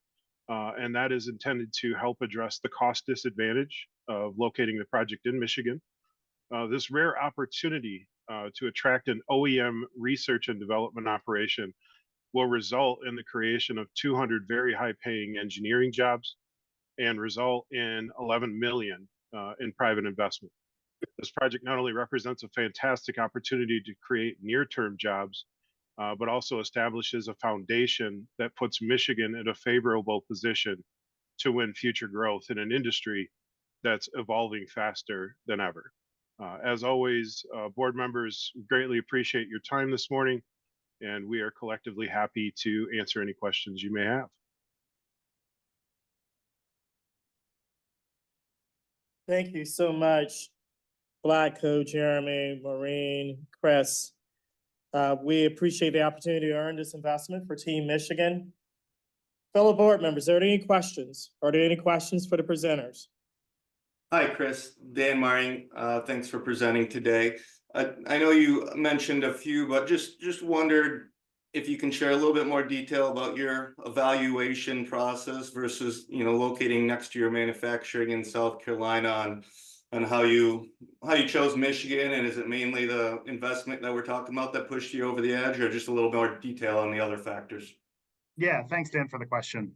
and that is intended to help address the cost disadvantage of locating the project in Michigan. This rare opportunity to attract an OEM research and development operation will result in the creation of 200 very high-paying engineering jobs and result in 11 million in private investment. This project not only represents a fantastic opportunity to create near-term jobs, but also establishes a foundation that puts Michigan in a favorable position to win future growth in an industry that's evolving faster than ever. As always, board members greatly appreciate your time this morning, and we are collectively happy to answer any questions you may have. Thank you so much, Vlatko, Jeremy, Maureen, Chris. We appreciate the opportunity to earn this investment for Team Michigan. Fellow board members, are there any questions? Are there any questions for the presenters? Hi, Chris. Dan Maring. Thanks for presenting today. I know you mentioned a few, but just wondered if you can share a little bit more detail about your evaluation process versus, you know, locating next to your manufacturing in South Carolina, on how you chose Michigan, and is it mainly the investment that we're talking about that pushed you over the edge, or just a little more detail on the other factors? Yeah, thanks, Dan, for the question.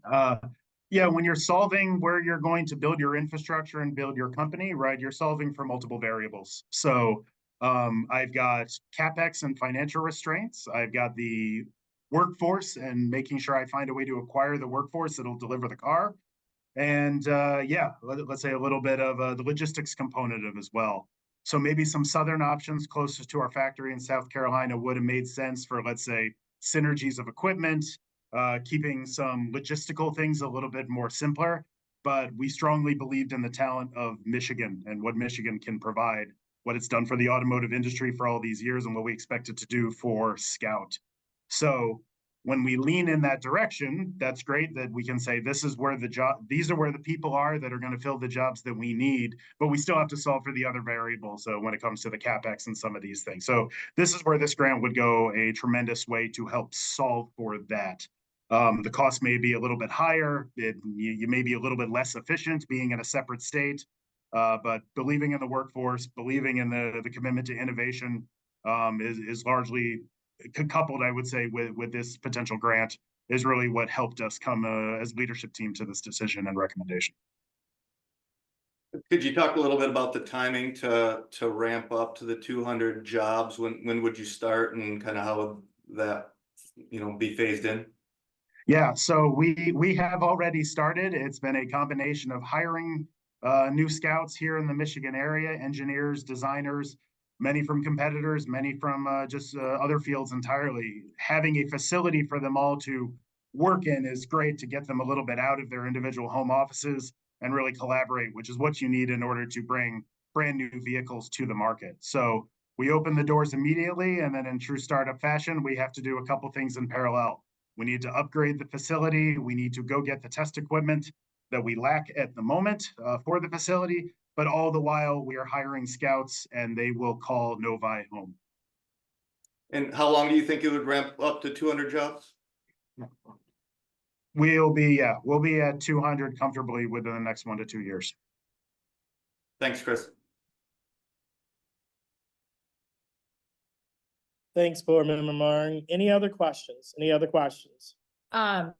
Yeah, when you're solving where you're going to build your infrastructure and build your company, right, you're solving for multiple variables. So I've got CapEx and financial restraints. I've got the workforce and making sure I find a way to acquire the workforce that'll deliver the car. And yeah, let's say a little bit of the logistics component of as well. So maybe some southern options closest to our factory in South Carolina would have made sense for, let's say, synergies of equipment, keeping some logistical things a little bit more simpler. But we strongly believed in the talent of Michigan and what Michigan can provide, what it's done for the automotive industry for all these years, and what we expect it to do for Scout. So when we lean in that direction, that's great that we can say this is where these are where the people are that are going to fill the jobs that we need, but we still have to solve for the other variables when it comes to the CapEx and some of these things. So this is where this grant would go a tremendous way to help solve for that. The cost may be a little bit higher. You may be a little bit less efficient being in a separate state, but believing in the workforce, believing in the commitment to innovation is largely coupled, I would say, with this potential grant is really what helped us come as leadership team to this decision and recommendation. Could you talk a little bit about the timing to ramp up to the 200 jobs? When would you start, and kind of how would that, be phased in? Yeah, so we have already started. It's been a combination of hiring new scouts here in the Michigan area, engineers, designers, many from competitors, many from just other fields entirely. Having a facility for them all to work in is great to get them a little bit out of their individual home offices and really collaborate, which is what you need in order to bring brand new vehicles to the market. So we open the doors immediately, and then in true startup fashion, we have to do a couple things in parallel. We need to upgrade the facility. We need to go get the test equipment that we lack at the moment for the facility, but all the while we are hiring scouts and they will call Novi home. And how long do you think it would ramp up to 200 jobs? We'll be at 200 comfortably within the next 1 to 2 years. Thanks, Chris. Thanks, Board Member Martin. Any other questions? Any other questions? I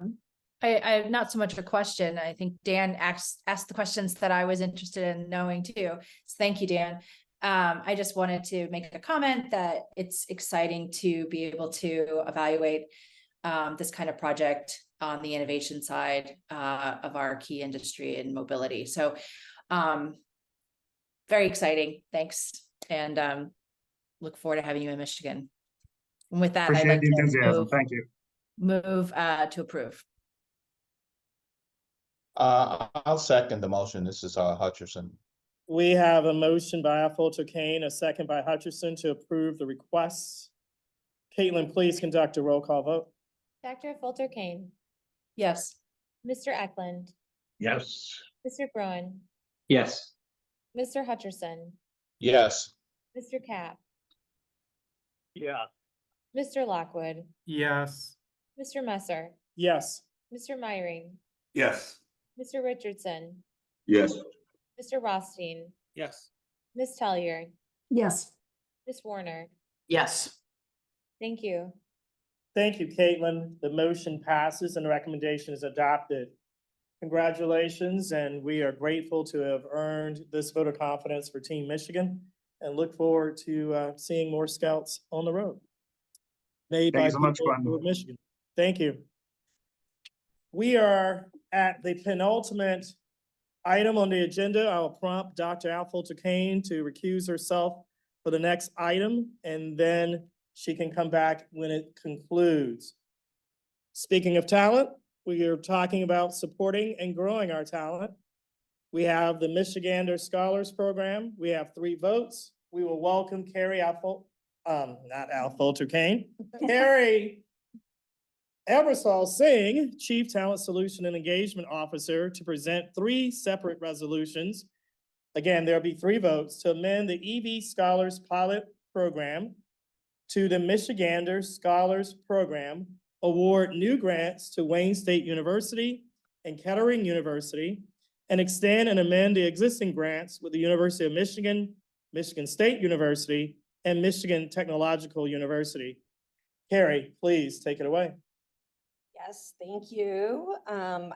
have not so much a question. I think Dan asked the questions that I was interested in knowing too. So thank you, Dan. I just wanted to make a comment that it's exciting to be able to evaluate this kind of project on the innovation side of our key industry and mobility. So very exciting. Thanks. And look forward to having you in Michigan. And with that, Appreciate I'd like the enthusiasm. to Thank you. move to approve. I'll second the motion. This is Hutcherson. We have a motion by Alfonso Kane, a second by Hutcherson to approve the requests. Caitlin, please conduct a roll call vote. Dr. Fulter Kane, Yes. Mr. Eklund, Yes. Mr. Groen, Yes. Mr. Hutcherson, Yes. Mr. Cap, Yeah. Mr. Lockwood, Yes. Mr. Messer, Yes. Mr. Myring, Yes. Mr. Richardson, Yes. Mr. Rothstein, Yes. Ms. Tellier, Yes. Ms. Warner. Yes. Thank you. Thank you, Caitlin. The motion passes and the recommendation is adopted. Congratulations, and we are grateful to have earned this vote of confidence for Team Michigan and look forward to seeing more scouts on the road. Made Thank by you so much, people Glenn. of Michigan. Thank you. We are at the penultimate item on the agenda. I will prompt Dr. Alfonso Kane to recuse herself for the next item, and then she can come back when it concludes. Speaking of talent, we are talking about supporting and growing our talent. We have the Michigander Scholars Program. We have 3 votes. We will welcome Carrie Fulter Kane, Carrie Ebersol Singh, Chief Talent Solution and Engagement Officer, to present 3 separate resolutions. Again, there'll be 3 votes to amend the EV Scholars Pilot Program to the Michigander Scholars Program, award new grants to Wayne State University and Kettering University, and extend and amend the existing grants with the University of Michigan, Michigan State University, and Michigan Technological University. Carrie, please take it away. Yes, thank you.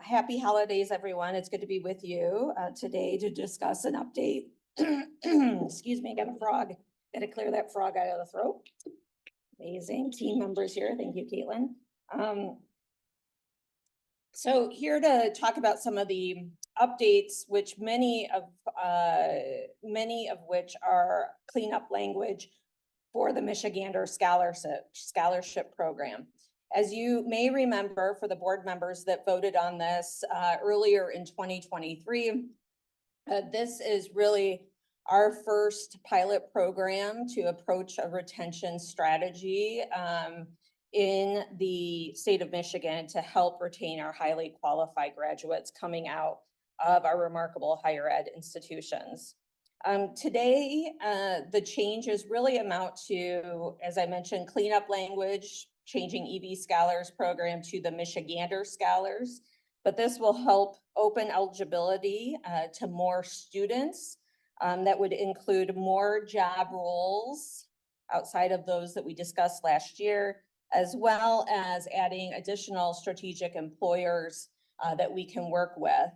Happy holidays, everyone. It's good to be with you today to discuss an update. Excuse me, I got a frog. Got to clear that frog out of the throat. Amazing team members here. Thank you, Caitlin. So here to talk about some of the updates, which many of which are cleanup language for the Michigander Scholarship Program. As you may remember, for the board members that voted on this earlier in 2023, this is really our first pilot program to approach a retention strategy in the state of Michigan to help retain our highly qualified graduates coming out of our remarkable higher ed institutions. Today, the changes really amount to, as I mentioned, cleanup language, changing EV Scholars Program to the Michigander Scholars, but this will help open eligibility to more students. That would include more job roles outside of those that we discussed last year, as well as adding additional strategic employers that we can work with.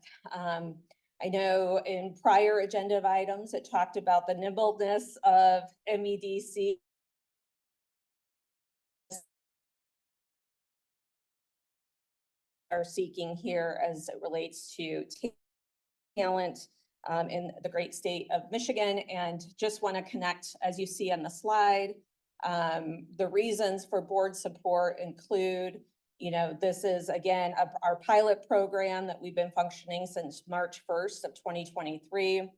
I know in prior agenda items, it talked about the nimbleness of MEDC are seeking here as it relates to talent in the great state of Michigan, and just want to connect, as you see on the slide, the reasons for board support include, this is again our pilot program that we've been functioning since March 1st of 2023,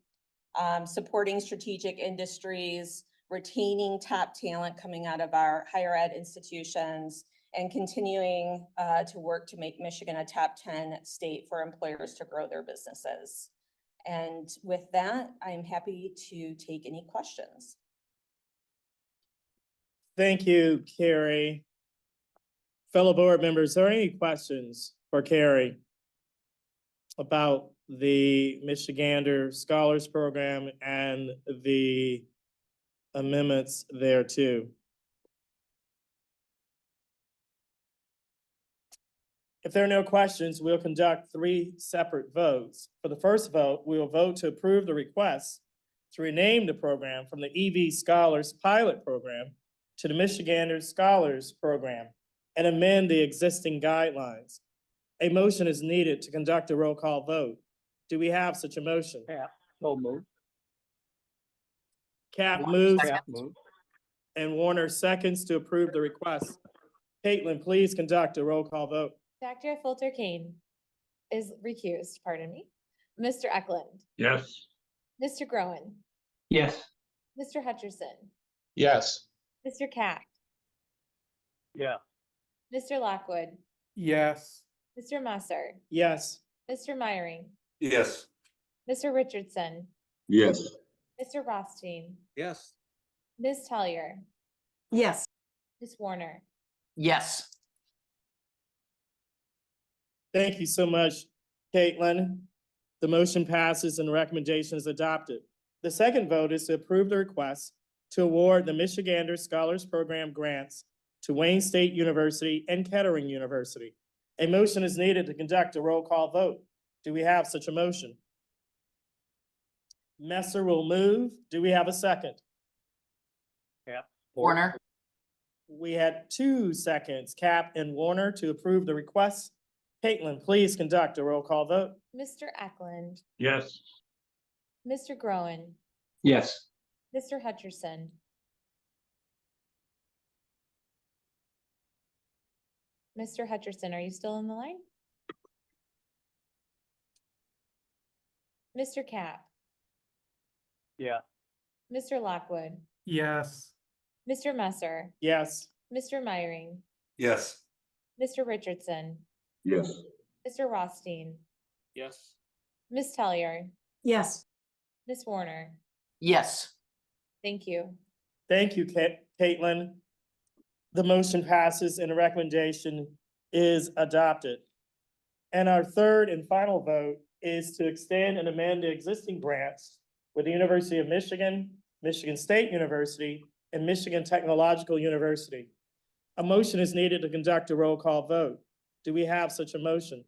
supporting strategic industries, retaining top talent coming out of our higher ed institutions, and continuing to work to make Michigan a top 10 state for employers to grow their businesses. And with that, I'm happy to take any questions. Thank you, Carrie. Fellow board members, are there any questions for Carrie about the Michigander Scholars Program and the amendments thereto? If there are no questions, we'll conduct 3 separate votes. For the first vote, we will vote to approve the request to rename the program from the EV Scholars Pilot Program to the Michigander Scholars Program and amend the existing guidelines. A motion is needed to conduct a roll call vote. Do we have such a motion? So moved. Cap moves Cap move. and Warner seconds to approve the request. Caitlin, please conduct a roll call vote. Dr. Fulter Kane is recused, pardon me. Mr. Eklund, Yes. Mr. Groen, Yes. Mr. Hutcherson, Yes. Mr. Cack, Yeah. Mr. Lockwood, Yes. Mr. Musser, Yes. Mr. Myring, Yes. Mr. Richardson, Yes. Mr. Rothstein, Yes. Ms. Tellier, Yes. Ms. Warner. Yes. Thank you so much, Caitlin. The motion passes and the recommendation is adopted. The second vote is to approve the request to award the Michigander Scholars Program grants to Wayne State University and Kettering University. A motion is needed to conduct a roll call vote. Do we have such a motion? Messer will move. Do we have a second? Yeah. Warner. We had 2 seconds, Cap and Warner, to approve the request. Caitlin, please conduct a roll call vote. Mr. Eklund, Yes. Mr. Groen, Yes. Mr. Hutcherson, Mr. Hutcherson, are you still on the line? Mr. Cap, Yeah. Mr. Lockwood, Yes. Mr. Musser, Yes. Mr. Myring, Yes. Mr. Richardson, Yes. Mr. Rothstein, Yes. Ms. Tellier, Yes. Ms. Warner. Yes. Thank you. Thank you, Caitlin. The motion passes and the recommendation is adopted. And our third and final vote is to extend and amend the existing grants with the University of Michigan, Michigan State University, and Michigan Technological University. A motion is needed to conduct a roll call vote. Do we have such a motion?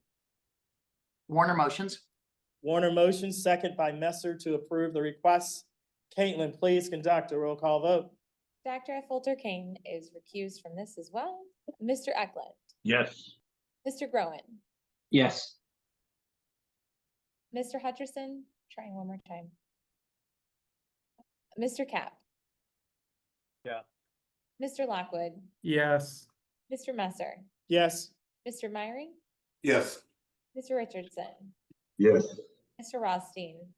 Warner motions. Warner motions, second by Messer to approve the request. Caitlin, please conduct a roll call vote. Dr. Fulter Kane is recused from this as well. Mr. Eklund, Yes. Mr. Groen, Yes. Mr. Hutcherson, trying one more time. Mr. Cap. Yeah. Mr. Lockwood, Yes. Mr. Messer, Yes. Mr. Myring, Yes. Mr. Richardson, Yes. Mr. Rothstein,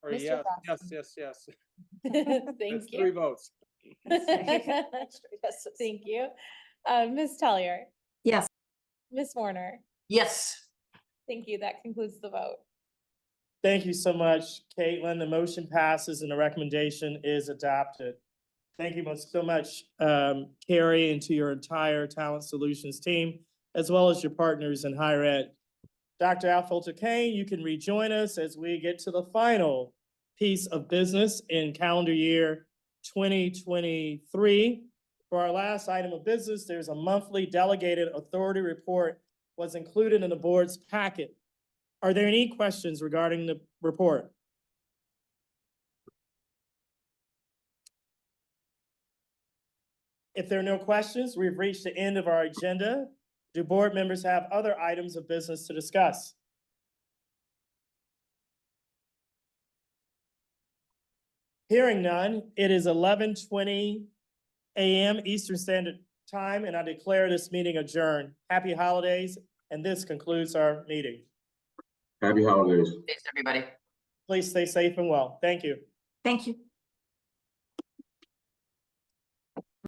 Or Mr. yes, Rothstein. yes. Thank That's 3 you. votes. Thank you. Ms. Tellier, Yes. Ms. Warner. Yes. Thank you. That concludes the vote. Thank you so much, Caitlin. The motion passes and the recommendation is adopted. Thank you so much, Carrie, and to your entire Talent Solutions team, as well as your partners in higher ed. Dr. Alfolter Kane, you can rejoin us as we get to the final piece of business in calendar year 2023. For our last item of business, there's a monthly delegated authority report was included in the board's packet. Are there any questions regarding the report? If there are no questions, we've reached the end of our agenda. Do board members have other items of business to discuss? Hearing none, it is 11:20 a.m. Eastern Standard Time, and I declare this meeting adjourned. Happy holidays, and this concludes our meeting. Happy holidays. Thanks, everybody. Please stay safe and well. Thank you. Thank you.